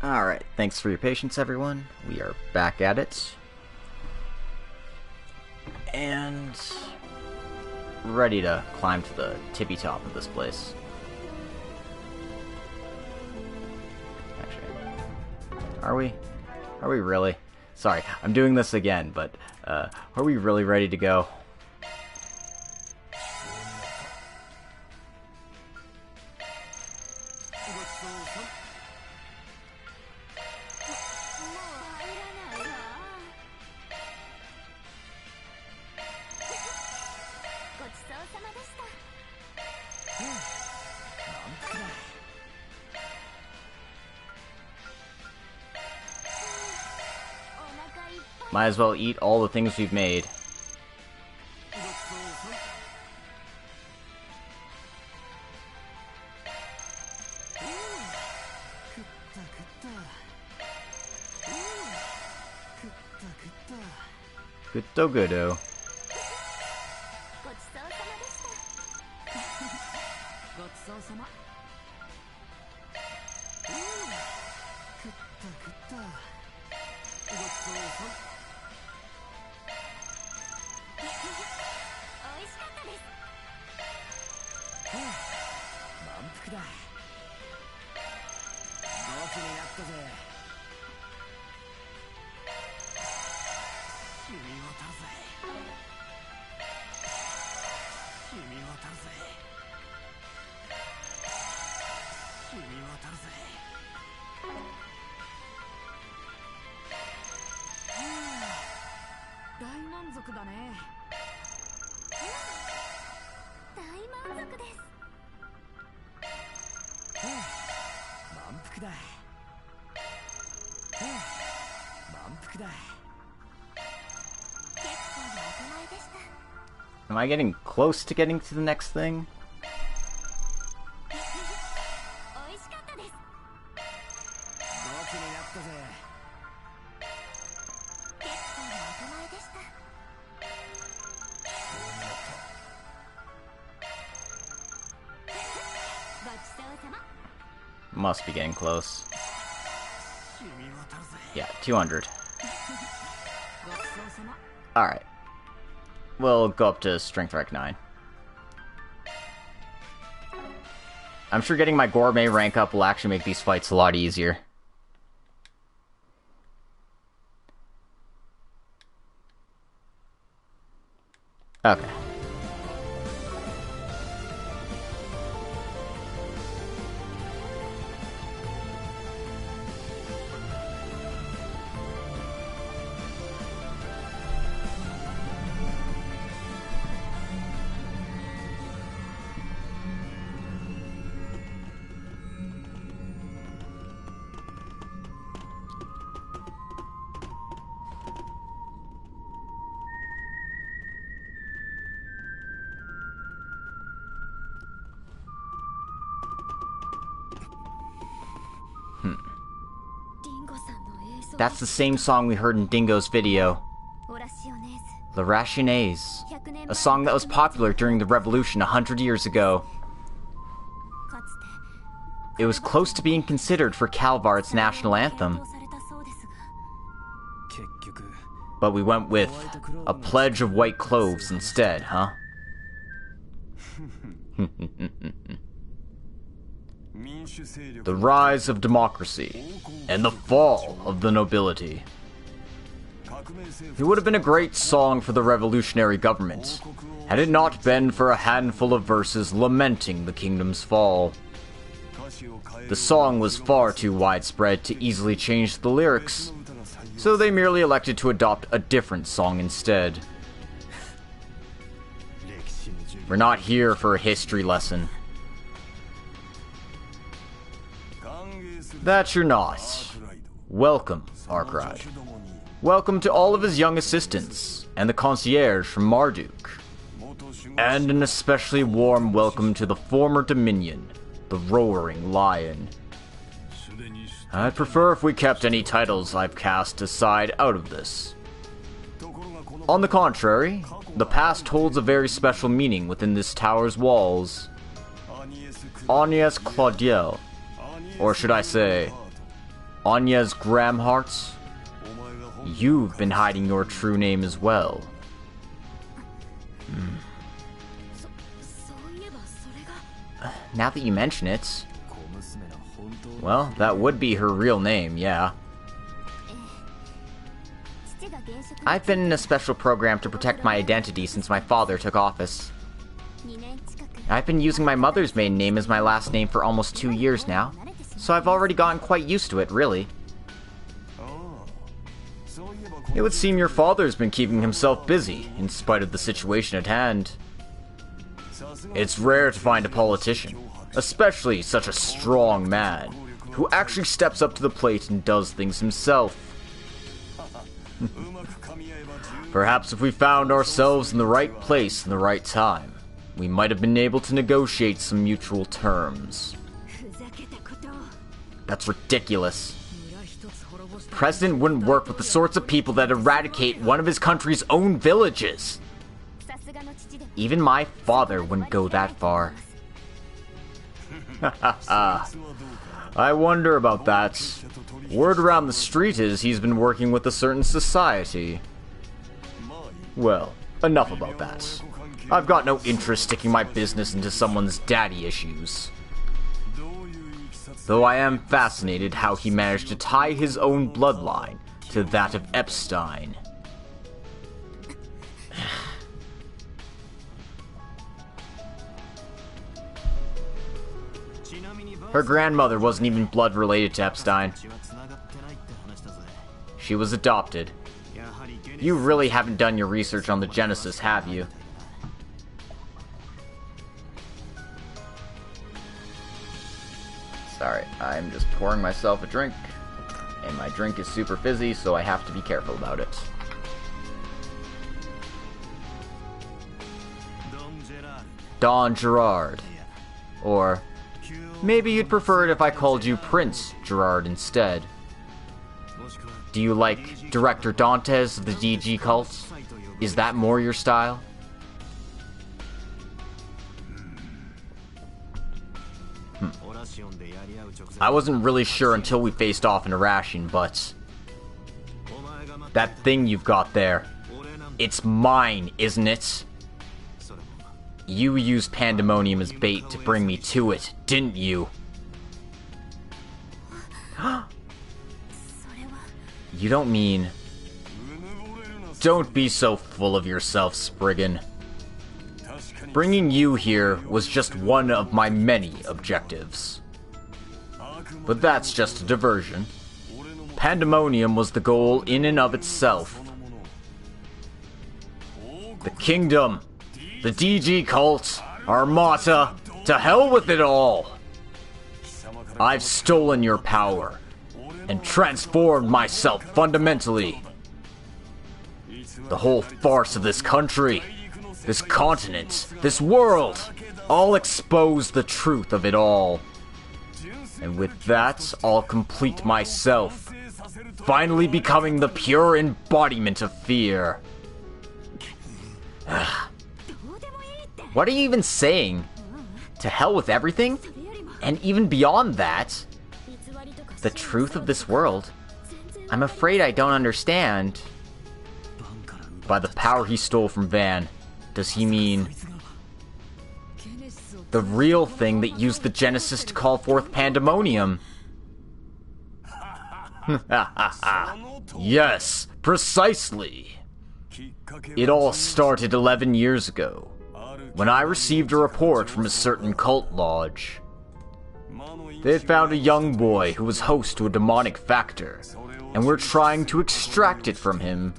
Alright, thanks for your patience, everyone. We are back at it. And ready to climb to the tippy top of this place. Actually, are we? Are we really? Sorry, I'm doing this again, but are we really ready to go? Might as well eat all the things we've made. Goodo goodo. Am I getting close to getting to the next thing? Must be getting close. Yeah, 200. Alright. We'll go up to Strength Rank 9. I'm sure getting my Gourmet rank up will actually make these fights a lot easier. Okay. That's the same song we heard in Dingo's video. La Rationnaise, a song that was popular during the revolution 100 years ago. It was close to being considered for Calvard's national anthem. But we went with A Pledge of White Cloves instead, huh? The rise of democracy and the fall of the nobility. It would have been a great song for the revolutionary government, had it not been for a handful of verses lamenting the kingdom's fall. The song was far too widespread to easily change the lyrics, so they merely elected to adopt a different song instead. We're not here for a history lesson. That you're not. Welcome, Arkride. Welcome to all of his young assistants, and the concierge from Marduk. And an especially warm welcome to the former Dominion, the Roaring Lion. I'd prefer if we kept any titles I've cast aside out of this. On the contrary, the past holds a very special meaning within this tower's walls. Agnes Claudel, or should I say, Anya's Gramhart? You've been hiding your true name as well. Now that you mention it... Well, that would be her real name, yeah. I've been in a special program to protect my identity since my father took office. I've been using my mother's maiden name as my last name for almost 2 years now, so I've already gotten quite used to it, really. It would seem your father's been keeping himself busy, in spite of the situation at hand. It's rare to find a politician, especially such a strong man, who actually steps up to the plate and does things himself. Perhaps if we found ourselves in the right place in the right time, we might have been able to negotiate some mutual terms. That's ridiculous. The president wouldn't work with the sorts of people that eradicate one of his country's own villages. Even my father wouldn't go that far. I wonder about that. Word around the street is he's been working with a certain society. Well, enough about that. I've got no interest sticking my business into someone's daddy issues. Though I am fascinated how he managed to tie his own bloodline to that of Epstein. Her grandmother wasn't even blood related to Epstein. She was adopted. You really haven't done your research on the Genesis, have you? Sorry, I'm just pouring myself a drink. And my drink is super fizzy, so I have to be careful about it. Don Gerard. Or... maybe you'd prefer it if I called you Prince Gerard instead. Do you like Director Dantes of the DG cult? Is that more your style? I wasn't really sure until we faced off in Irashin, but... that thing you've got there, it's mine, isn't it? You used Pandemonium as bait to bring me to it, didn't you? You don't mean... Don't be so full of yourself, Spriggan. Bringing you here was just one of my many objectives. But that's just a diversion. Pandemonium was the goal in and of itself. The kingdom, the DG cult, Armata, to hell with it all! I've stolen your power, and transformed myself fundamentally. The whole farce of this country, this continent, this world, all expose the truth of it all. And with that, I'll complete myself, finally becoming the pure embodiment of fear. What are you even saying? To hell with everything? And even beyond that, the truth of this world? I'm afraid I don't understand. By the power he stole from Van, does he mean the real thing that used the Genesis to call forth Pandemonium? Yes, precisely. It all started 11 years ago, when I received a report from a certain cult lodge. They had found a young boy who was host to a demonic factor, and were trying to extract it from him.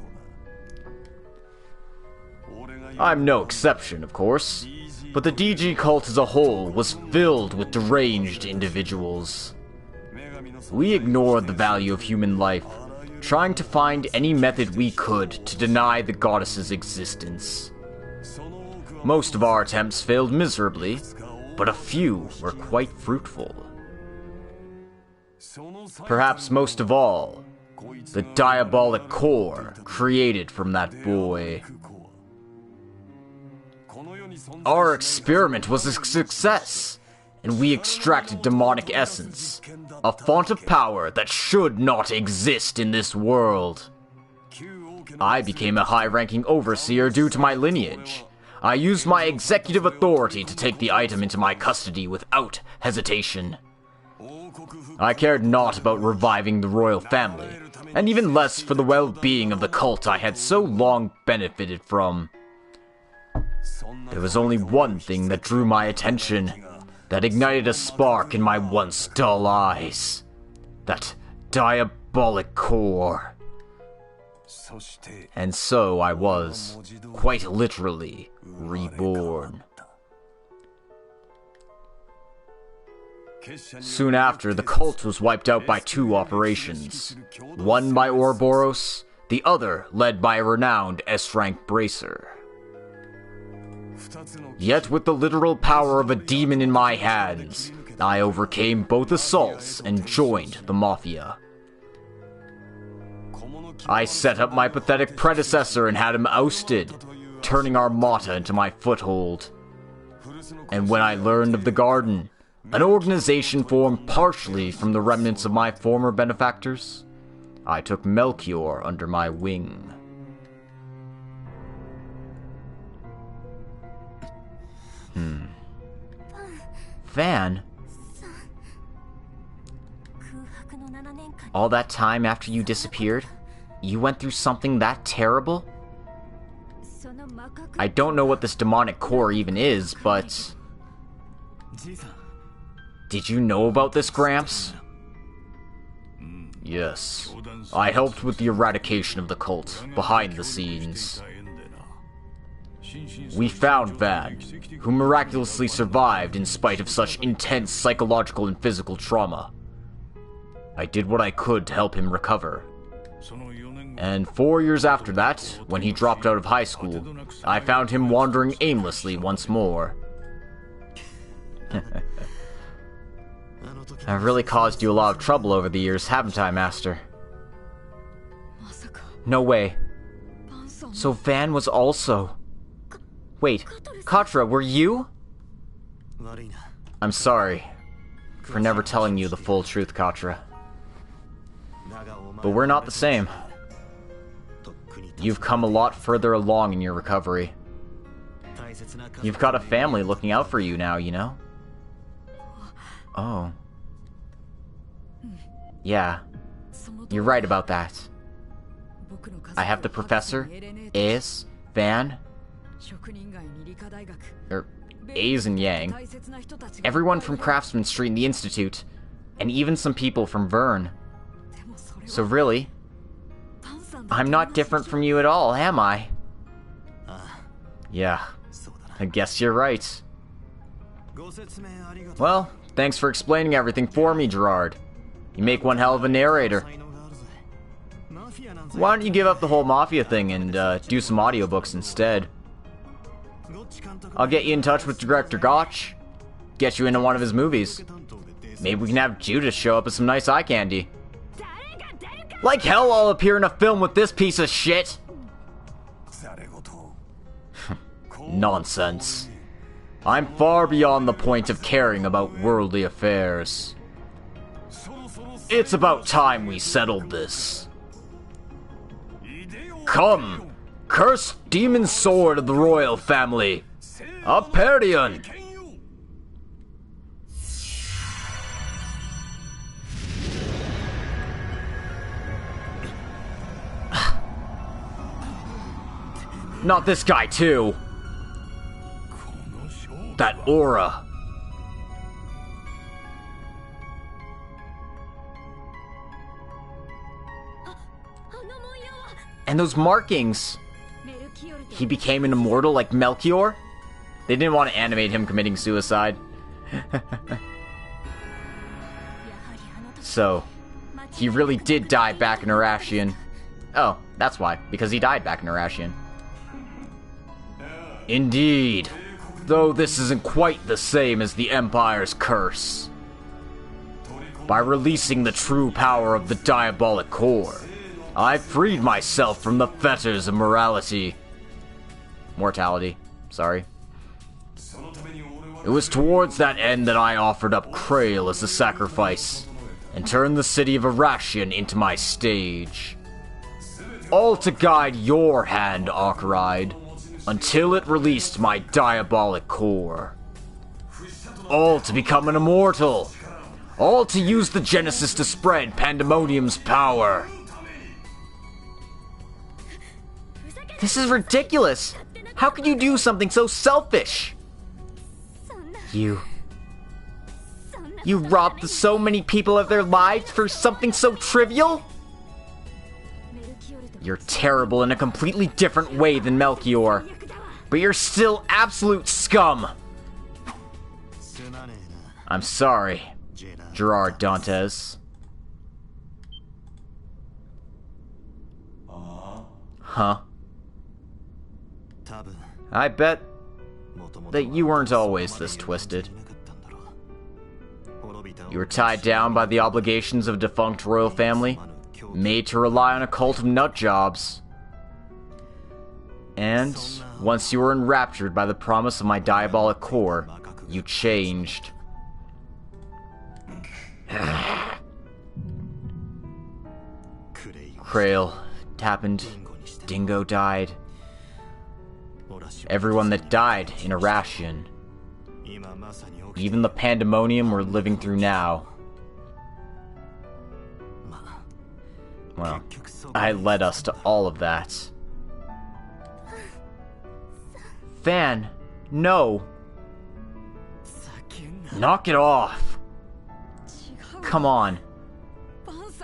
I'm no exception, of course, but the DG cult as a whole was filled with deranged individuals. We ignored the value of human life, trying to find any method we could to deny the goddess's existence. Most of our attempts failed miserably, but a few were quite fruitful. Perhaps most of all, the diabolic core created from that boy. Our experiment was a success, and we extracted demonic essence, a font of power that should not exist in this world. I became a high-ranking overseer due to my lineage. I used my executive authority to take the item into my custody without hesitation. I cared not about reviving the royal family, and even less for the well-being of the cult I had so long benefited from. There was only one thing that drew my attention, that ignited a spark in my once dull eyes. That diabolic core. And so I was, quite literally, reborn. Soon after, the cult was wiped out by 2 operations. One by Ouroboros, the other led by a renowned S-rank bracer. Yet with the literal power of a demon in my hands, I overcame both assaults and joined the Mafia. I set up my pathetic predecessor and had him ousted, turning Armata into my foothold. And when I learned of the Garden, an organization formed partially from the remnants of my former benefactors, I took Melchior under my wing. Van? All that time after you disappeared, you went through something that terrible? I don't know what this demonic core even is, but... Did you know about this, Gramps? Yes. I helped with the eradication of the cult, behind the scenes. We found Van, who miraculously survived in spite of such intense psychological and physical trauma. I did what I could to help him recover. And 4 years after that, when he dropped out of high school, I found him wandering aimlessly once more. I've really caused you a lot of trouble over the years, haven't I, Master? No way. So Van was also... Wait, Katra, were you? I'm sorry for never telling you the full truth, Katra. But we're not the same. You've come a lot further along in your recovery. You've got a family looking out for you now, you know? Oh. Yeah, you're right about that. I have the professor, Ace, Van, A's and Yang, everyone from Craftsman Street and the Institute, and even some people from Vern. So really, I'm not different from you at all, am I? Yeah, I guess you're right. Well, thanks for explaining everything for me, Gerard. You make one hell of a narrator. Why don't you give up the whole Mafia thing and do some audiobooks instead? I'll get you in touch with Director Gotch. Get you into one of his movies. Maybe we can have Judas show up with some nice eye candy. Like hell I'll appear in a film with this piece of shit! Nonsense. I'm far beyond the point of caring about worldly affairs. It's about time we settled this. Come, cursed demon sword of the royal family, Aperion! Not this guy, too. That aura. And those markings. He became an immortal like Melchior? They didn't want to animate him committing suicide. So, he really did die back in Arashian. Oh, that's why. Because he died back in Arashian. Indeed. Though this isn't quite the same as the Empire's curse. By releasing the true power of the diabolic core, I freed myself from the fetters of mortality. Sorry. It was towards that end that I offered up Krail as a sacrifice, and turned the city of Arashian into my stage. All to guide your hand, Arkride, until it released my diabolic core. All to become an immortal. All to use the Genesis to spread Pandemonium's power. This is ridiculous! How could you do something so selfish? You robbed so many people of their lives for something so trivial? You're terrible in a completely different way than Melchior, but you're still absolute scum! I'm sorry, Gerard Dantes. Huh? I bet that you weren't always this twisted. You were tied down by the obligations of a defunct royal family, made to rely on a cult of nutjobs. And once you were enraptured by the promise of my diabolic core, you changed. Krail happened. Dingo died. Everyone that died in Arashian. Even the pandemonium we're living through now. Well, I led us to all of that. Van, no. Knock it off. Come on.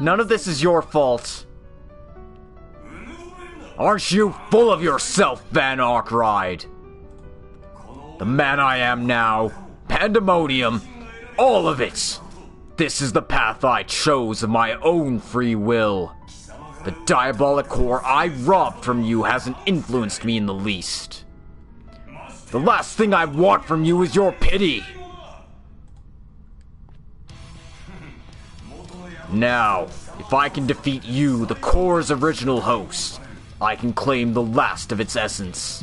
None of this is your fault. Aren't you full of yourself, Van Arkride? The man I am now, Pandemonium, all of it. This is the path I chose of my own free will. The diabolic core I robbed from you hasn't influenced me in the least. The last thing I want from you is your pity. Now, if I can defeat you, the core's original host, I can claim the last of its essence.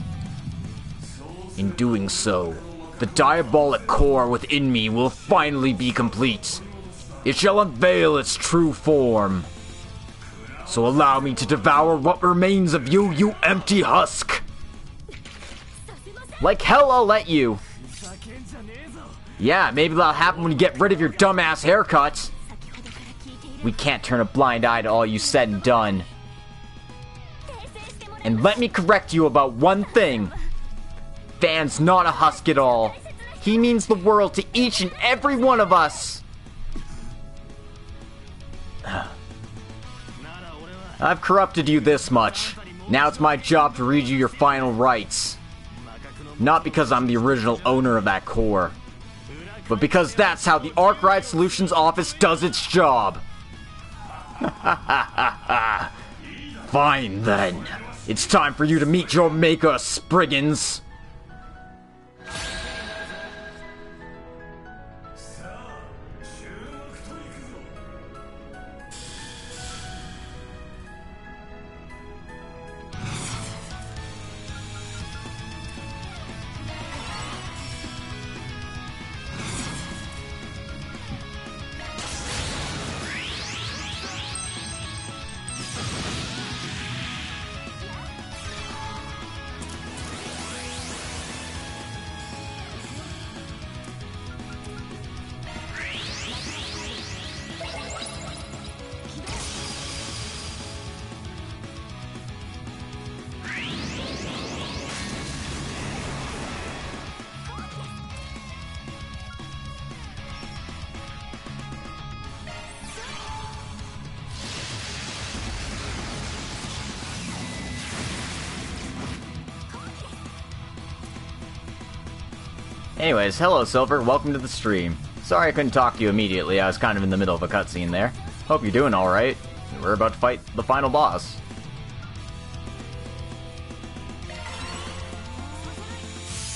In doing so, the diabolic core within me will finally be complete. It shall unveil its true form. So allow me to devour what remains of you, you empty husk! Like hell I'll let you. Yeah, maybe that'll happen when you get rid of your dumbass haircut. We can't turn a blind eye to all you said and done. And let me correct you about one thing. Van's not a husk at all. He means the world to each and every one of us. I've corrupted you this much. Now it's my job to read you your final rights. Not because I'm the original owner of that core, but because that's how the Arkride Solutions office does its job. Fine then. It's time for you to meet your maker, Spriggans. Anyways, hello Silver, welcome to the stream. Sorry I couldn't talk to you immediately, I was kind of in the middle of a cutscene there. Hope you're doing alright. We're about to fight the final boss.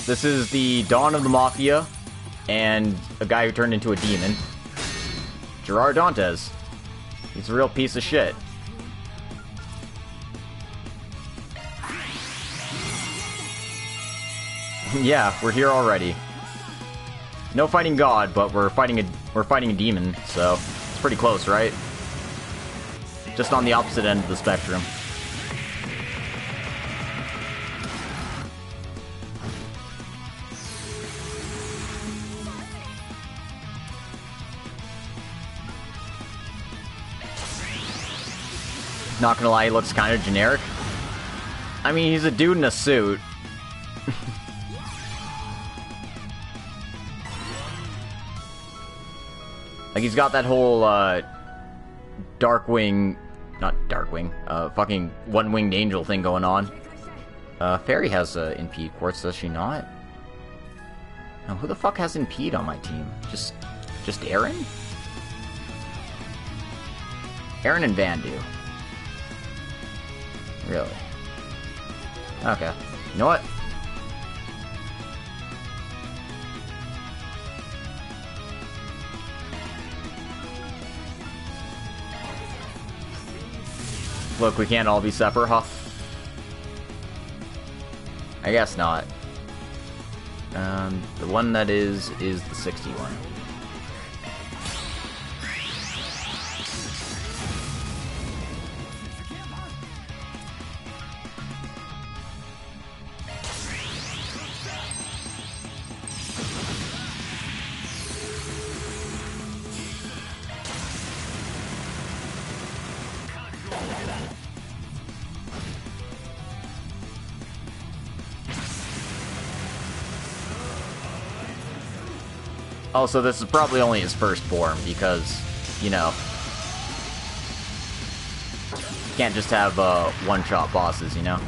This is the Dawn of the Mafia, and a guy who turned into a demon. Gerard Dantes. He's a real piece of shit. Yeah, we're here already. No fighting God, but we're fighting a demon, so it's pretty close, right? Just on the opposite end of the spectrum. Not gonna lie, he looks kind of generic. I mean, he's a dude in a suit. Like, he's got that whole, Darkwing... Not Darkwing, fucking one-winged angel thing going on. Fairy has, impede quartz, does she not? Now, who the fuck has impede on my team? Just Aaron? Aaron and Van do. Really? Okay. You know what? Look, we can't all be separate, huh? I guess not. The one that is the 61. Also, this is probably only his first form, because, you know, you can't just have, one-shot bosses, you know?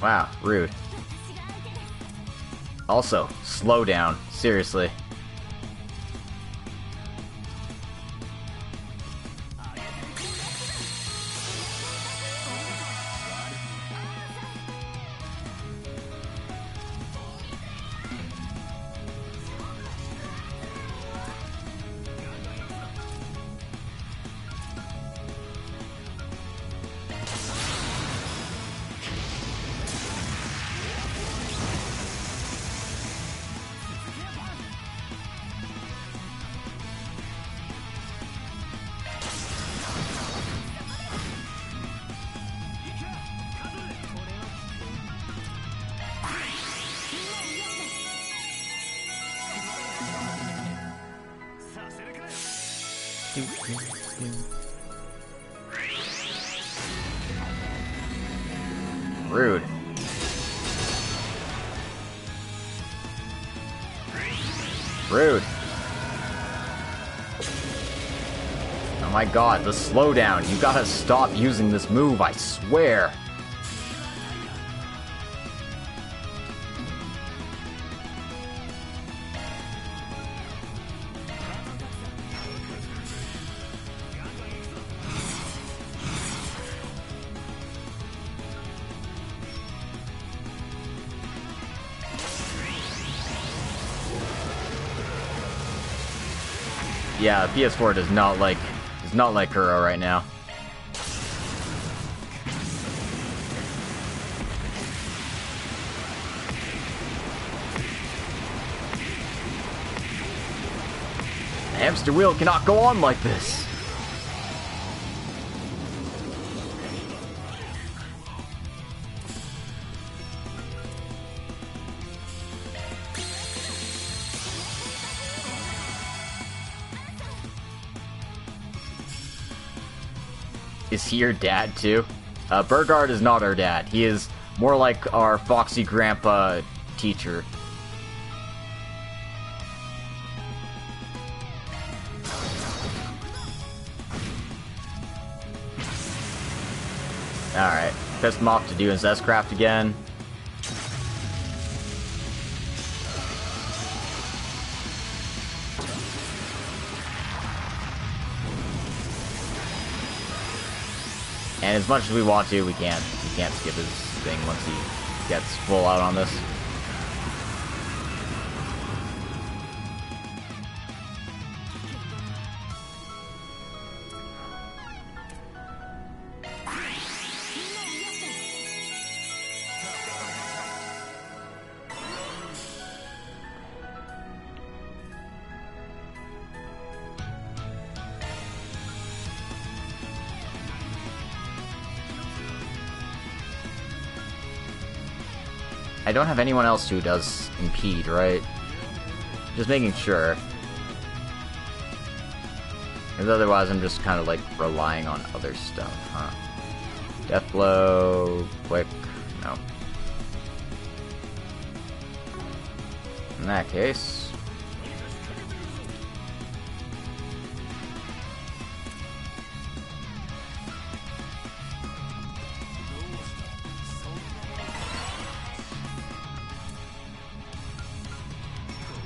Wow, rude. Also, slow down. Seriously. Rude. Rude. Oh my god, the slowdown. You gotta stop using this move, I swear. Yeah, PS4 does not like Kuro right now. The hamster wheel cannot go on like this. Is he your dad, too? Burgard is not our dad. He is more like our foxy grandpa teacher. Alright. Pissed him off to do his S-craft again. And as much as we want to, we can't skip his thing once he gets full out on this. I don't have anyone else who does impede, right? Just making sure. Because otherwise I'm just kind of like relying on other stuff, huh? Death blow, quick, no. In that case...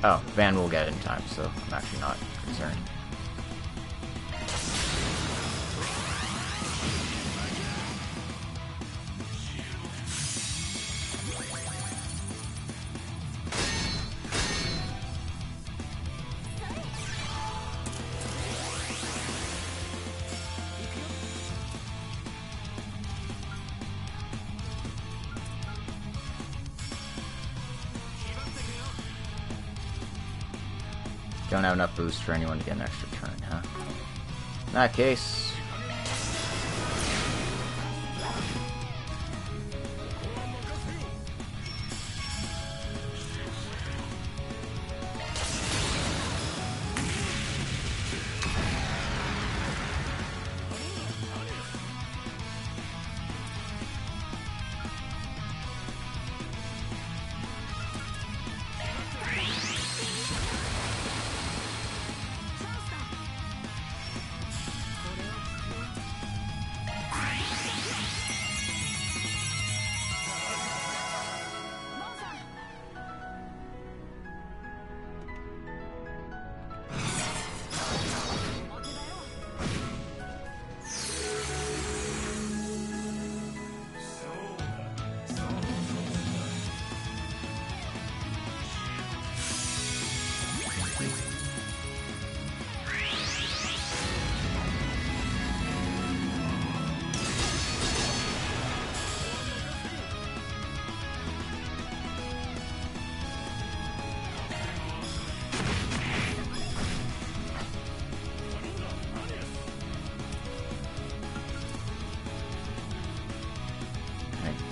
Oh, Van will get it in time, so I'm actually not concerned. Don't have enough boost for anyone to get an extra turn, huh? In that case...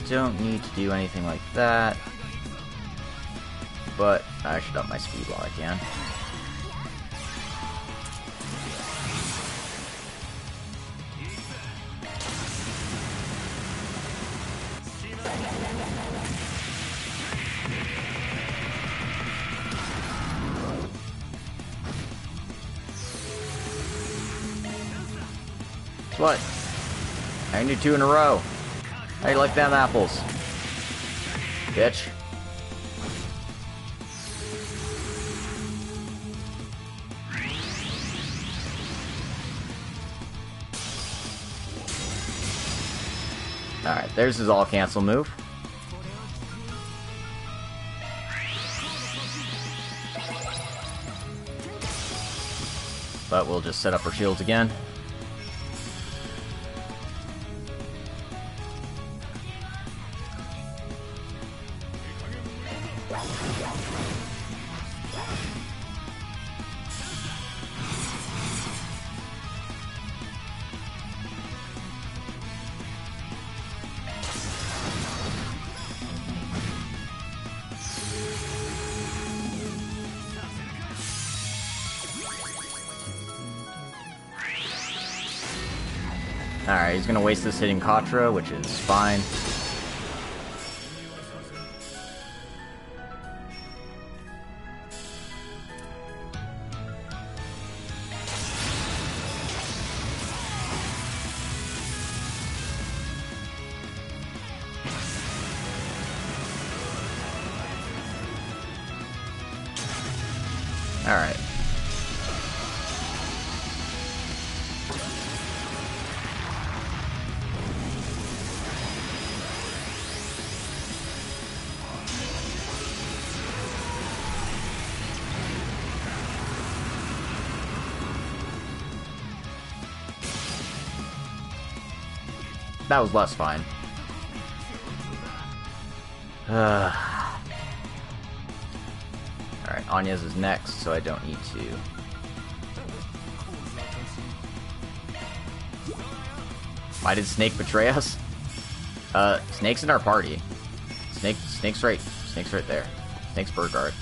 don't need to do anything like that, but I should up my speed while I can. What? I can do 2 in a row. How you like them apples? Bitch. Alright, there's his all-cancel move. But we'll just set up our shields again. Alright, he's gonna waste this hitting Katra, which is fine. Alright. That was less fine. Alright, Anya's is next, so I don't need to. Why did Snake betray us? Snake's in our party. Snake's right there. Snake's Burgard.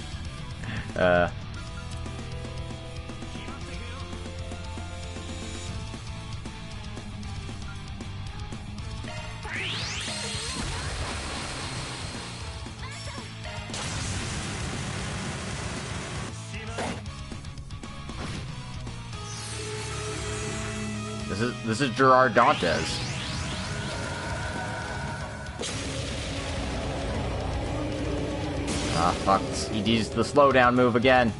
This is Gerard Dantes. Ah, fuck. He used the slowdown move again.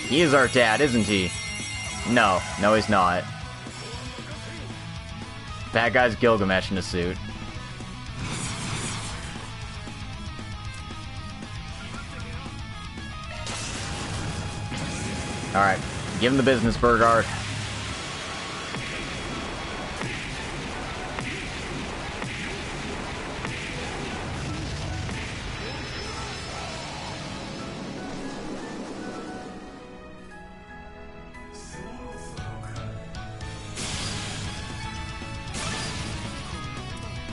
He is our dad, isn't he? No, he's not. Bad guy's Gilgamesh in a suit. Alright, give him the business, Burgard.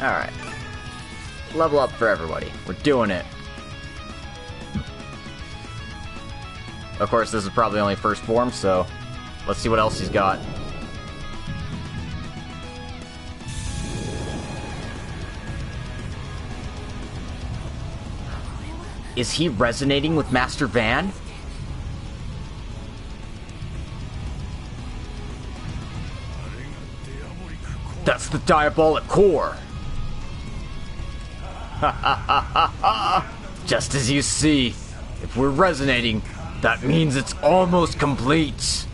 Alright. Level up for everybody. We're doing it. Of course, this is probably only first form, so let's see what else he's got. Is he resonating with Master Van? That's the diabolic core! Ha ha ha ha ha! Just as you see, if we're resonating, that means it's almost complete.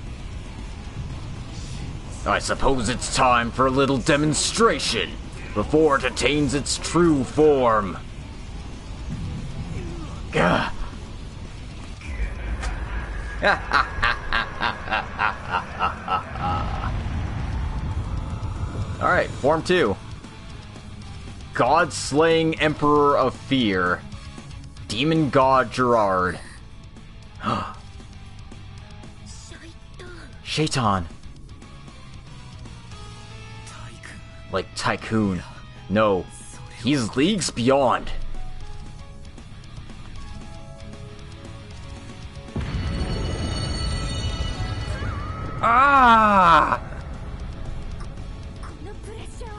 I suppose it's time for a little demonstration before it attains its true form. Gah. Alright, Form 2. God-slaying Emperor of Fear. Demon God Gerard. Shaitan. Like Tycoon. No, he's leagues beyond. Ah!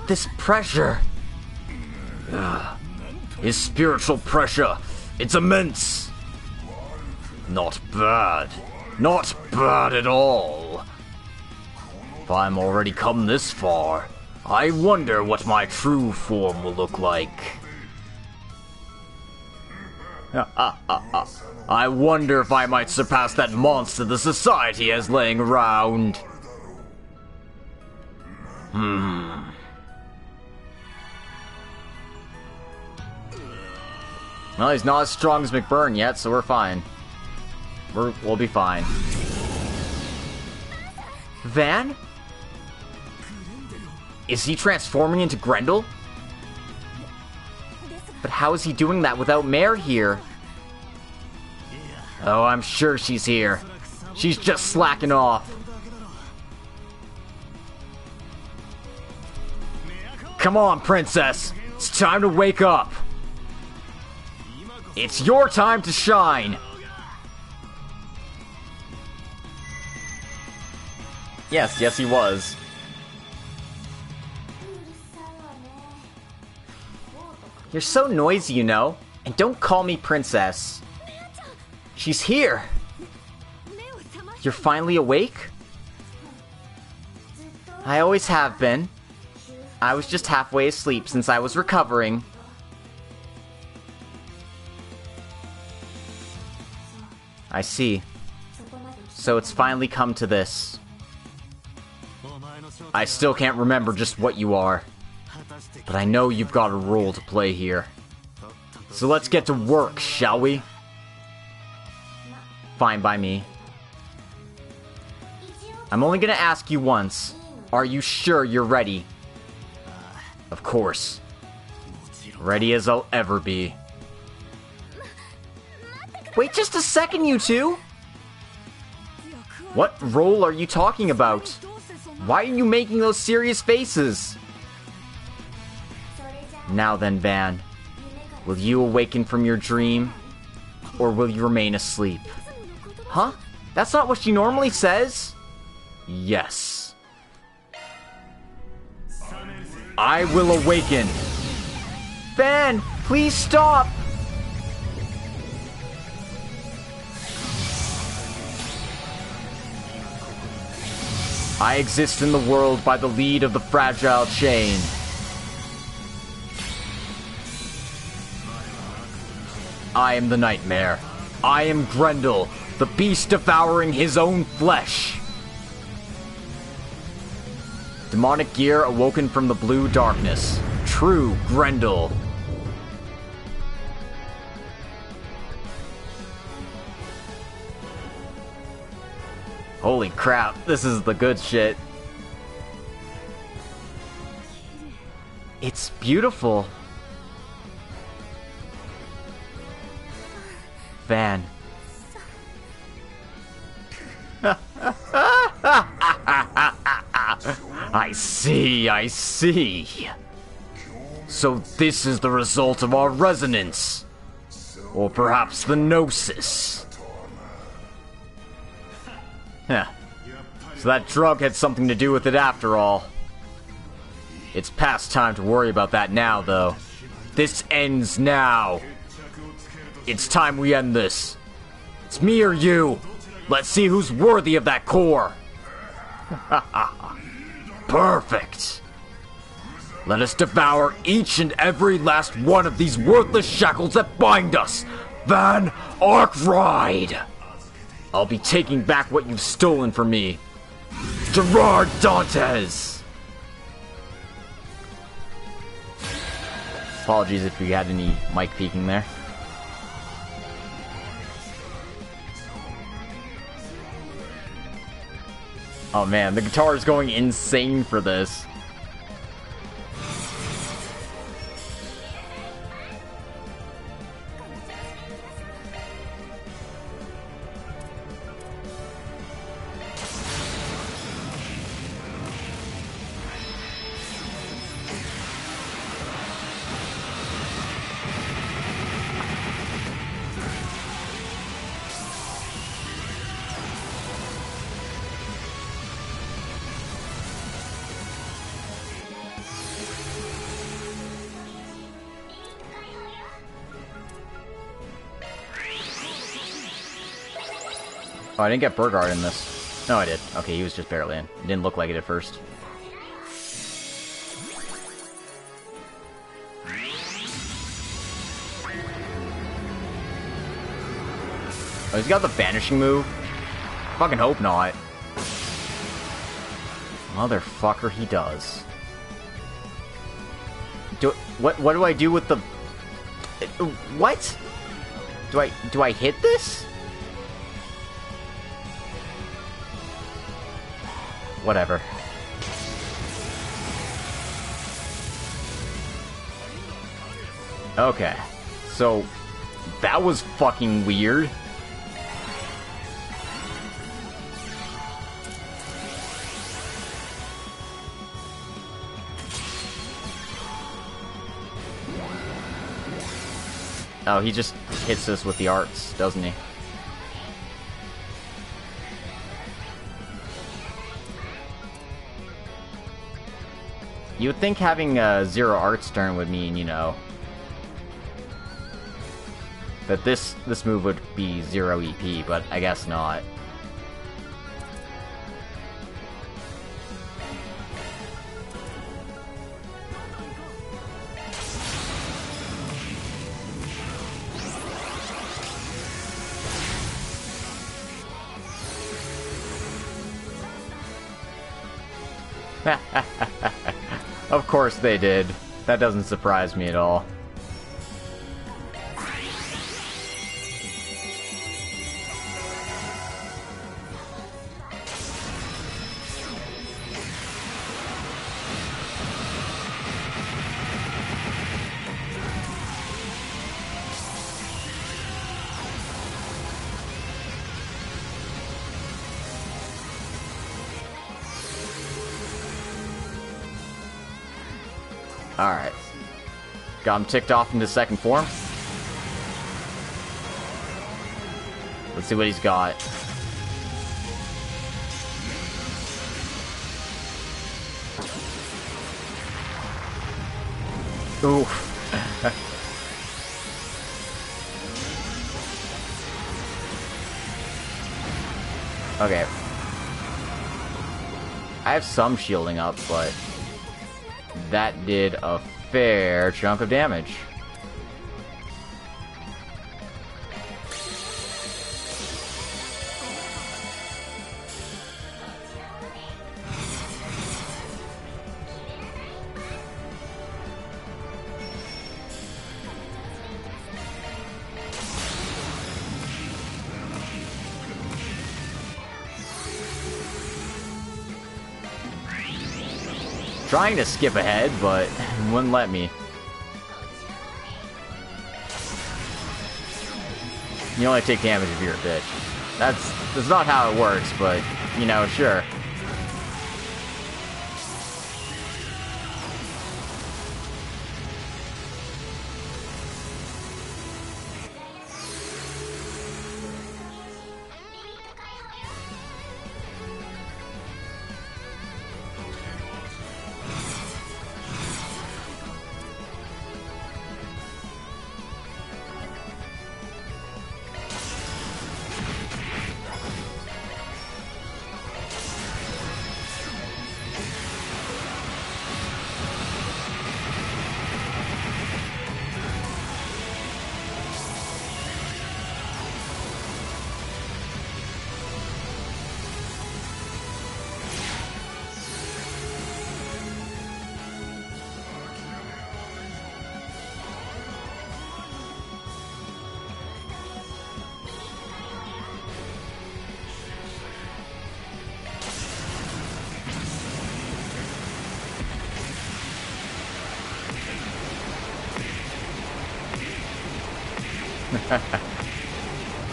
This pressure. His spiritual pressure. It's immense. Not bad. Not bad at all. If I'm already come this far, I wonder what my true form will look like. I wonder if I might surpass that monster the society has laying around. Well, he's not as strong as McBurn yet, so we're fine. We'll be fine. Van? Is he transforming into Grendel? But how is he doing that without Mare here? Oh, I'm sure she's here. She's just slacking off. Come on, princess. It's time to wake up. It's your time to shine. Yes, he was. You're so noisy, you know. And don't call me princess. She's here. You're finally awake? I always have been. I was just halfway asleep since I was recovering. I see. So it's finally come to this. I still can't remember just what you are. But I know you've got a role to play here. So let's get to work, shall we? Fine by me. I'm only gonna ask you once. Are you sure you're ready? Of course. Ready as I'll ever be. Wait just a second, you two! What role are you talking about? Why are you making those serious faces? Now then, Van. Will you awaken from your dream? Or will you remain asleep? Huh? That's not what she normally says? Yes. I will awaken. Van, please stop! I exist in the world by the lead of the fragile chain. I am the nightmare. I am Grendel, the beast devouring his own flesh. Demonic gear awoken from the blue darkness. True Grendel. Holy crap, this is the good shit. It's beautiful. Van. I see. So this is the result of our resonance. Or perhaps the gnosis. Huh. So that drug had something to do with it after all. It's past time to worry about that now, though. This ends now. It's time we end this. It's me or you. Let's see who's worthy of that core. Perfect. Let us devour each and every last one of these worthless shackles that bind us. Van Arkride. I'll be taking back what you've stolen from me. Gerard Dantes. Apologies if you had any mic peeking there. Oh man, the guitar is going insane for this. Oh, I didn't get Burgard in this. No, I did. Okay, he was just barely in. It didn't look like it at first. Oh, he's got the vanishing move? Fucking hope not. Motherfucker, he does. What do I do with the... What? Do I hit this? Whatever. Okay. So, that was fucking weird. Oh, he just hits us with the arts, doesn't he? You would think having a 0 arts turn would mean, you know, that this move would be 0 EP, but I guess not. Of course they did. That doesn't surprise me at all. Alright. Got him ticked off into second form. Let's see what he's got. Ooh. Okay. I have some shielding up, but that did a fair chunk of damage. Trying to skip ahead, but wouldn't let me. You only take damage if you're a bitch. That's not how it works, but, you know, sure.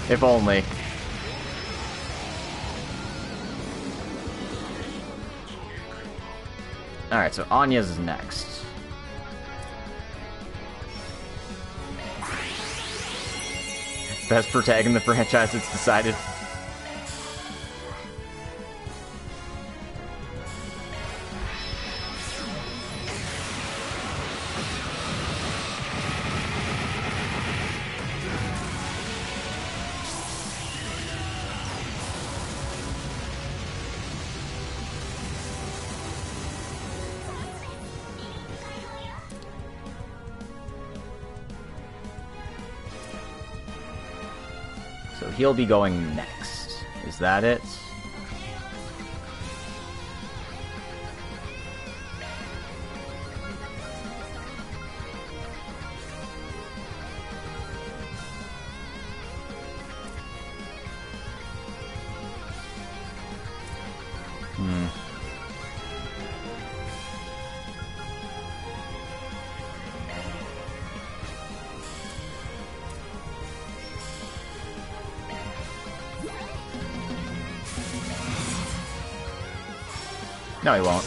If only. Alright, so Anya's is next. Best protag in the franchise, it's decided. So he'll be going next. Is that it? No, he won't.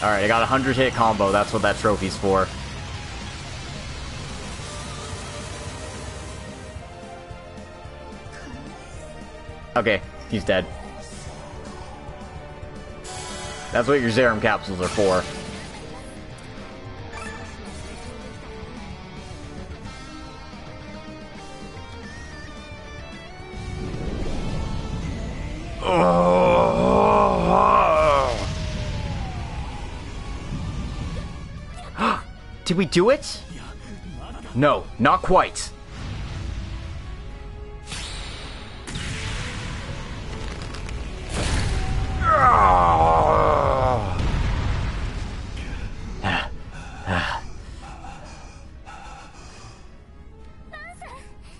Alright, I got a 100-hit combo. That's what that trophy's for. Okay, he's dead. That's what your Zerum capsules are for. Did we do it? No, not quite.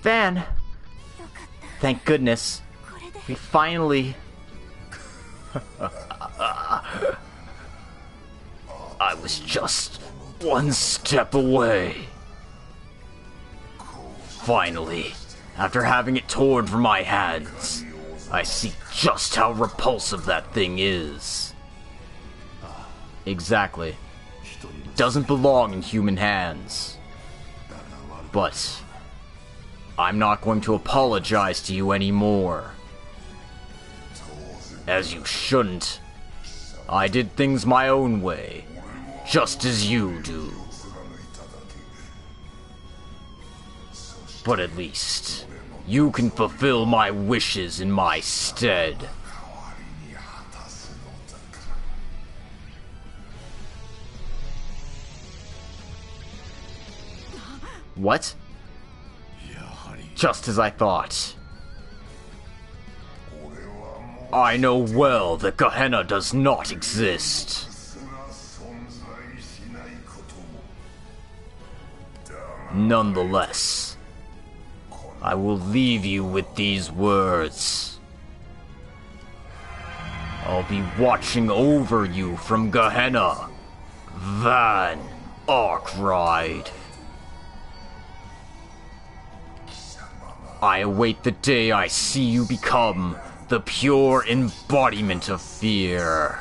Van! Thank goodness. We finally... I was just one step away. Finally, after having it torn from my hands, I see just how repulsive that thing is. Exactly. It doesn't belong in human hands. But I'm not going to apologize to you anymore. As you shouldn't. I did things my own way, just as you do. But at least, you can fulfill my wishes in my stead. What? Just as I thought. I know well that Gehenna does not exist. Nonetheless, I will leave you with these words. I'll be watching over you from Gehenna, Van Arkride. I await the day I see you become the pure embodiment of fear.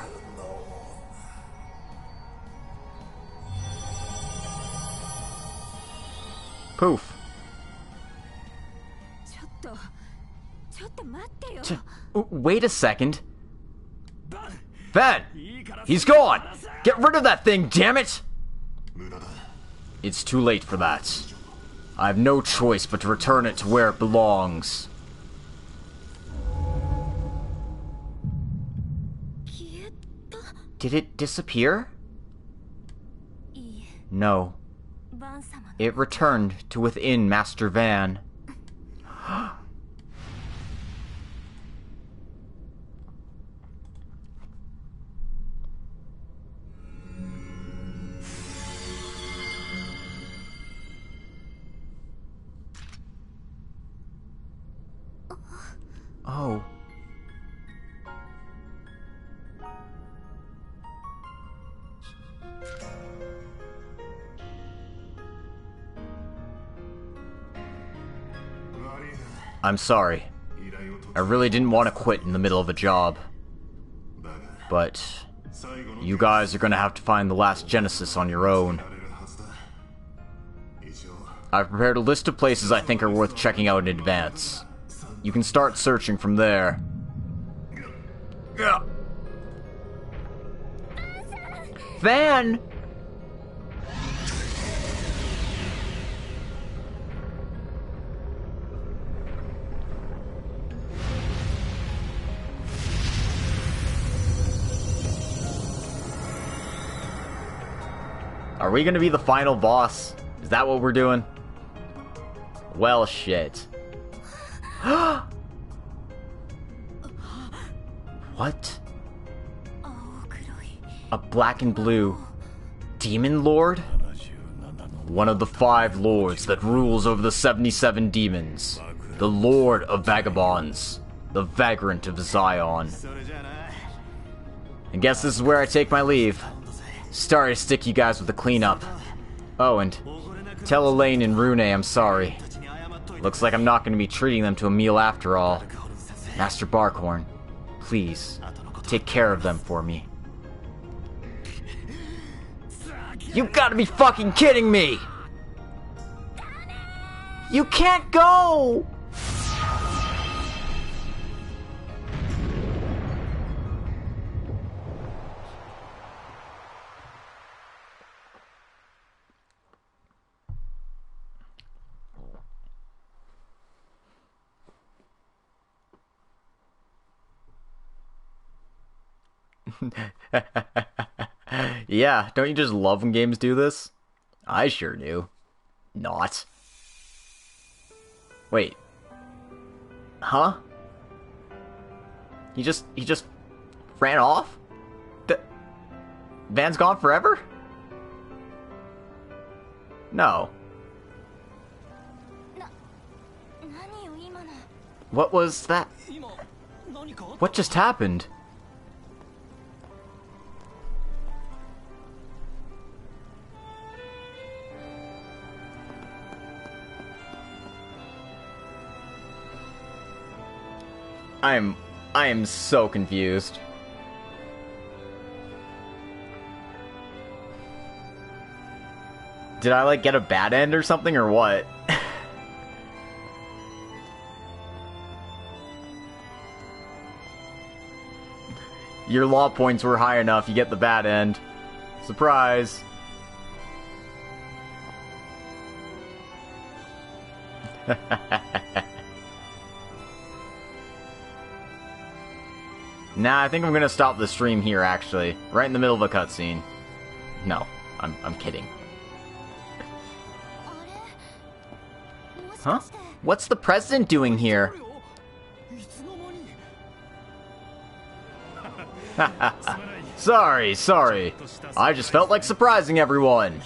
Poof. Wait a second. Van! He's gone! Get rid of that thing, damn it! It's too late for that. I have no choice but to return it to where it belongs. Did it disappear? No. It returned to within Master Van. Oh. I'm sorry. I really didn't want to quit in the middle of a job. But you guys are gonna have to find the last Genesis on your own. I've prepared a list of places I think are worth checking out in advance. You can start searching from there. Van! Are we gonna be the final boss? Is that what we're doing? Well, shit. What? A black and blue demon lord? One of the 5 lords that rules over the 77 demons. The Lord of Vagabonds. The Vagrant of Zion. I guess this is where I take my leave. Sorry to stick you guys with the cleanup. Oh, and tell Elaine and Rune I'm sorry. Looks like I'm not going to be treating them to a meal after all. Master Barkhorn, please, take care of them for me. You gotta be fucking kidding me! You can't go! Yeah, don't you just love when games do this? I sure do. Not. Wait. Huh? He just ran off? Van's gone forever? No. What was that? What just happened? I am so confused. Did I, like, get a bad end or something, or what? Your law points were high enough, you get the bad end. Surprise! Nah, I think I'm gonna stop the stream here, actually. Right in the middle of a cutscene. No, I'm kidding. Huh? What's the president doing here? Sorry. I just felt like surprising everyone.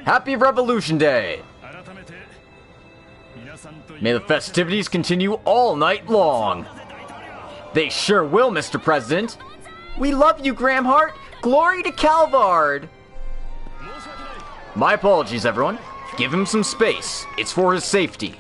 Happy Revolution Day! May the festivities continue all night long. They sure will, Mr. President. We love you, Gramhart. Glory to Calvard. My apologies, everyone. Give him some space. It's for his safety.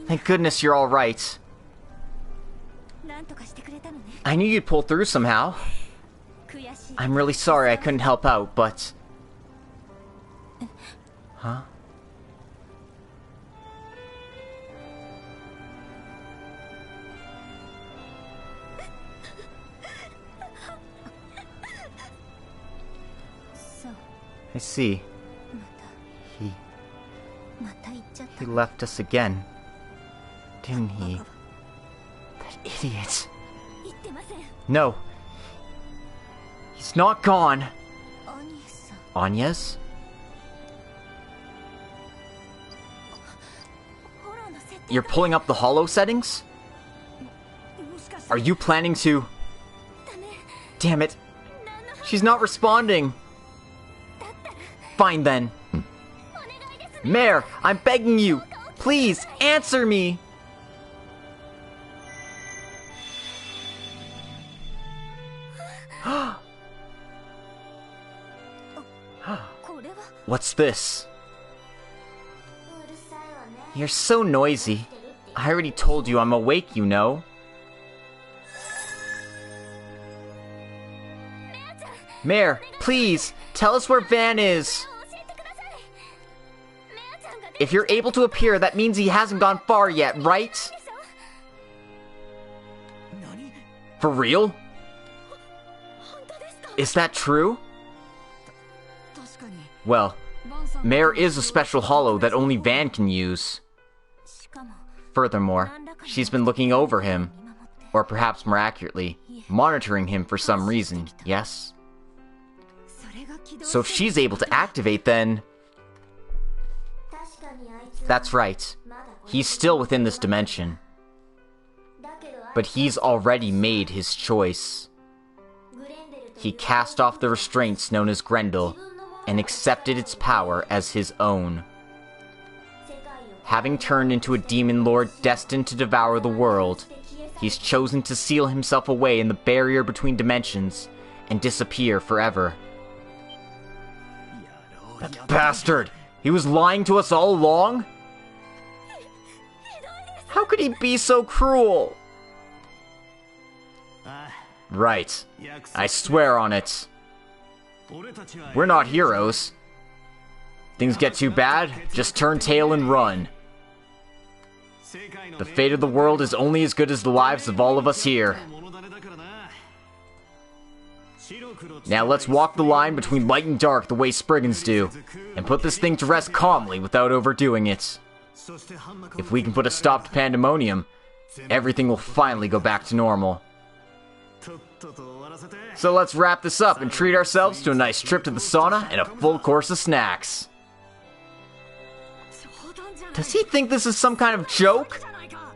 Thank goodness you're all right. I knew you'd pull through somehow. I'm really sorry I couldn't help out, but... Huh? I see. He left us again. Didn't he? That idiot. No. He's not gone. Agnes? You're pulling up the holo settings? Are you planning to... Damn it. She's not responding. Fine then. Mayor, I'm begging you. Please, answer me. What's this? You're so noisy. I already told you I'm awake, you know. Mayor, please, tell us where Van is. If you're able to appear, that means he hasn't gone far yet, right? For real? Is that true? Well, Mare is a special holo that only Van can use. Furthermore, she's been looking over him, or perhaps more accurately, monitoring him for some reason, yes? So if she's able to activate, then... That's right. He's still within this dimension. But he's already made his choice. He cast off the restraints known as Grendel, and accepted its power as his own. Having turned into a demon lord destined to devour the world, he's chosen to seal himself away in the barrier between dimensions and disappear forever. That bastard! He was lying to us all along? How could he be so cruel? Right. I swear on it. We're not heroes. Things get too bad, just turn tail and run. The fate of the world is only as good as the lives of all of us here. Now let's walk the line between light and dark the way Spriggans do, and put this thing to rest calmly without overdoing it. If we can put a stop to pandemonium, everything will finally go back to normal. So let's wrap this up and treat ourselves to a nice trip to the sauna and a full course of snacks. Does he think this is some kind of joke?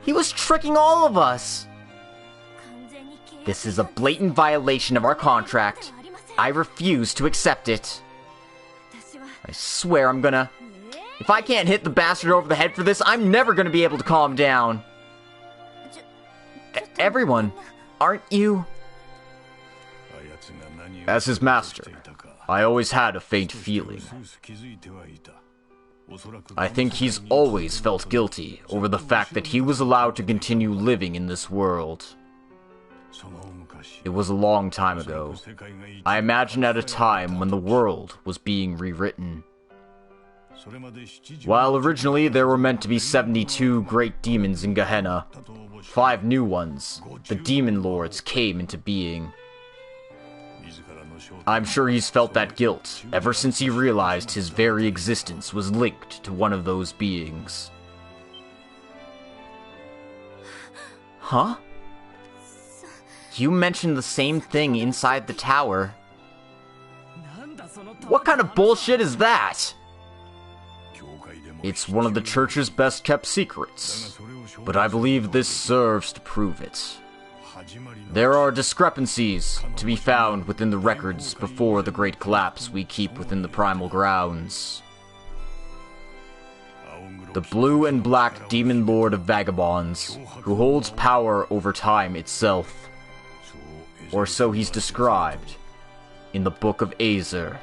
He was tricking all of us. This is a blatant violation of our contract. I refuse to accept it. I swear I'm gonna... If I can't hit the bastard over the head for this, I'm never gonna be able to calm down. Everyone, aren't you... As his master, I always had a faint feeling. I think he's always felt guilty over the fact that he was allowed to continue living in this world. It was a long time ago. I imagine at a time when the world was being rewritten. While originally there were meant to be 72 great demons in Gehenna, 5 new ones, the demon lords, came into being. I'm sure he's felt that guilt ever since he realized his very existence was linked to one of those beings. Huh? You mentioned the same thing inside the tower. What kind of bullshit is that? It's one of the church's best kept secrets, but I believe this serves to prove it. There are discrepancies to be found within the records before the great collapse we keep within the primal grounds. The blue and black demon lord of vagabonds, who holds power over time itself, or so he's described in the Book of Azer.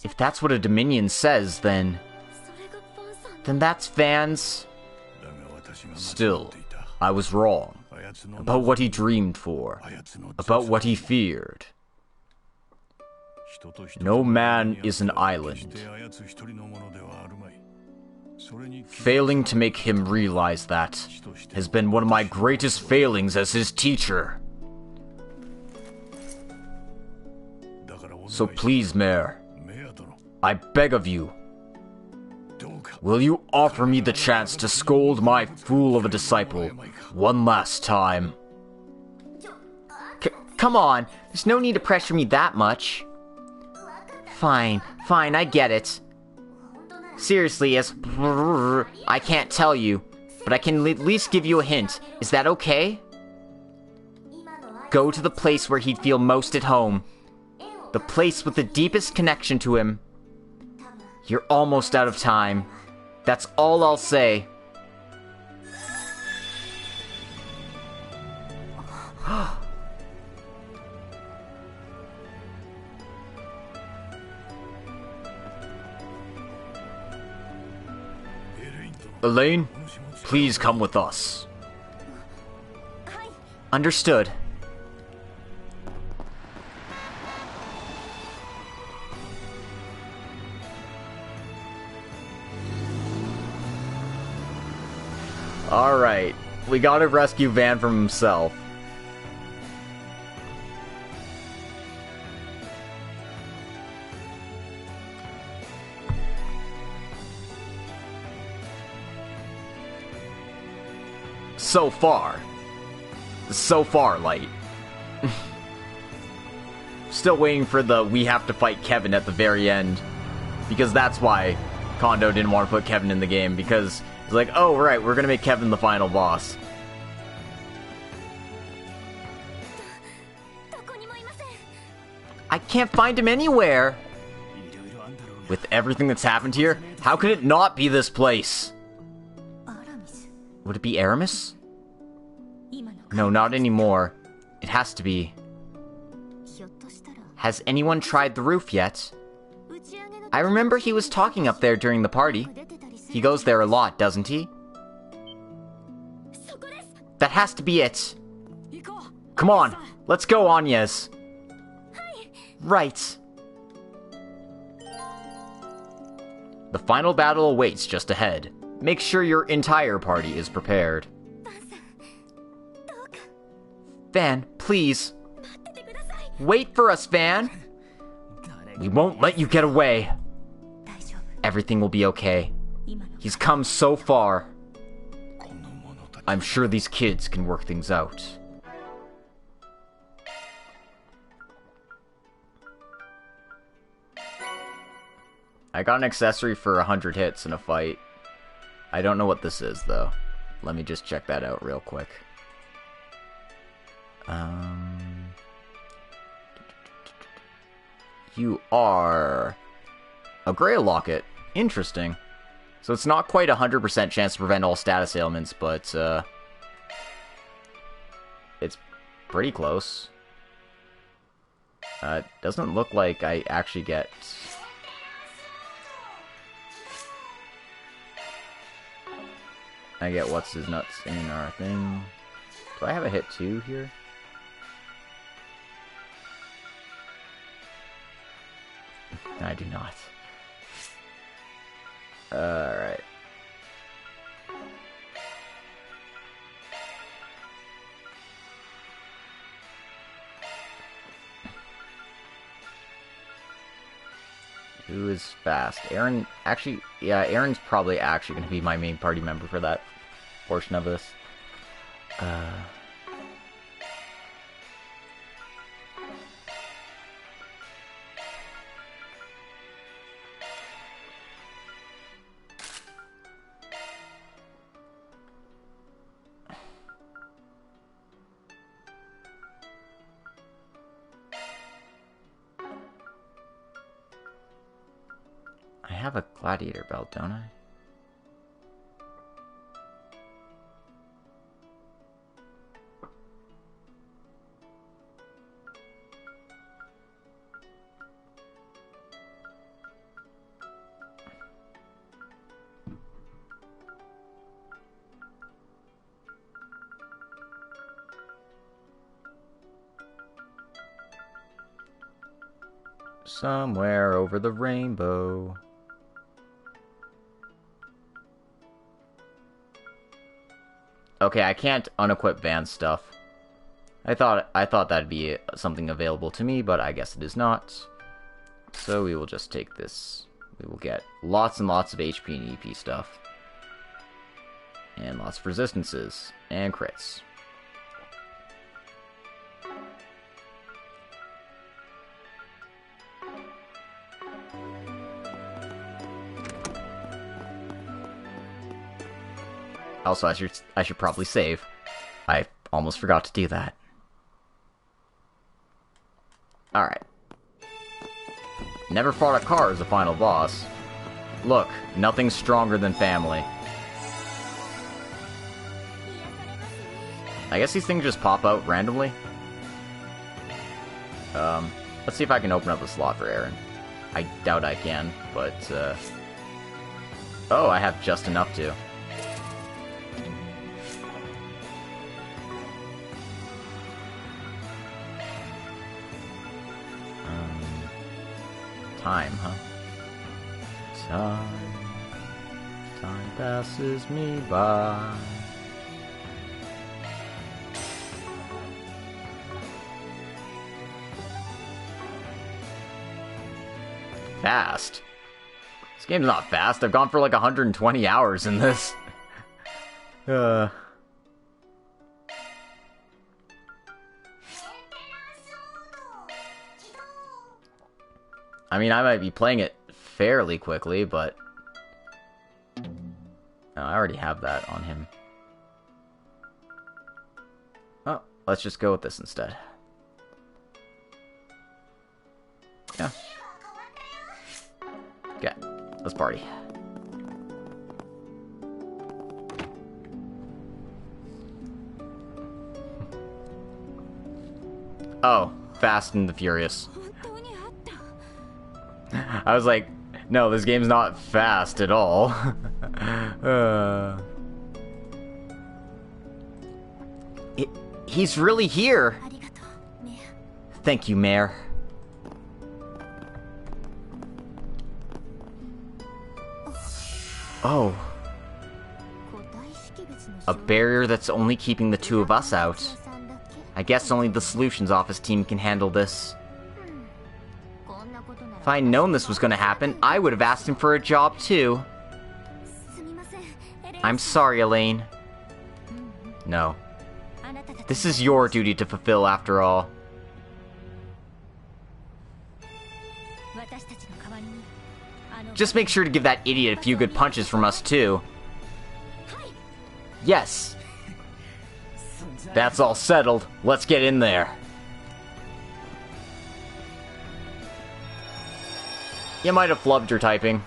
If that's what a Dominion says, then that's Van's. Still, I was wrong about what he dreamed for, about what he feared. No man is an island. Failing to make him realize that has been one of my greatest failings as his teacher. So please, Mare, I beg of you, will you offer me the chance to scold my fool of a disciple one last time? Come on, there's no need to pressure me that much. Fine, I get it. Seriously, I can't tell you, but I can at least give you a hint. Is that okay? Go to the place where he'd feel most at home. The place with the deepest connection to him. You're almost out of time. That's all I'll say. Elaine, please come with us. Understood. Alright, We gotta rescue Van from himself. So far, Light. Still waiting for the we have to fight Kevin at the very end. Because that's why Kondo didn't want to put Kevin in the game. Because he's like, oh, right, we're gonna make Kevin the final boss. I can't find him anywhere! With everything that's happened here, how could it not be this place? Would it be Aramis? No, not anymore. It has to be. Has anyone tried the roof yet? I remember he was talking up there during the party. He goes there a lot, doesn't he? That has to be it. Come on, let's go, Agnes. Right. The final battle awaits just ahead. Make sure your entire party is prepared. Van, please. Wait for us, Van. We won't let you get away. Everything will be okay. He's come so far. I'm sure these kids can work things out. I got an accessory for 100 hits in a fight. I don't know what this is, though. Let me just check that out real quick. You are a Grail Locket. Interesting. So it's not quite 100% chance to prevent all status ailments, but it's pretty close. It doesn't look like I actually get... what's his nuts in our thing. Do I have a hit 2 here? I do not. Alright. Who is fast? Aaron, actually, yeah, Aaron's probably actually going to be my main party member for that portion of this. I have a gladiator belt, don't I? Somewhere over the rainbow. Okay, I can't unequip Van's stuff. I thought that'd be something available to me, but I guess it is not. So we will just take this. We will get lots and lots of HP and EP stuff. And lots of resistances. And crits. Also, I should probably save. I almost forgot to do that. Alright. Never fought a car as a final boss. Look, nothing's stronger than family. I guess these things just pop out randomly. Let's see if I can open up a slot for Aaron. I doubt I can, but, oh, I have just enough to. Time, huh? Time passes me by. fast. This game's not fast. I've gone for like 120 hours in this. I mean, I might be playing it fairly quickly, but... Oh, I already have that on him. Oh, let's just go with this instead. Yeah. Okay, let's party. Oh, Fast and the Furious. I was like, no, this game's not fast at all. He's really here. Thank you, Mayor. Oh. A barrier that's only keeping the two of us out. I guess only the Solutions Office team can handle this. If I'd known this was gonna happen, I would have asked him for a job too. I'm sorry, Elaine. No. This is your duty to fulfill, after all. Just make sure to give that idiot a few good punches from us too. Yes. That's all settled. Let's get in there. You might have flubbed your typing.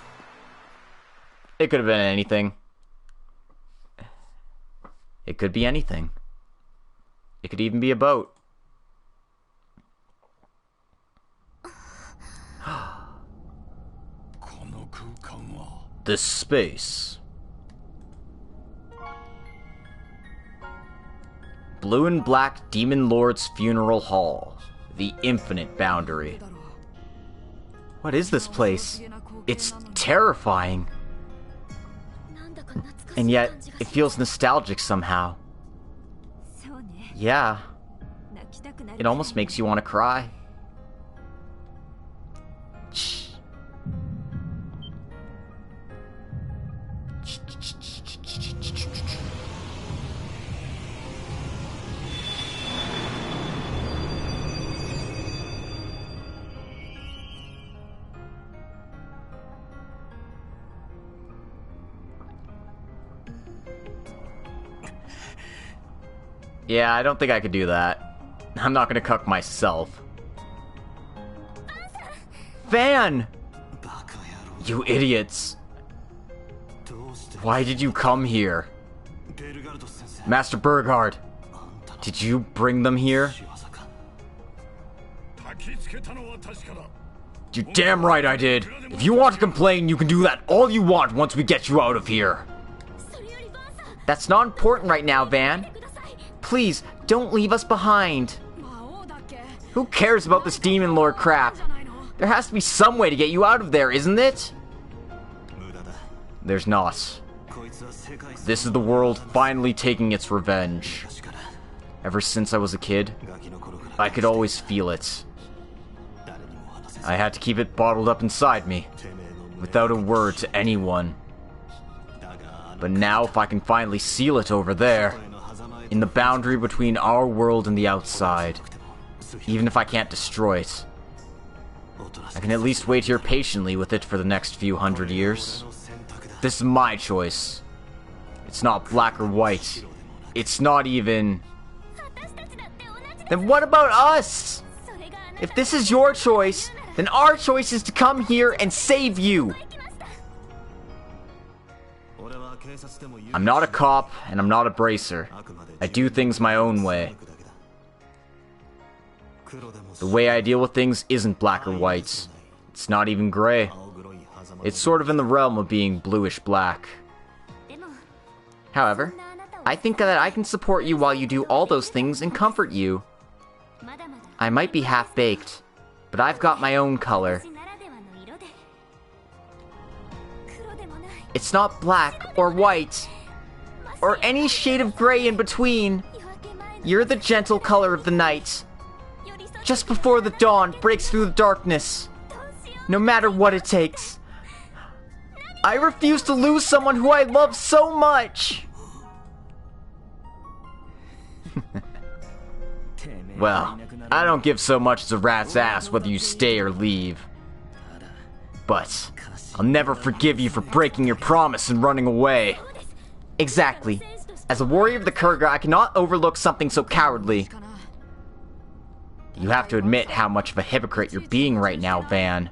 It could have been anything. It could be anything. It could even be a boat. This space. Blue and Black Demon Lord's Funeral Hall. The Infinite Boundary. What is this place? It's terrifying. And yet, it feels nostalgic somehow. Yeah. It almost makes you want to cry. Yeah, I don't think I could do that. I'm not gonna cuck myself. Van! You idiots! Why did you come here? Master Burgard, did you bring them here? You're damn right I did! If you want to complain, you can do that all you want once we get you out of here! That's not important right now, Van. Please, don't leave us behind. Who cares about this Demon Lord crap? There has to be some way to get you out of there, isn't it? There's not. This is the world finally taking its revenge. Ever since I was a kid, I could always feel it. I had to keep it bottled up inside me, without a word to anyone. But now if I can finally seal it over there, in the boundary between our world and the outside, even if I can't destroy it, I can at least wait here patiently with it for the next few hundred years. This is my choice. It's not black or white. It's not even... Then what about us? If this is your choice, then our choice is to come here and save you. I'm not a cop, and I'm not a bracer. I do things my own way. The way I deal with things isn't black or white. It's not even gray. It's sort of in the realm of being bluish-black. However, I think that I can support you while you do all those things and comfort you. I might be half-baked, but I've got my own color. It's not black or white, or any shade of gray in between. You're the gentle color of the night. Just before the dawn breaks through the darkness. no matter what it takes. I refuse to lose someone who I love so much! Well, I don't give so much as a rat's ass whether you stay or leave. But I'll never forgive you for breaking your promise and running away. Exactly. As a warrior of the Kurga, I cannot overlook something so cowardly. You have to admit how much of a hypocrite you're being right now, Van.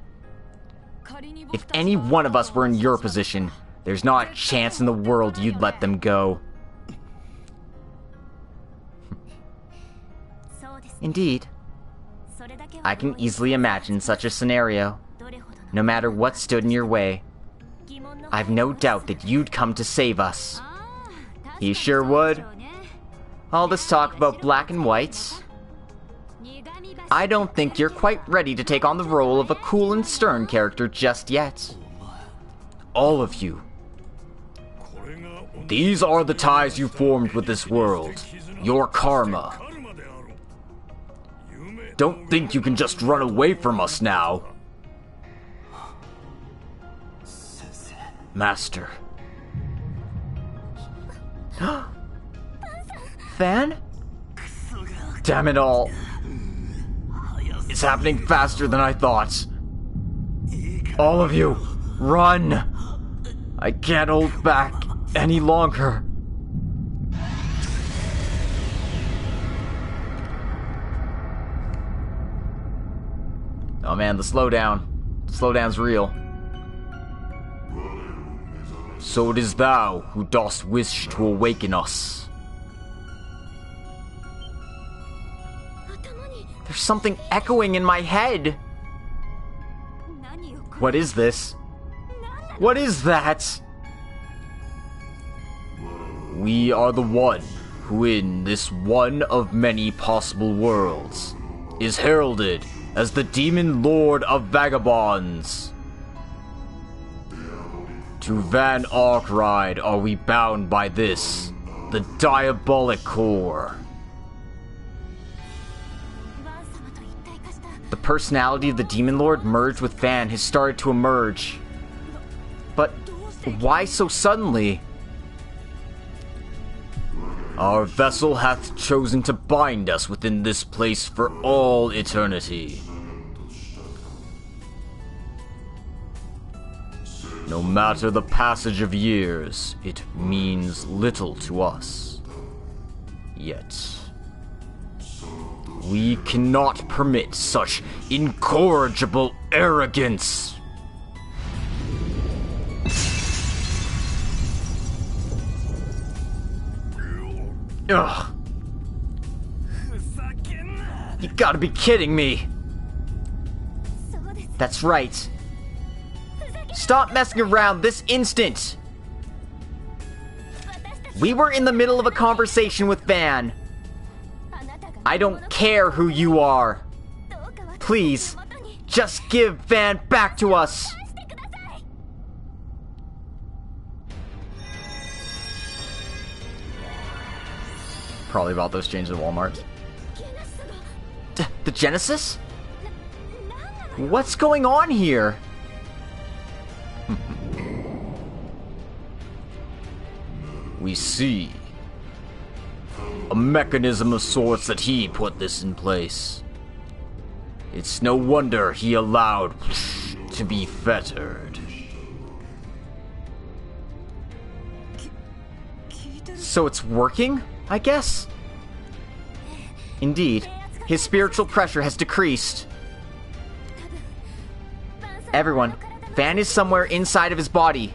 If any one of us were in your position, there's not a chance in the world you'd let them go. Indeed. I can easily imagine such a scenario. No matter what stood in your way, I've no doubt that you'd come to save us. He sure would. All this talk about black and whites. I don't think you're quite ready to take on the role of a cool and stern character just yet. All of you. These are the ties you formed with this world. Your karma. Don't think you can just run away from us now. Master. Van? Damn it all. It's happening faster than I thought. All of you, run! I can't hold back any longer. Oh man, the slowdown. The slowdown's real. So it is thou who dost wish to awaken us. There's something echoing in my head. What is this? What is that? We are the one who in this one of many possible worlds is heralded as the Demon Lord of Vagabonds. To Van Arkride are we bound by this, the diabolic core. The personality of the Demon Lord merged with Van has started to emerge. But why so suddenly? Our vessel hath chosen to bind us within this place for all eternity. No matter the passage of years, it means little to us. Yet, we cannot permit such incorrigible arrogance. Ugh. You gotta be kidding me. That's right. Stop messing around this instant. We were in the middle of a conversation with Van. I don't care who you are. Please, just give Van back to us. Probably bought those chains at Walmart. The Genesis? What's going on here? We see a mechanism of sorts that he put this in place. It's no wonder he allowed to be fettered. So it's working, I guess? Indeed, his spiritual pressure has decreased. Everyone, Van is somewhere inside of his body.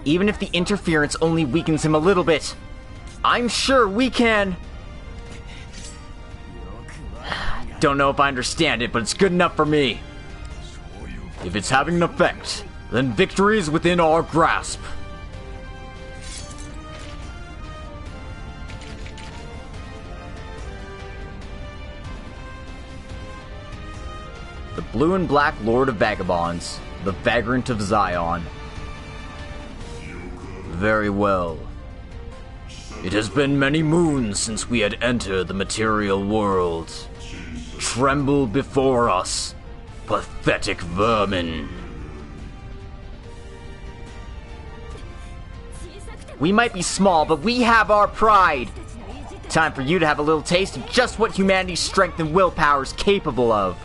Even if the interference only weakens him a little bit, I'm sure we can... Don't know if I understand it, but it's good enough for me. If it's having an effect, then victory is within our grasp. The Blue and Black Lord of Vagabonds, the Vagrant of Zion. Very well. It has been many moons since we had entered the material world. Tremble before us, Pathetic vermin. We might be small, but we have our pride. Time for you to have a little taste of just what humanity's strength and willpower is capable of.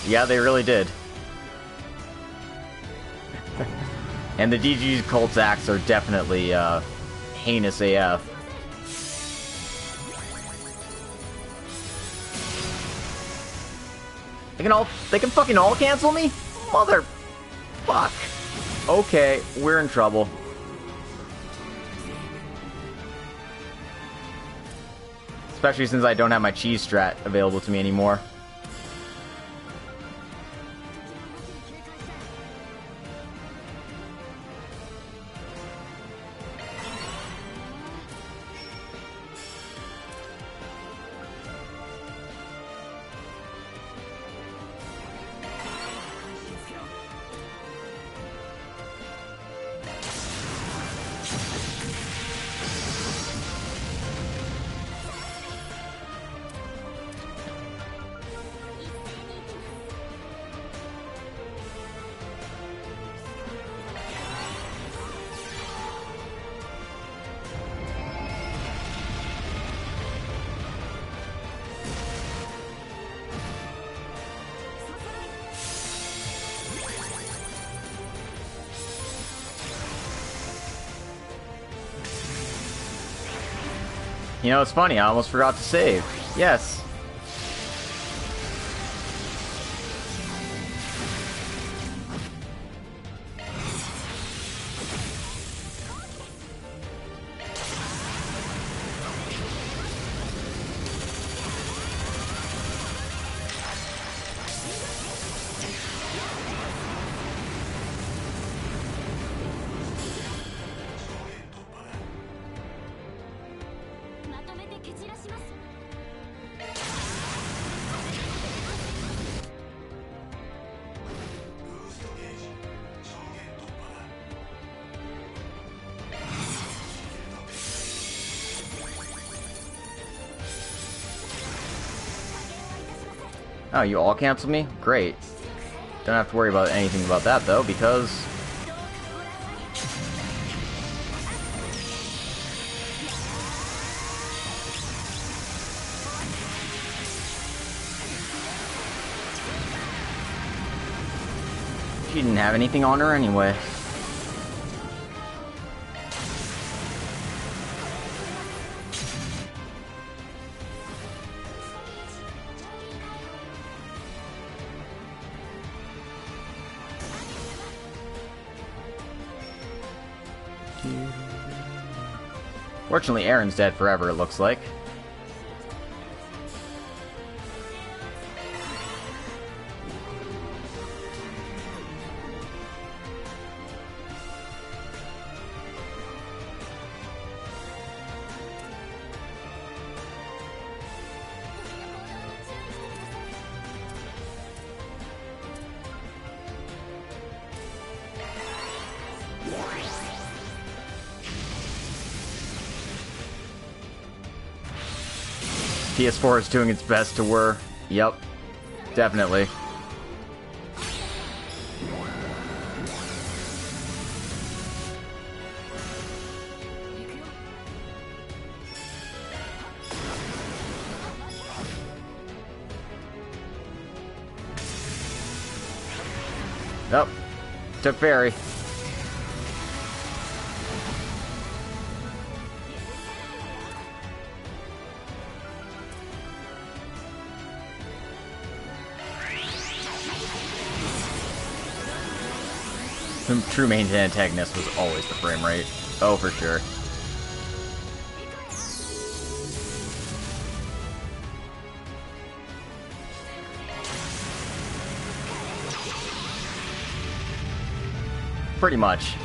Yeah, they really did. And the DG Colt's acts are definitely, heinous AF. They can fucking all cancel me? Mother... fuck. Okay, we're in trouble. Especially since I don't have my cheese strat available to me anymore. You know, it's funny, I almost forgot to save. Yes. Oh, you all cancel me? Great. Don't have to worry about anything about that, though, because... she didn't have anything on her anyway. Fortunately, Aaron's dead forever, it looks like. PS4 is doing its best to whir. Yep. Definitely. Nope. Took fairy. True main antagonist was always the frame rate. Oh, for sure. Pretty much.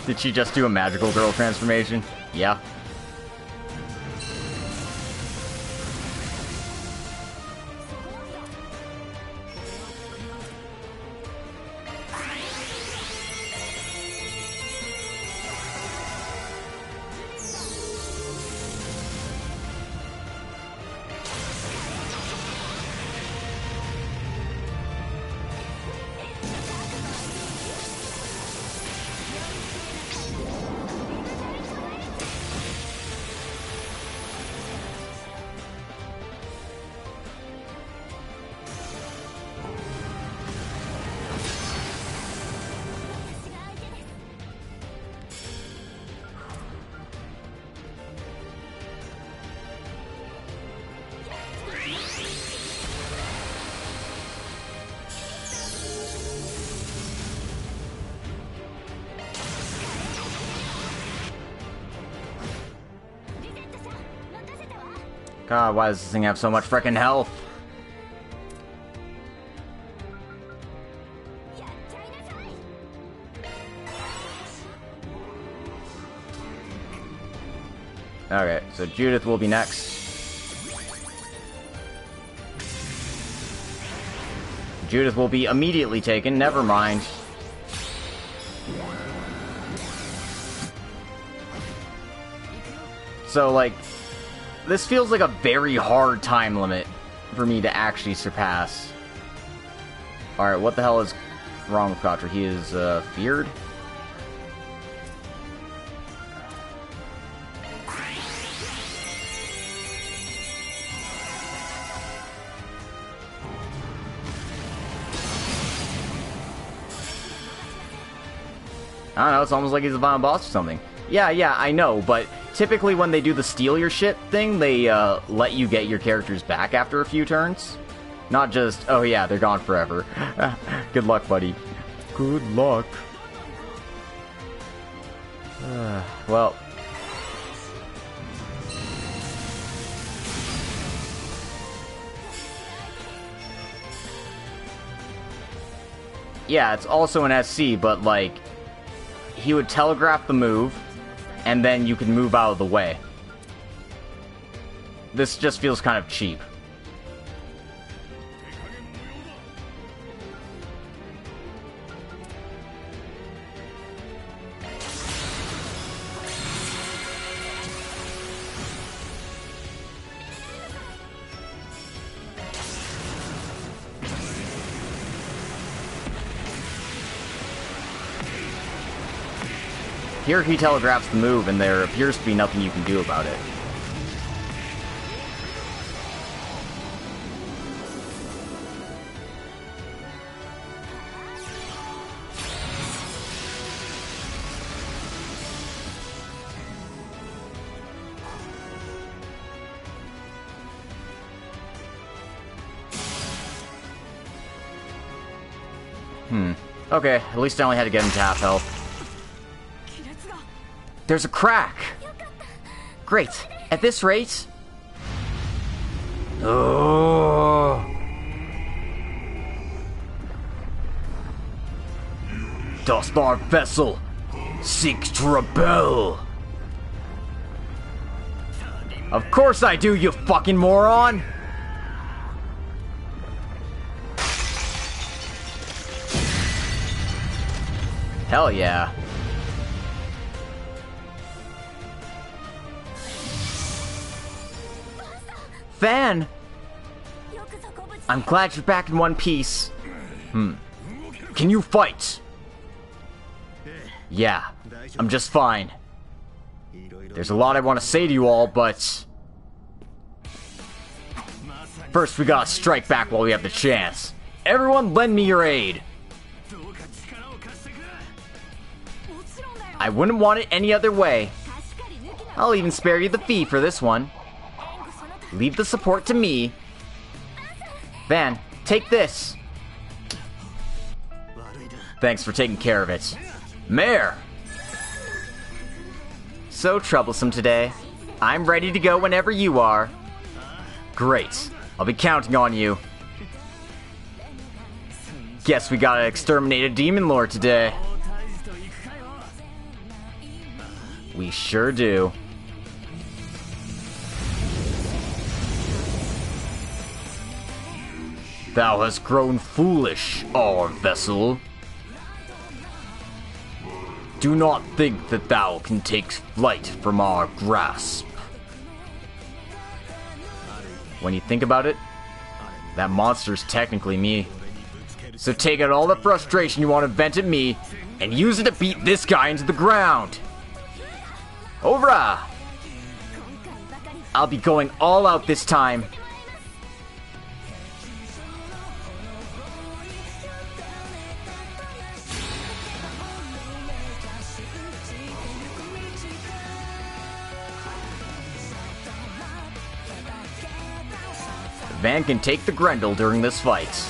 Did she just do a magical girl transformation? Yeah. God, why does this thing have so much frickin' health? Okay, so Judith will be next. Judith will be immediately taken, never mind. So, like, this feels like a very hard time limit for me to actually surpass. Alright, what the hell is wrong with Kotra? He is, feared? I don't know, it's almost like he's a final boss or something. Yeah, I know, but typically when they do the steal your shit thing, they let you get your characters back after a few turns. Not just, oh yeah, they're gone forever. Good luck, buddy. Good luck. Well. Yeah, it's also an SC, but like, he would telegraph the move, and then you can move out of the way. This just feels kind of cheap. Here he telegraphs the move, and there appears to be nothing you can do about it. Okay, at least I only had to get him to half health. There's a crack! Great. At this rate... Oh. Dost our vessel seek to rebel? Of course I do, you fucking moron! Hell yeah. Fan! I'm glad you're back in one piece. Can you fight? Yeah, I'm just fine. There's a lot I want to say to you all, but First, we gotta strike back while we have the chance. Everyone lend me your aid. I wouldn't want it any other way. I'll even spare you the fee for this one. Leave the support to me. Van, take this. Thanks for taking care of it. Mayor! So troublesome today. I'm ready to go whenever you are. Great. I'll be counting on you. Guess we gotta exterminate a demon lord today. We sure do. Thou hast grown foolish, our vessel. Do not think that thou can take flight from our grasp. When you think about it, that monster's technically me. So take out all the frustration you want to vent at me, and use it to beat this guy into the ground. Ovra! I'll be going all out this time. Van can take the Grendel during this fight.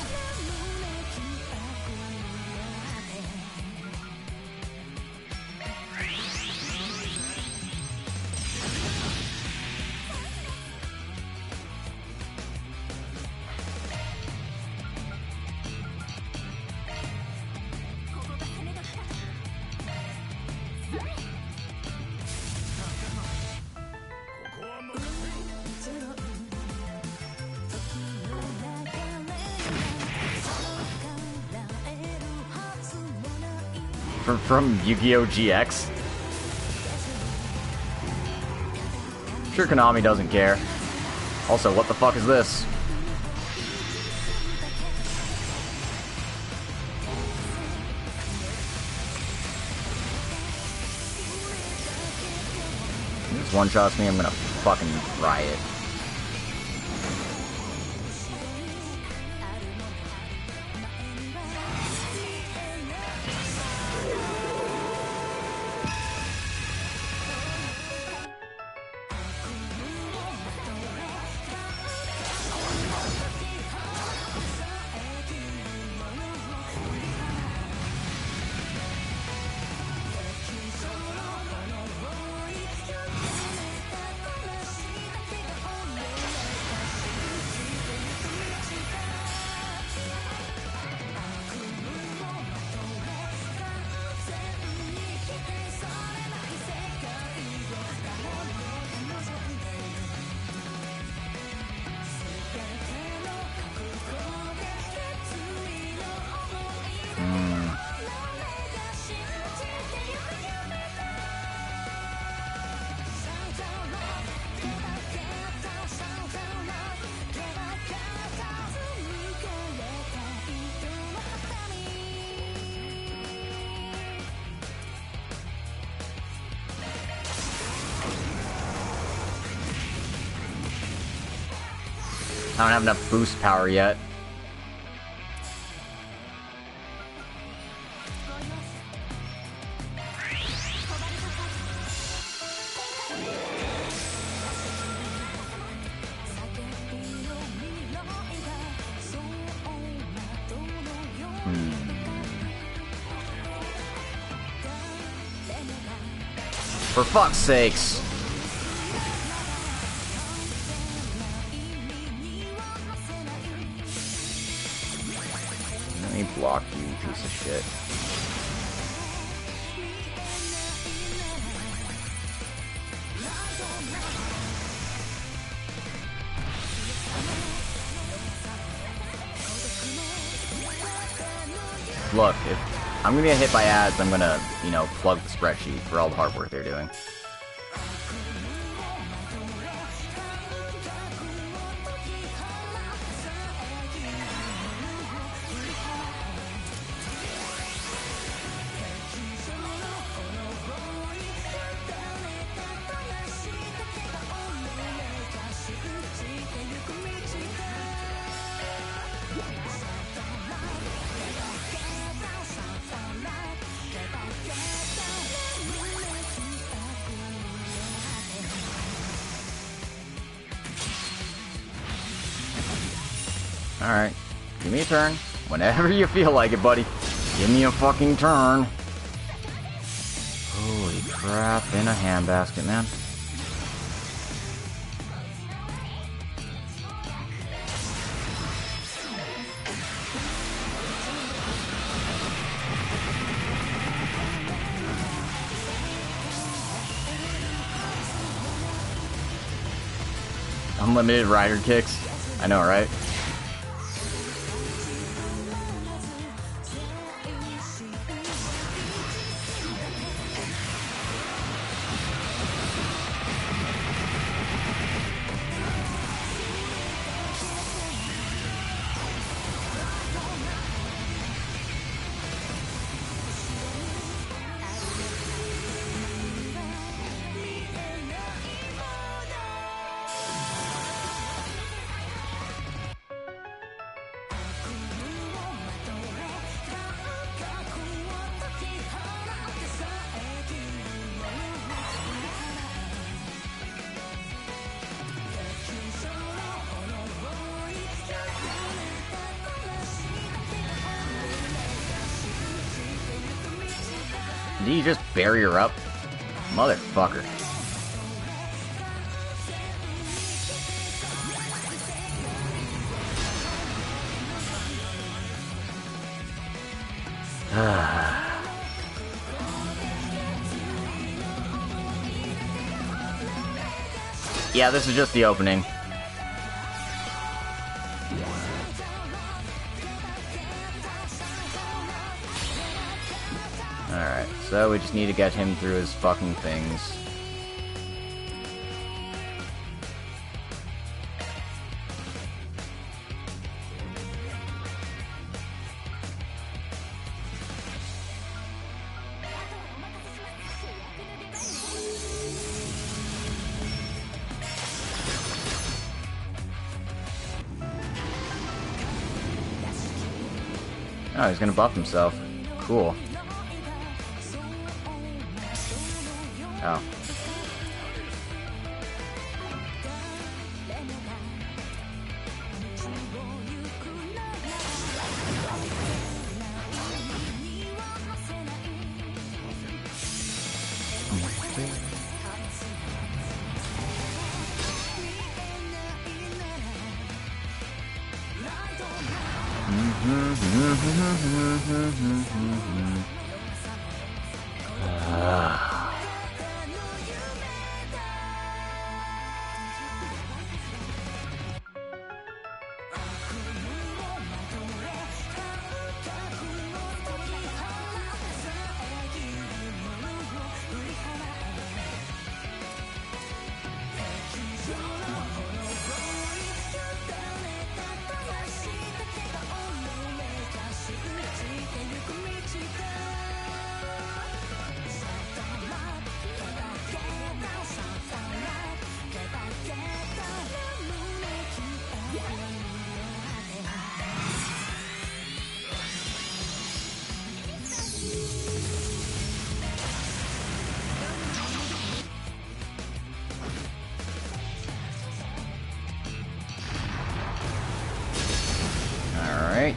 From Yu-Gi-Oh! GX? Sure, Konami doesn't care. Also, what the fuck is this? If this one-shots me, I'm gonna fucking riot. I don't have enough boost power yet. For fuck's sakes. Let me block you, piece of shit. Look, if I'm gonna get hit by ads, I'm gonna, you know, plug the spreadsheet for all the hard work they're doing. Alright. Give me a turn. Whenever you feel like it, buddy. Give me a fucking turn. Holy crap, in a handbasket, man. Unlimited rider kicks. I know, right? Did you just bury her up? Motherfucker. Yeah, this is just the opening. Alright, so we just need to get him through his fucking things. Oh, he's gonna buff himself. Cool. Oh. Alright.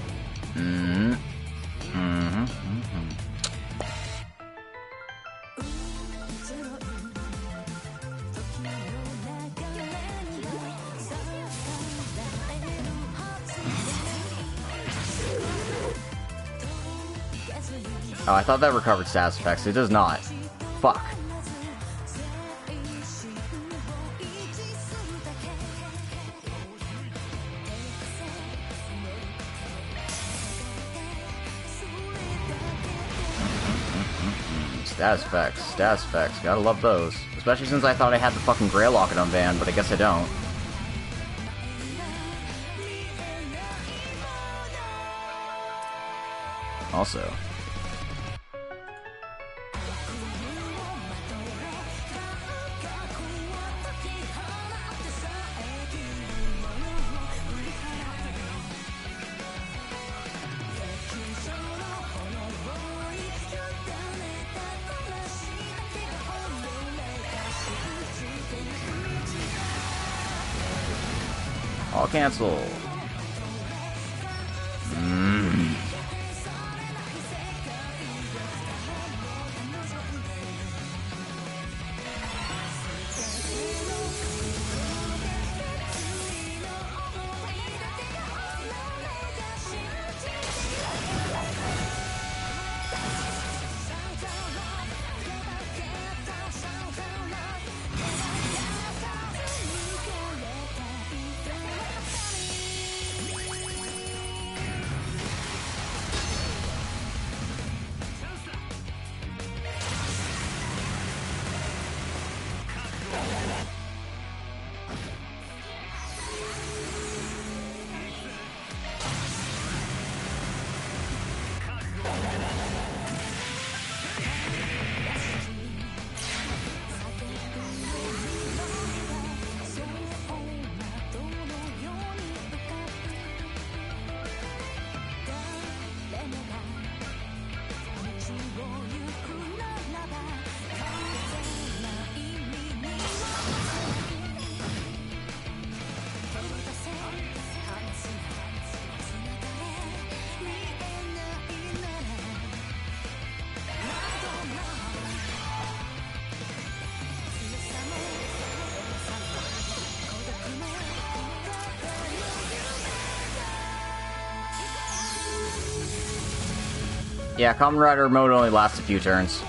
Oh, I thought that recovered status effects. It does not. Fuck. Status effects, status effects. Gotta love those. Especially since I thought I had the fucking Grail Locket unbanned, but I guess I don't. Also. All cancel. Yeah, Kamen Rider mode only lasts a few turns.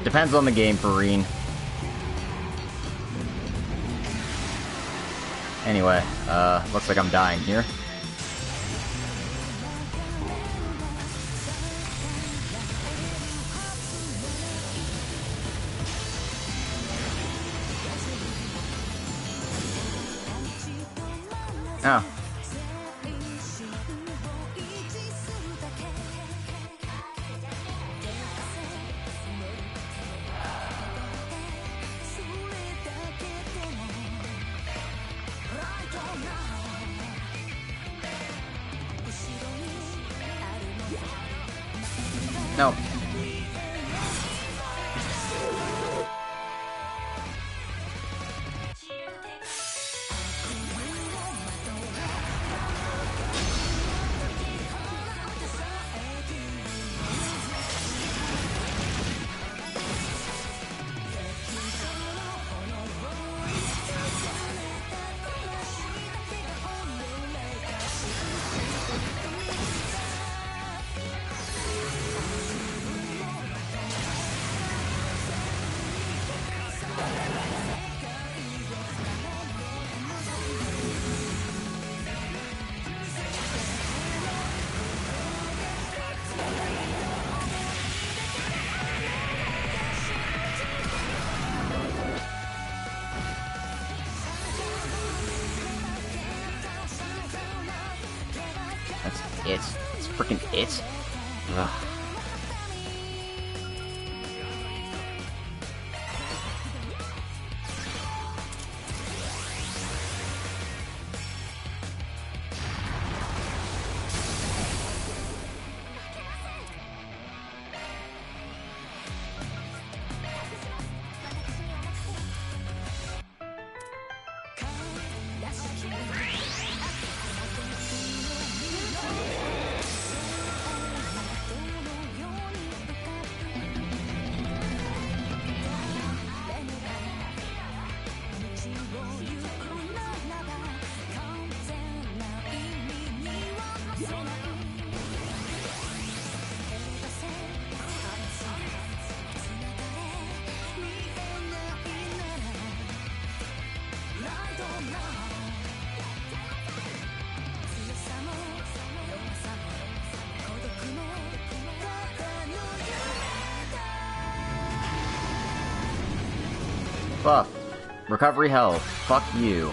Depends on the game for Reen. Anyway, looks like I'm dying here. Oh. No. It's freaking it. Ugh. Fuck. Recovery health. Fuck you.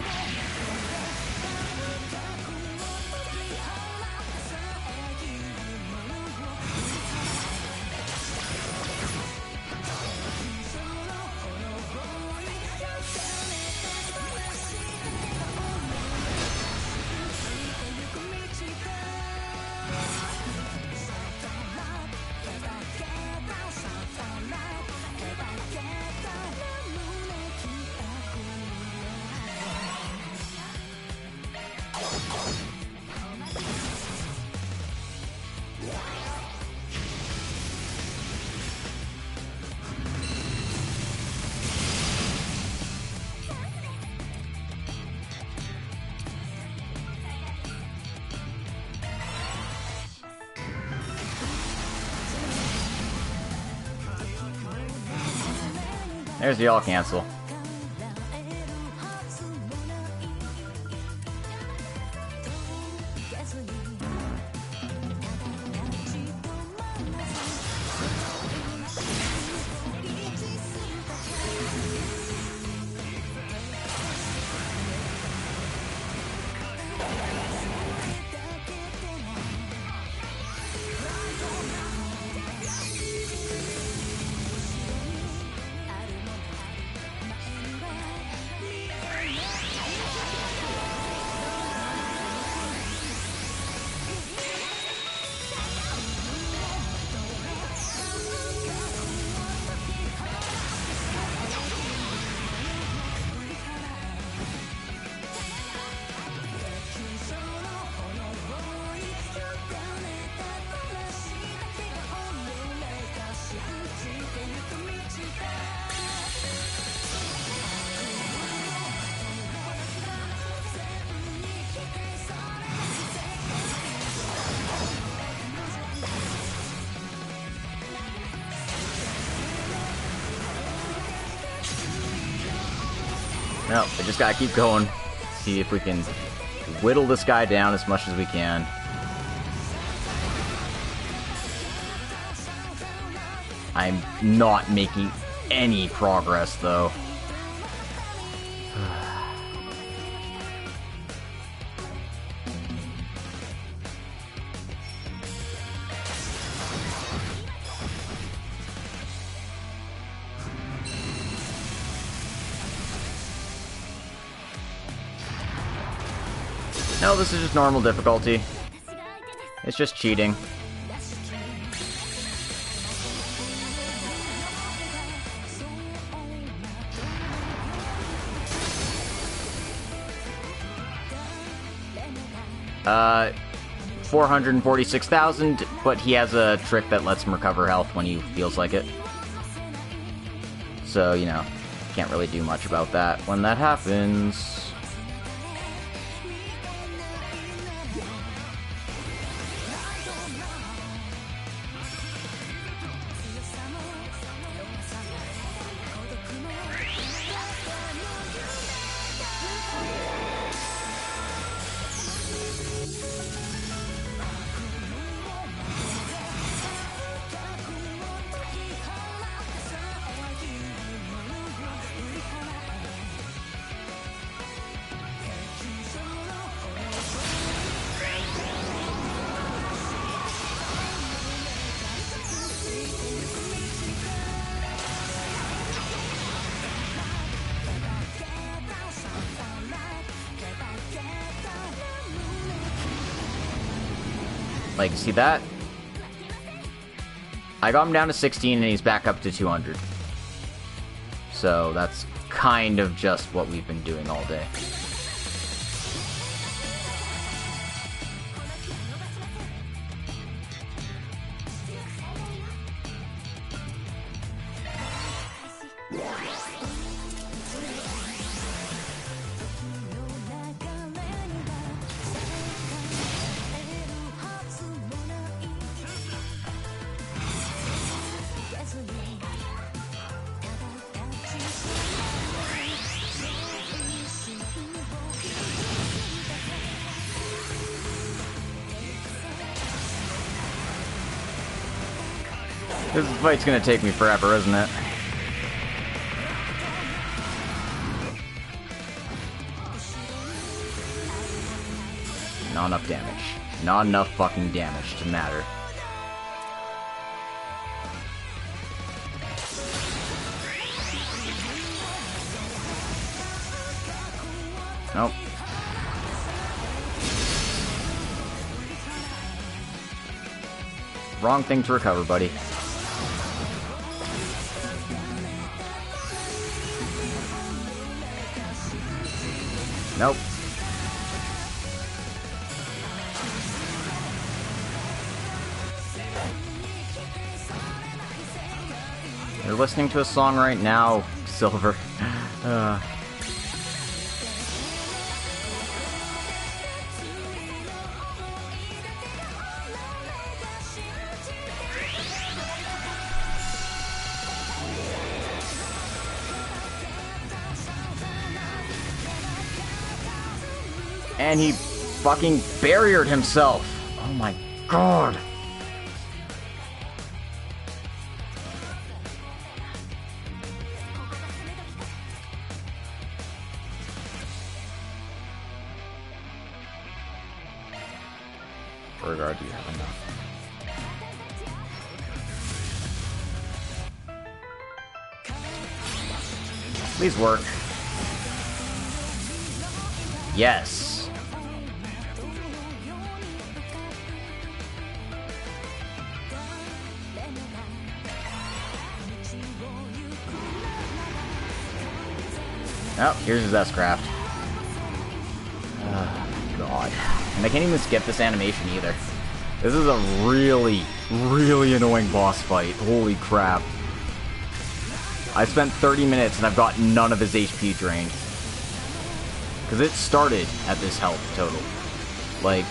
There's the all cancel. No, we just gotta keep going. See if we can whittle this guy down as much as we can. I'm not making any progress, though. No, this is just normal difficulty. It's just cheating. Uh, 446,000, but he has a trick that lets him recover health when he feels like it. So, you know, can't really do much about that when that happens. Like, see that? I got him down to 16 and he's back up to 200. So that's kind of just what we've been doing all day. This fight's gonna take me forever, isn't it? Not enough damage. Not enough fucking damage to matter. Nope. Wrong thing to recover, buddy. Nope. You're listening to a song right now, Silver. And he fucking barriered himself. Oh my god. Regard, do you have enough? Please work. Yes. Oh, here's his S-Craft. Oh, God. And I can't even skip this animation either. This is a really, really annoying boss fight. Holy crap. I spent 30 minutes and I've got none of his HP drained. Because it started at this health total. Like,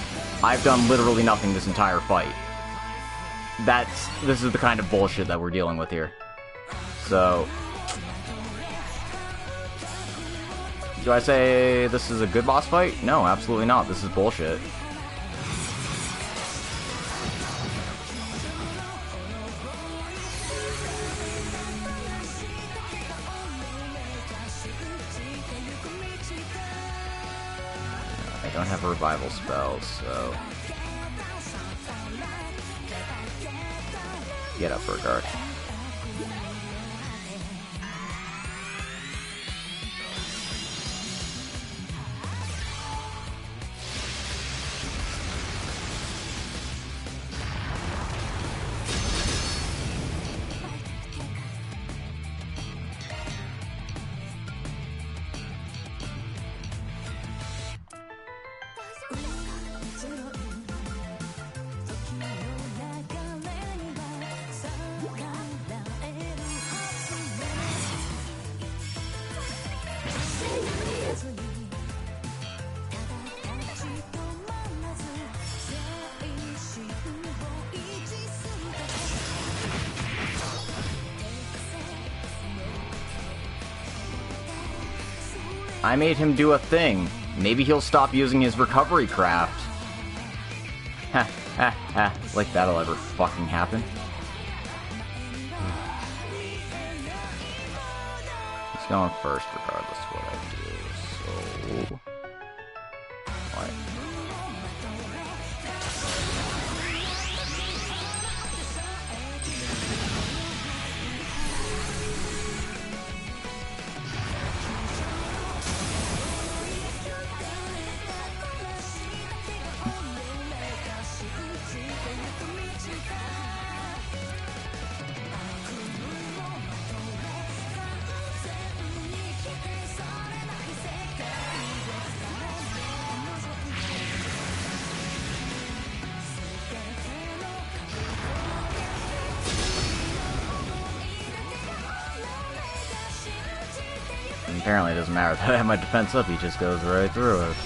I've done literally nothing this entire fight. This is the kind of bullshit that we're dealing with here. So... Do I say this is a good boss fight? No, absolutely not. This is bullshit. I don't have a revival spell, so... Get up for a guard. I made him do a thing. Maybe he'll stop using his recovery craft. Ha ha ha. Like that'll ever fucking happen. He's going first regardless of what I do, so... What? Apparently it doesn't matter that I have my defense up, he just goes right through it.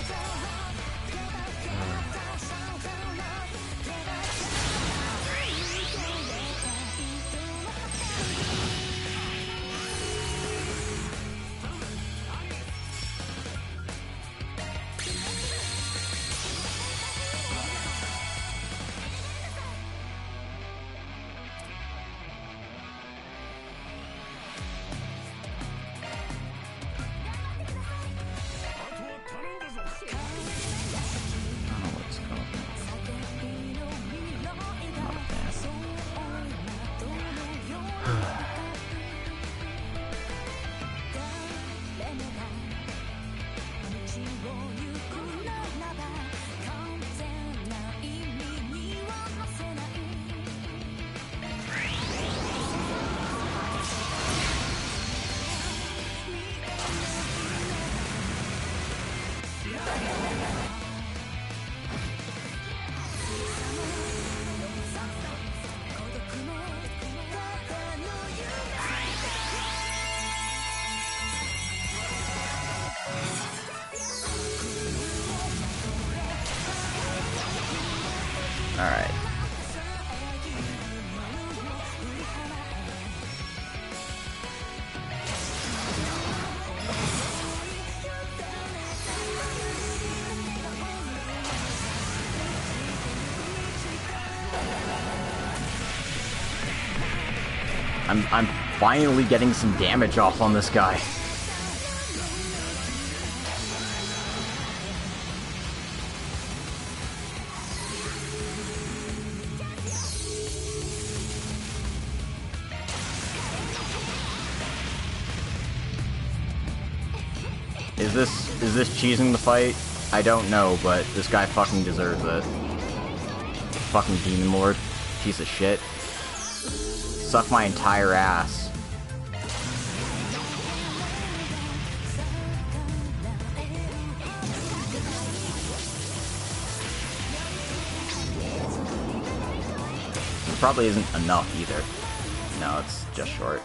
Alright. I'm finally getting some damage off on this guy. Is this cheesing the fight? I don't know, but this guy fucking deserves it. Fucking Demon Lord. Piece of shit. Suck my entire ass. It probably isn't enough either. No, it's just short.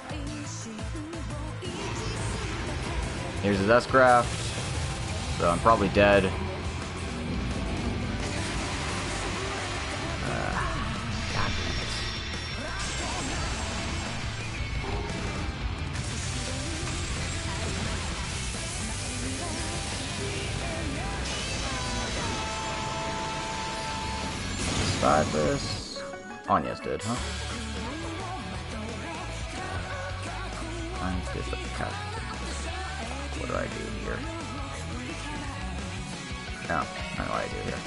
Here's his S-Craft. So I'm probably dead. God damn it. decide this? Anya's did, huh? I did the cut. What do I do here? No, I know what I do here.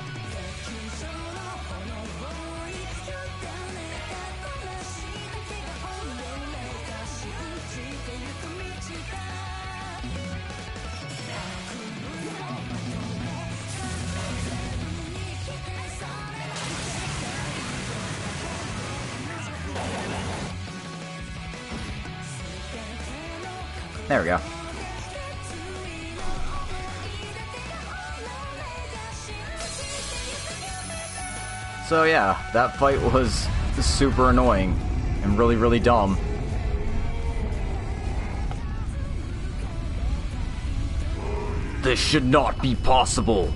There we go. So yeah, that fight was super annoying and really, really dumb. This should not be possible,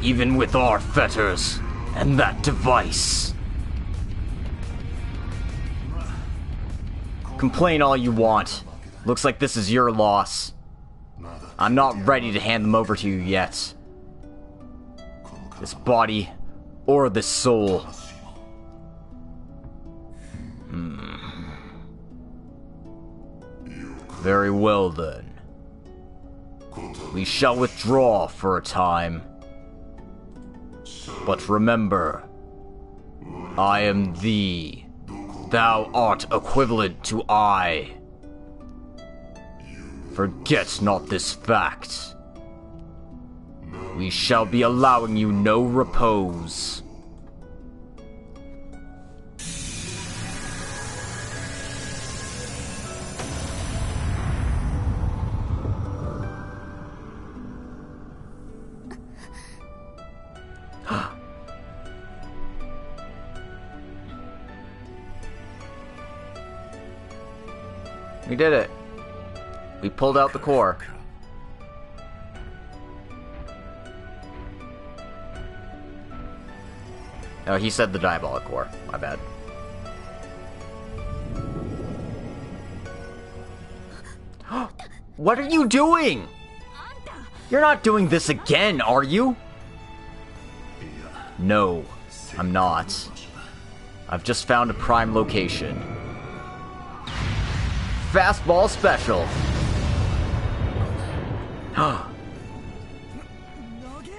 even with our fetters and that device. Complain all you want. Looks like this is your loss. I'm not ready to hand them over to you yet. This body or this soul. Very well then. We shall withdraw for a time. But remember, I am thee. Thou art equivalent to I. Forget not this fact. We shall be allowing you no repose. We did it. We pulled out the core. Oh, he said the diabolic core. My bad. What are you doing? You're not doing this again, are you? No, I'm not. I've just found a prime location. Fastball special.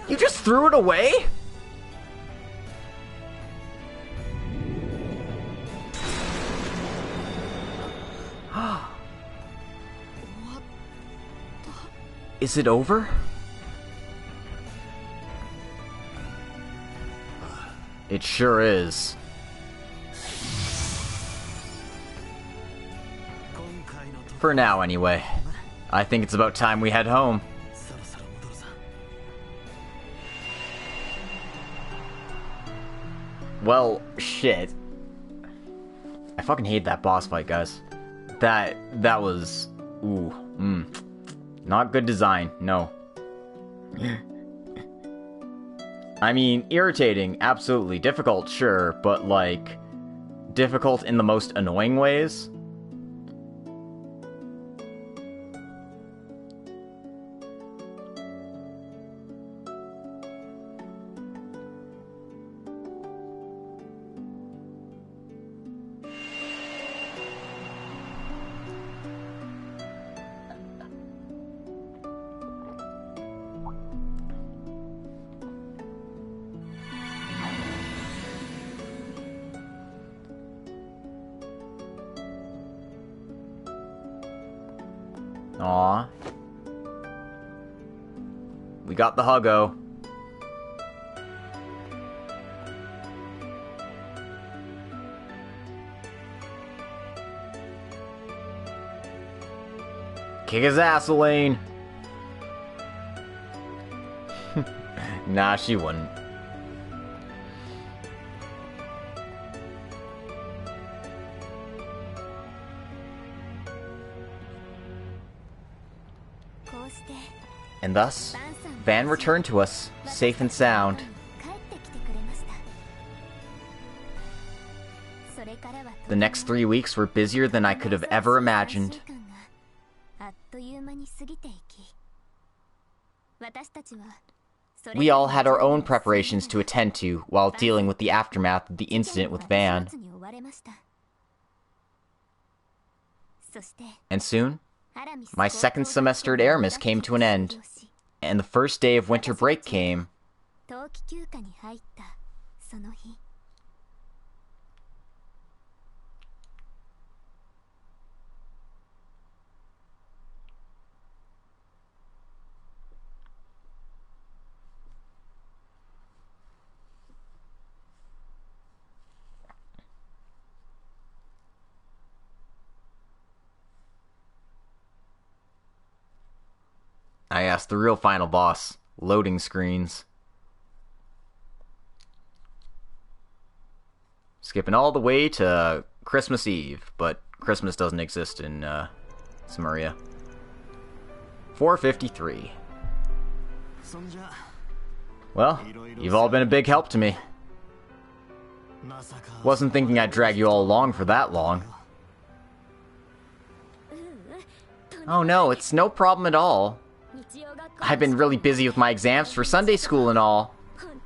You just threw it away? Is it over? It sure is. For now, anyway. I think it's about time we head home. Well, shit. I fucking hate that boss fight, guys. That was... Ooh. Not good design, no. I mean, irritating, absolutely. Difficult, sure, but, like... difficult in the most annoying ways? Aw. We got the huggo. Kick his ass, Elaine. Nah, she wouldn't. And thus, Van returned to us, safe and sound. The next 3 weeks were busier than I could have ever imagined. We all had our own preparations to attend to while dealing with the aftermath of the incident with Van. And soon, my second semester at Aramis came to an end, and the first day of winter break came. I asked the real final boss. Loading screens. Skipping all the way to Christmas Eve, but Christmas doesn't exist in Samaria. 4:53. Well, you've all been a big help to me. Wasn't thinking I'd drag you all along for that long. Oh no, it's no problem at all. I've been really busy with my exams for Sunday school and all,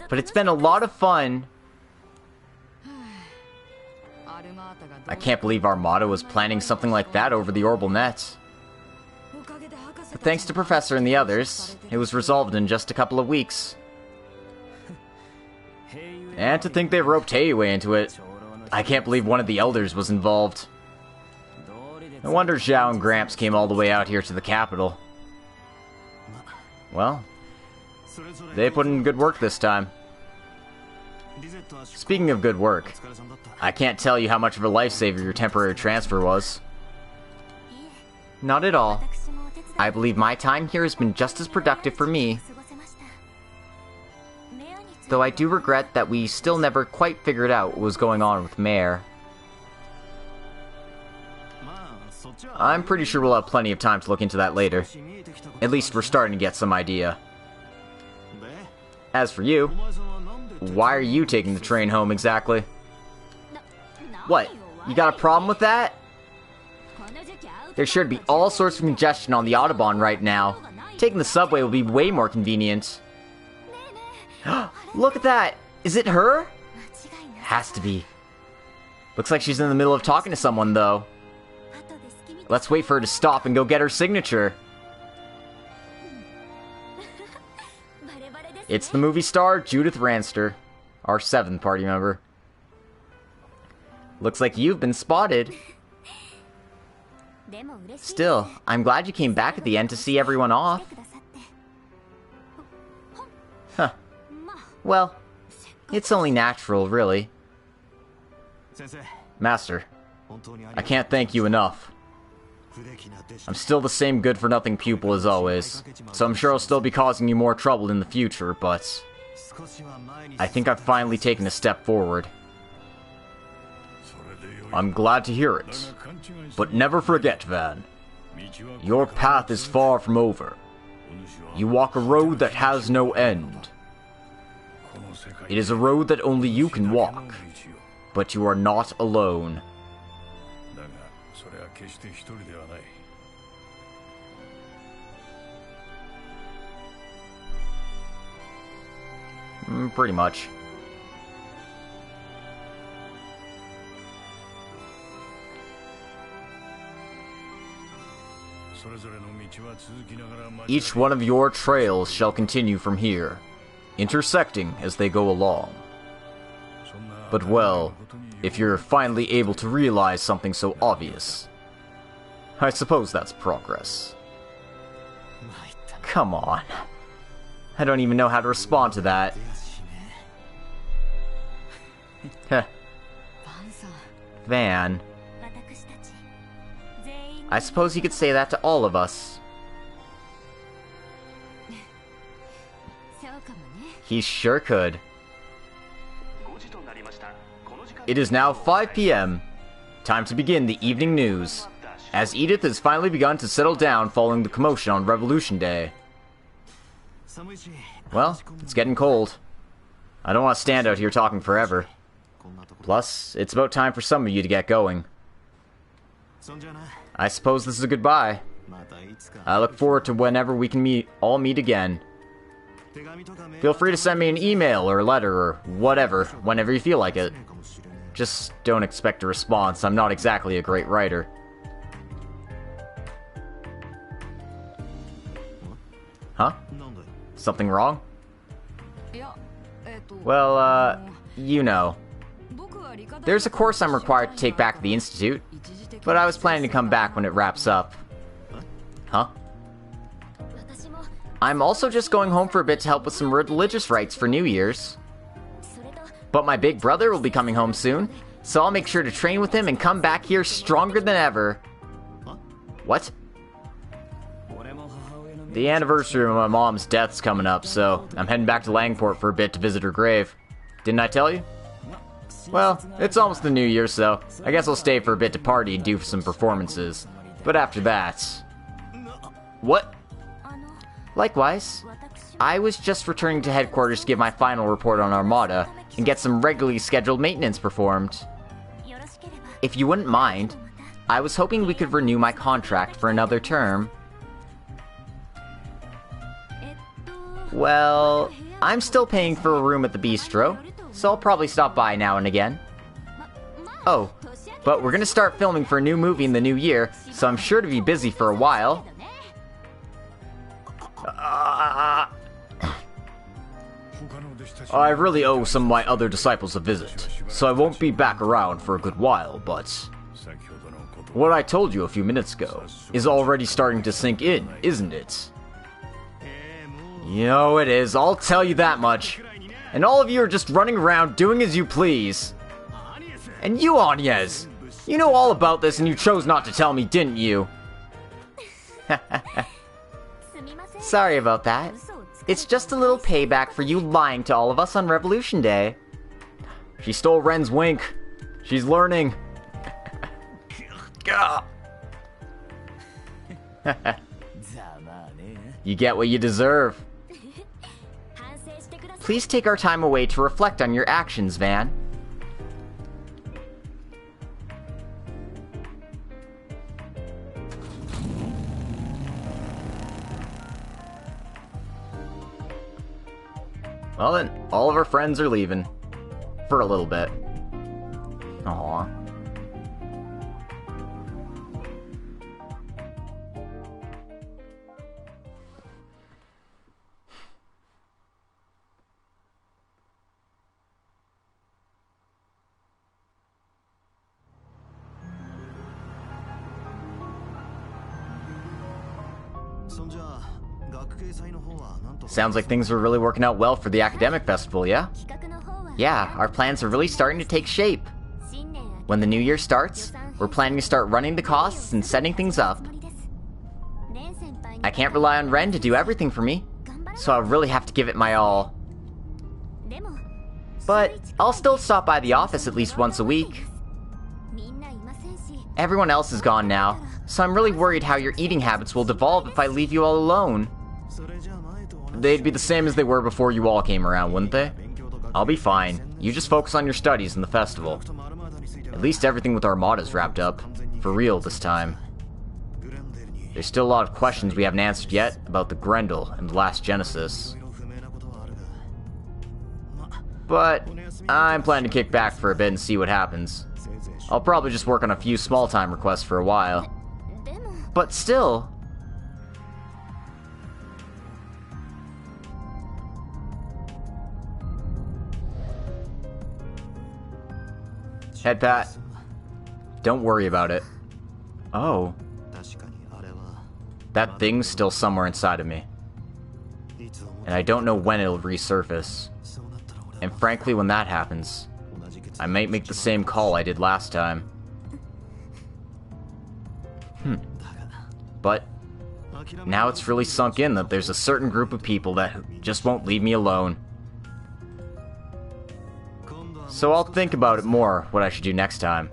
but it's been a lot of fun. I can't believe Armada was planning something like that over the orbital net. But thanks to Professor and the others, it was resolved in just a couple of weeks. And to think they roped Heiwei into it. I can't believe one of the elders was involved. No wonder Zhao and Gramps came all the way out here to the capital. Well, they put in good work this time. Speaking of good work, I can't tell you how much of a lifesaver your temporary transfer was. Not at all. I believe my time here has been just as productive for me. Though I do regret that we still never quite figured out what was going on with Mare. I'm pretty sure we'll have plenty of time to look into that later. At least we're starting to get some idea. As for you, why are you taking the train home exactly? What? You got a problem with that? There's sure to be all sorts of congestion on the Autobahn right now. Taking the subway will be way more convenient. Look at that! Is it her? Has to be. Looks like she's in the middle of talking to someone, though. Let's wait for her to stop and go get her signature. It's the movie star, Judith Ranster, our 7th party member. Looks like you've been spotted. Still, I'm glad you came back at the end to see everyone off. Huh. Well, it's only natural, really. Master, I can't thank you enough. I'm still the same good-for-nothing pupil as always, so I'm sure I'll still be causing you more trouble in the future, but I think I've finally taken a step forward. I'm glad to hear it, but never forget, Van. Your path is far from over. You walk a road that has no end. It is a road that only you can walk, but you are not alone. Pretty much. Each one of your trails shall continue from here, intersecting as they go along. But well, if you're finally able to realize something so obvious, I suppose that's progress. Come on. I don't even know how to respond to that. Heh. Van. I suppose you could say that to all of us. He sure could. It is now 5 p.m. Time to begin the evening news, as Edith has finally begun to settle down following the commotion on Revolution Day. Well, it's getting cold. I don't want to stand out here talking forever. Plus, it's about time for some of you to get going. I suppose this is a goodbye. I look forward to whenever we can all meet again. Feel free to send me an email or a letter or whatever, whenever you feel like it. Just don't expect a response. I'm not exactly a great writer. Huh? Something wrong? Well, you know. There's a course I'm required to take back at the Institute, but I was planning to come back when it wraps up. Huh? I'm also just going home for a bit to help with some religious rites for New Year's. But my big brother will be coming home soon, so I'll make sure to train with him and come back here stronger than ever. What? The anniversary of my mom's death's coming up, so I'm heading back to Langport for a bit to visit her grave. Didn't I tell you? Well, it's almost the New Year, so I guess I'll stay for a bit to party and do some performances. But after that... What? Likewise, I was just returning to headquarters to give my final report on Armada and get some regularly scheduled maintenance performed. If you wouldn't mind, I was hoping we could renew my contract for another term. Well, I'm still paying for a room at the bistro, so I'll probably stop by now and again. Oh, but we're gonna start filming for a new movie in the new year, so I'm sure to be busy for a while. I really owe some of my other disciples a visit, so I won't be back around for a good while, but... What I told you a few minutes ago is already starting to sink in, isn't it? You know it is, I'll tell you that much. And all of you are just running around doing as you please. And you, Agnes, you know all about this and you chose not to tell me, didn't you? Sorry about that. It's just a little payback for you lying to all of us on Revolution Day. She stole Ren's wink. She's learning. You get what you deserve. Please take our time away to reflect on your actions, Van. Well then, all of our friends are leaving. For a little bit. Aww. Sounds like things are really working out well for the academic festival, yeah? Yeah, our plans are really starting to take shape. When the new year starts, we're planning to start running the costs and setting things up. I can't rely on Ren to do everything for me, so I'll really have to give it my all. But I'll still stop by the office at least once a week. Everyone else is gone now, so I'm really worried how your eating habits will devolve if I leave you all alone. They'd be the same as they were before you all came around, wouldn't they? I'll be fine. You just focus on your studies and the festival. At least everything with Armada's wrapped up. For real this time. There's still a lot of questions we haven't answered yet about the Grendel and the last Genesis. But I'm planning to kick back for a bit and see what happens. I'll probably just work on a few small-time requests for a while. But still... Head pat. Don't worry about it. Oh. That thing's still somewhere inside of me. And I don't know when it'll resurface. And frankly, when that happens, I might make the same call I did last time. But now it's really sunk in that there's a certain group of people that just won't leave me alone. So I'll think about it more, what I should do next time.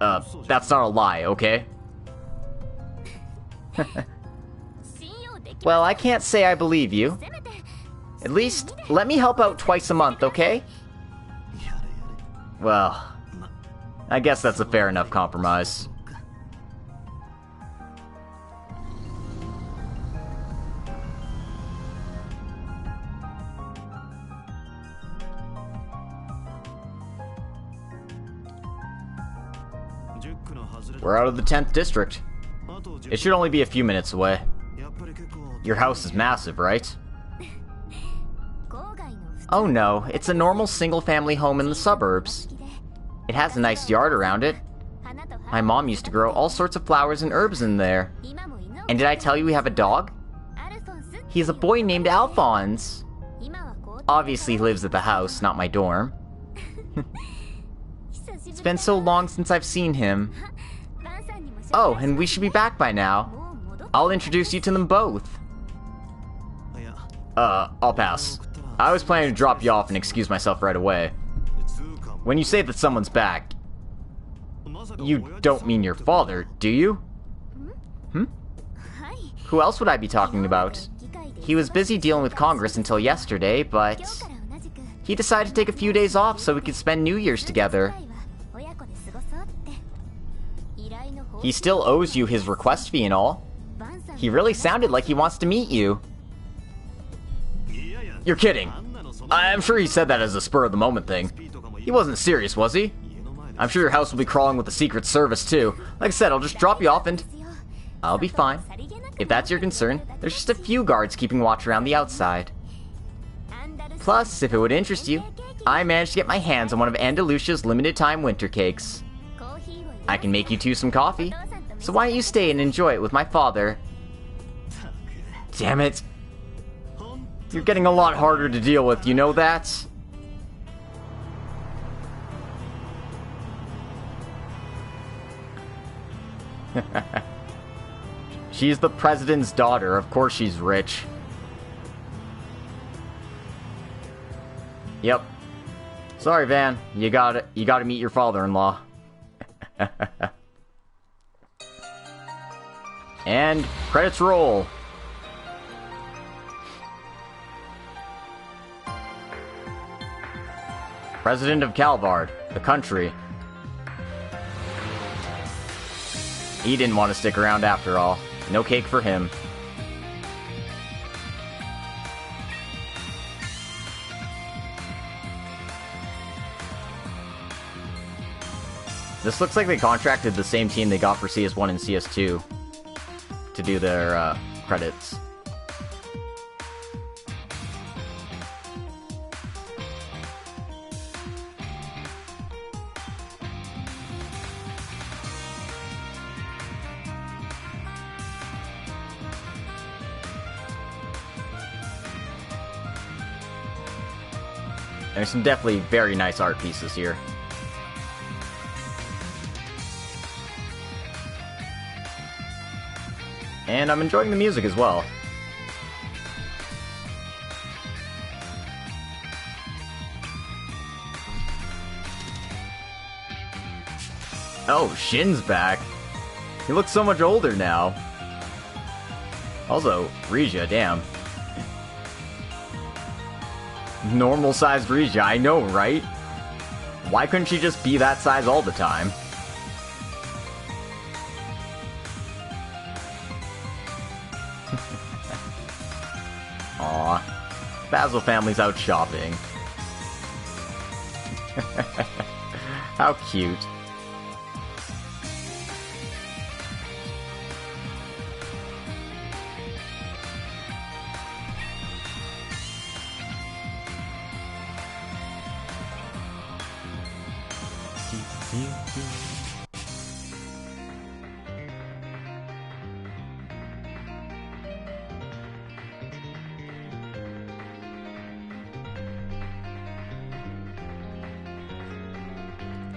That's not a lie, okay? Well, I can't say I believe you. At least, let me help out twice a month, okay? Well, I guess that's a fair enough compromise. We're out of the 10th district. It should only be a few minutes away. Your house is massive, right? Oh no, it's a normal single-family home in the suburbs. It has a nice yard around it. My mom used to grow all sorts of flowers and herbs in there. And did I tell you we have a dog? He's a boy named Alphonse. Obviously he lives at the house, not my dorm. It's been so long since I've seen him. Oh, and we should be back by now. I'll introduce you to them both. I'll pass. I was planning to drop you off and excuse myself right away. When you say that someone's back, you don't mean your father, do you? Who else would I be talking about? He was busy dealing with Congress until yesterday, but he decided to take a few days off so we could spend New Year's together. He still owes you his request fee and all. He really sounded like he wants to meet you. You're kidding. I'm sure he said that as a spur-of-the-moment thing. He wasn't serious, was he? I'm sure your house will be crawling with the Secret Service, too. Like I said, I'll just drop you off and... I'll be fine. If that's your concern, there's just a few guards keeping watch around the outside. Plus, if it would interest you, I managed to get my hands on one of Andalusia's limited-time winter cakes. I can make you two some coffee, so why don't you stay and enjoy it with my father? Damn it. You're getting a lot harder to deal with, you know that? She's the president's daughter, of course she's rich. Yep. Sorry, Van. You gotta meet your father-in-law. And credits roll. President of Calvard, the country. He didn't want to stick around after all. No cake for him. This looks like they contracted the same team they got for CS1 and CS2 to do their credits. There's some definitely very nice art pieces here. And I'm enjoying the music as well. Oh, Shin's back. He looks so much older now. Also, Regia, damn. Normal-sized Regia, I know, right? Why couldn't she just be that size all the time? Aw. Basil family's out shopping. How cute.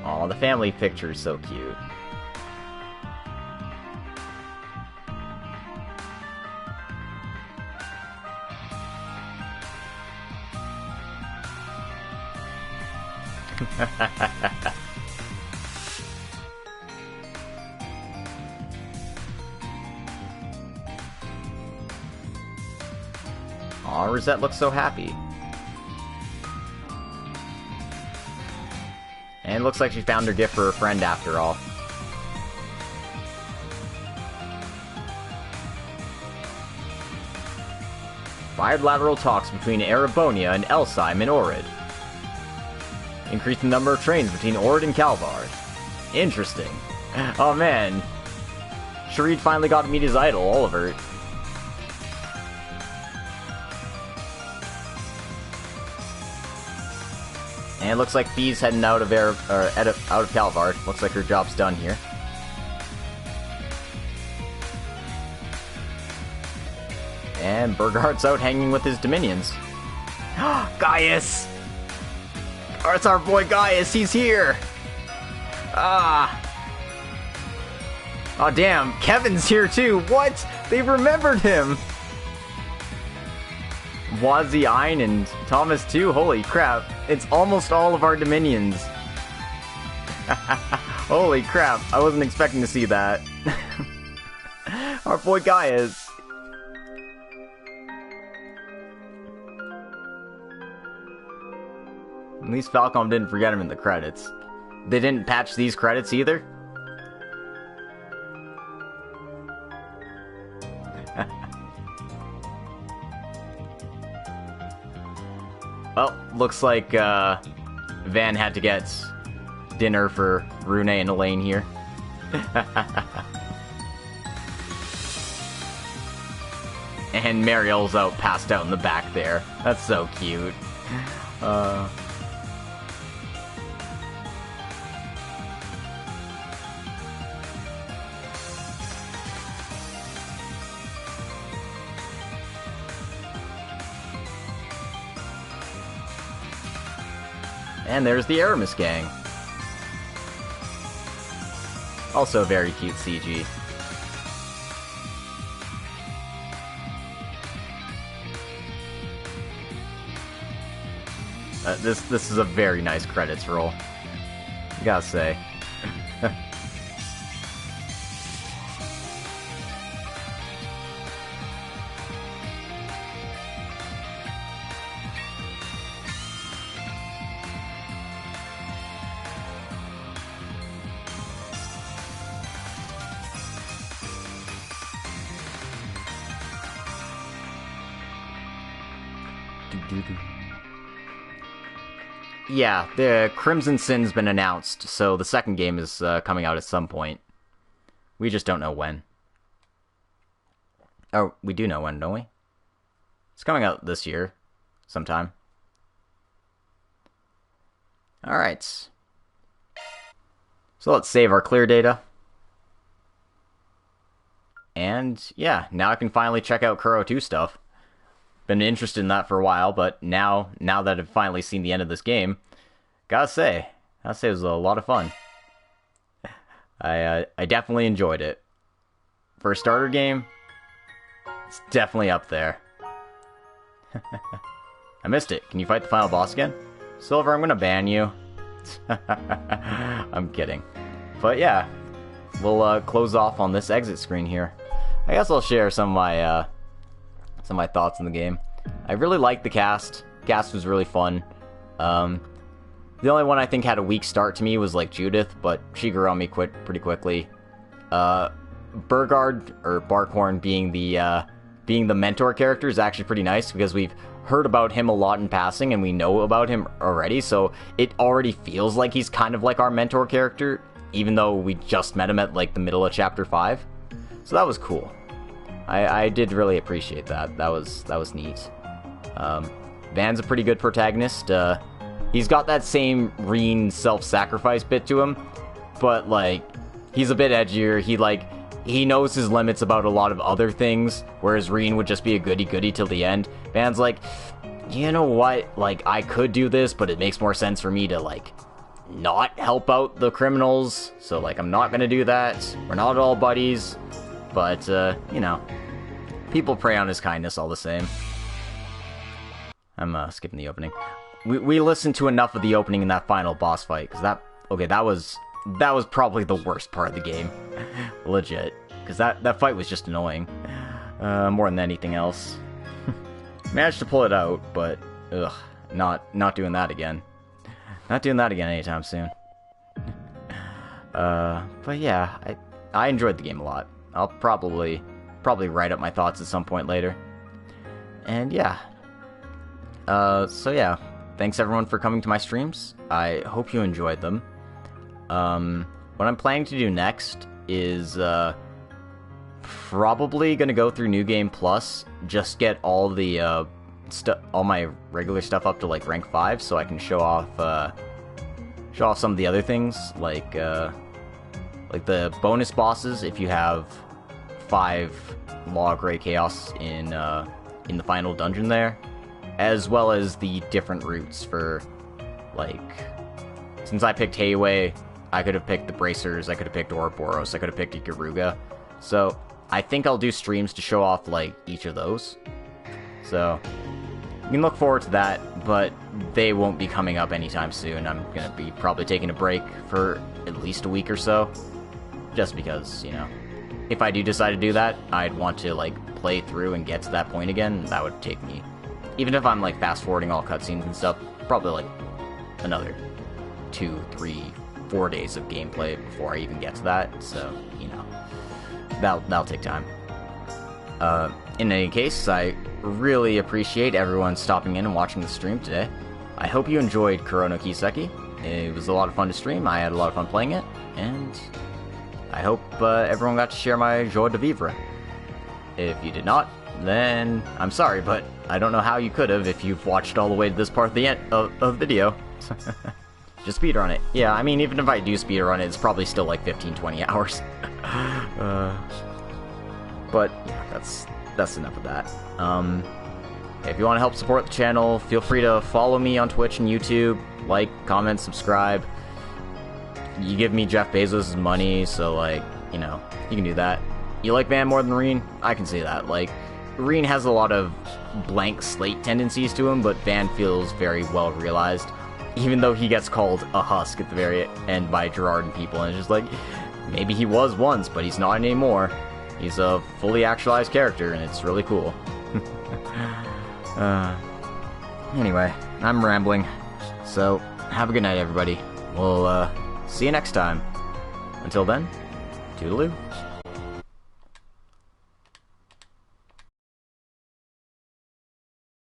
Aw, the family picture is so cute. Aw, Rosette looks so happy. And it looks like she found her gift for her friend after all. Bilateral talks between Erebonia and Elsheim and Orid. Increase the number of trains between Orid and Calvard. Interesting. Oh man. Sharid finally got to meet his idol, Oliver. And it looks like Fee's heading out of out of Calvard. Looks like her job's done here. And Burghart's out hanging with his Dominions. Gaius! Oh, it's our boy Gaius, he's here! Ah! Oh damn, Kevin's here too! What? They remembered him! Wazi Ein and Thomas too? Holy crap. It's almost all of our Dominions. Holy crap, I wasn't expecting to see that. Our boy Gaius. At least Falcom didn't forget him in the credits. They didn't patch these credits either? Well, looks like Van had to get dinner for Rune and Elaine here. And Mariel's out, passed out in the back there. That's so cute. And there's the Aramis gang. Also very cute CG. This is a very nice credits roll. I gotta say. Yeah, the Crimson Sin's been announced, so the second game is coming out at some point. We just don't know when. Oh, we do know when, don't we? It's coming out this year, sometime. Alright. So let's save our clear data. And, yeah, now I can finally check out Kuro 2 stuff. Been interested in that for a while, but now that I've finally seen the end of this game, gotta say it was a lot of fun. I definitely enjoyed it. For a starter game, it's definitely up there. I missed it. Can you fight the final boss again? Silver, I'm gonna ban you. I'm kidding. But yeah, we'll close off on this exit screen here. I guess I'll share some of my thoughts on the game. I really liked the cast. Cast was really fun. The only one I think had a weak start to me was like Judith, but she grew on me pretty quickly. Burgard or Barkhorn being the mentor character is actually pretty nice because we've heard about him a lot in passing and we know about him already, so it already feels like he's kind of like our mentor character, even though we just met him at like the middle of chapter 5. So that was cool. I did really appreciate that. That was neat. Van's a pretty good protagonist. He's got that same Reen self-sacrifice bit to him, but like he's a bit edgier. He knows his limits about a lot of other things, whereas Reen would just be a goody-goody till the end. Van's like, you know what? Like I could do this, but it makes more sense for me to like not help out the criminals. So like I'm not gonna do that. We're not all buddies, but you know. People prey on his kindness all the same. I'm skipping the opening. We listened to enough of the opening in that final boss fight, because that was probably the worst part of the game. Legit. Because that fight was just annoying. More than anything else. Managed to pull it out, but ugh, not doing that again. Not doing that again anytime soon. But yeah, I enjoyed the game a lot. I'll probably write up my thoughts at some point later. And yeah. So yeah, thanks everyone for coming to my streams. I hope you enjoyed them. what I'm planning to do next is probably gonna go through New Game Plus, just get all the all my regular stuff up to like rank 5, so I can show off some of the other things, like the bonus bosses. If you have 5 log ray chaos in the final dungeon there, as well as the different routes for, like, since I picked Heiwei, I could have picked the Bracers, I could have picked Ouroboros, I could have picked Ikaruga. So I think I'll do streams to show off like each of those. So you can look forward to that, but they won't be coming up anytime soon. I'm gonna be probably taking a break for at least a week or so, just because, you know, if I do decide to do that, I'd want to like play through and get to that point again. That would take me, even if I'm like fast forwarding all cutscenes and stuff, probably like another 2, 3, 4 days of gameplay before I even get to that. So, you know, that'll take time. In any case, I really appreciate everyone stopping in and watching the stream today. I hope you enjoyed Kuro no Kiseki. It was a lot of fun to stream. I had a lot of fun playing it, and I hope everyone got to share my joie de vivre. If you did not, then I'm sorry, but I don't know how you could have if you've watched all the way to this part of the end of the video. Just speedrun it. Yeah, I mean, even if I do speedrun it, it's probably still like 15-20 hours. But yeah, that's enough of that. If you want to help support the channel, feel free to follow me on Twitch and YouTube, like, comment, subscribe. You give me Jeff Bezos' money, so, like, you know, you can do that. You like Van more than Reen? I can say that. Like, Reen has a lot of blank slate tendencies to him, but Van feels very well realized, even though he gets called a husk at the very end by Gerard and people, and it's just like, maybe he was once, but he's not anymore. He's a fully actualized character, and it's really cool. Anyway, I'm rambling, so have a good night, everybody. We'll see you next time. Until then, toodaloo.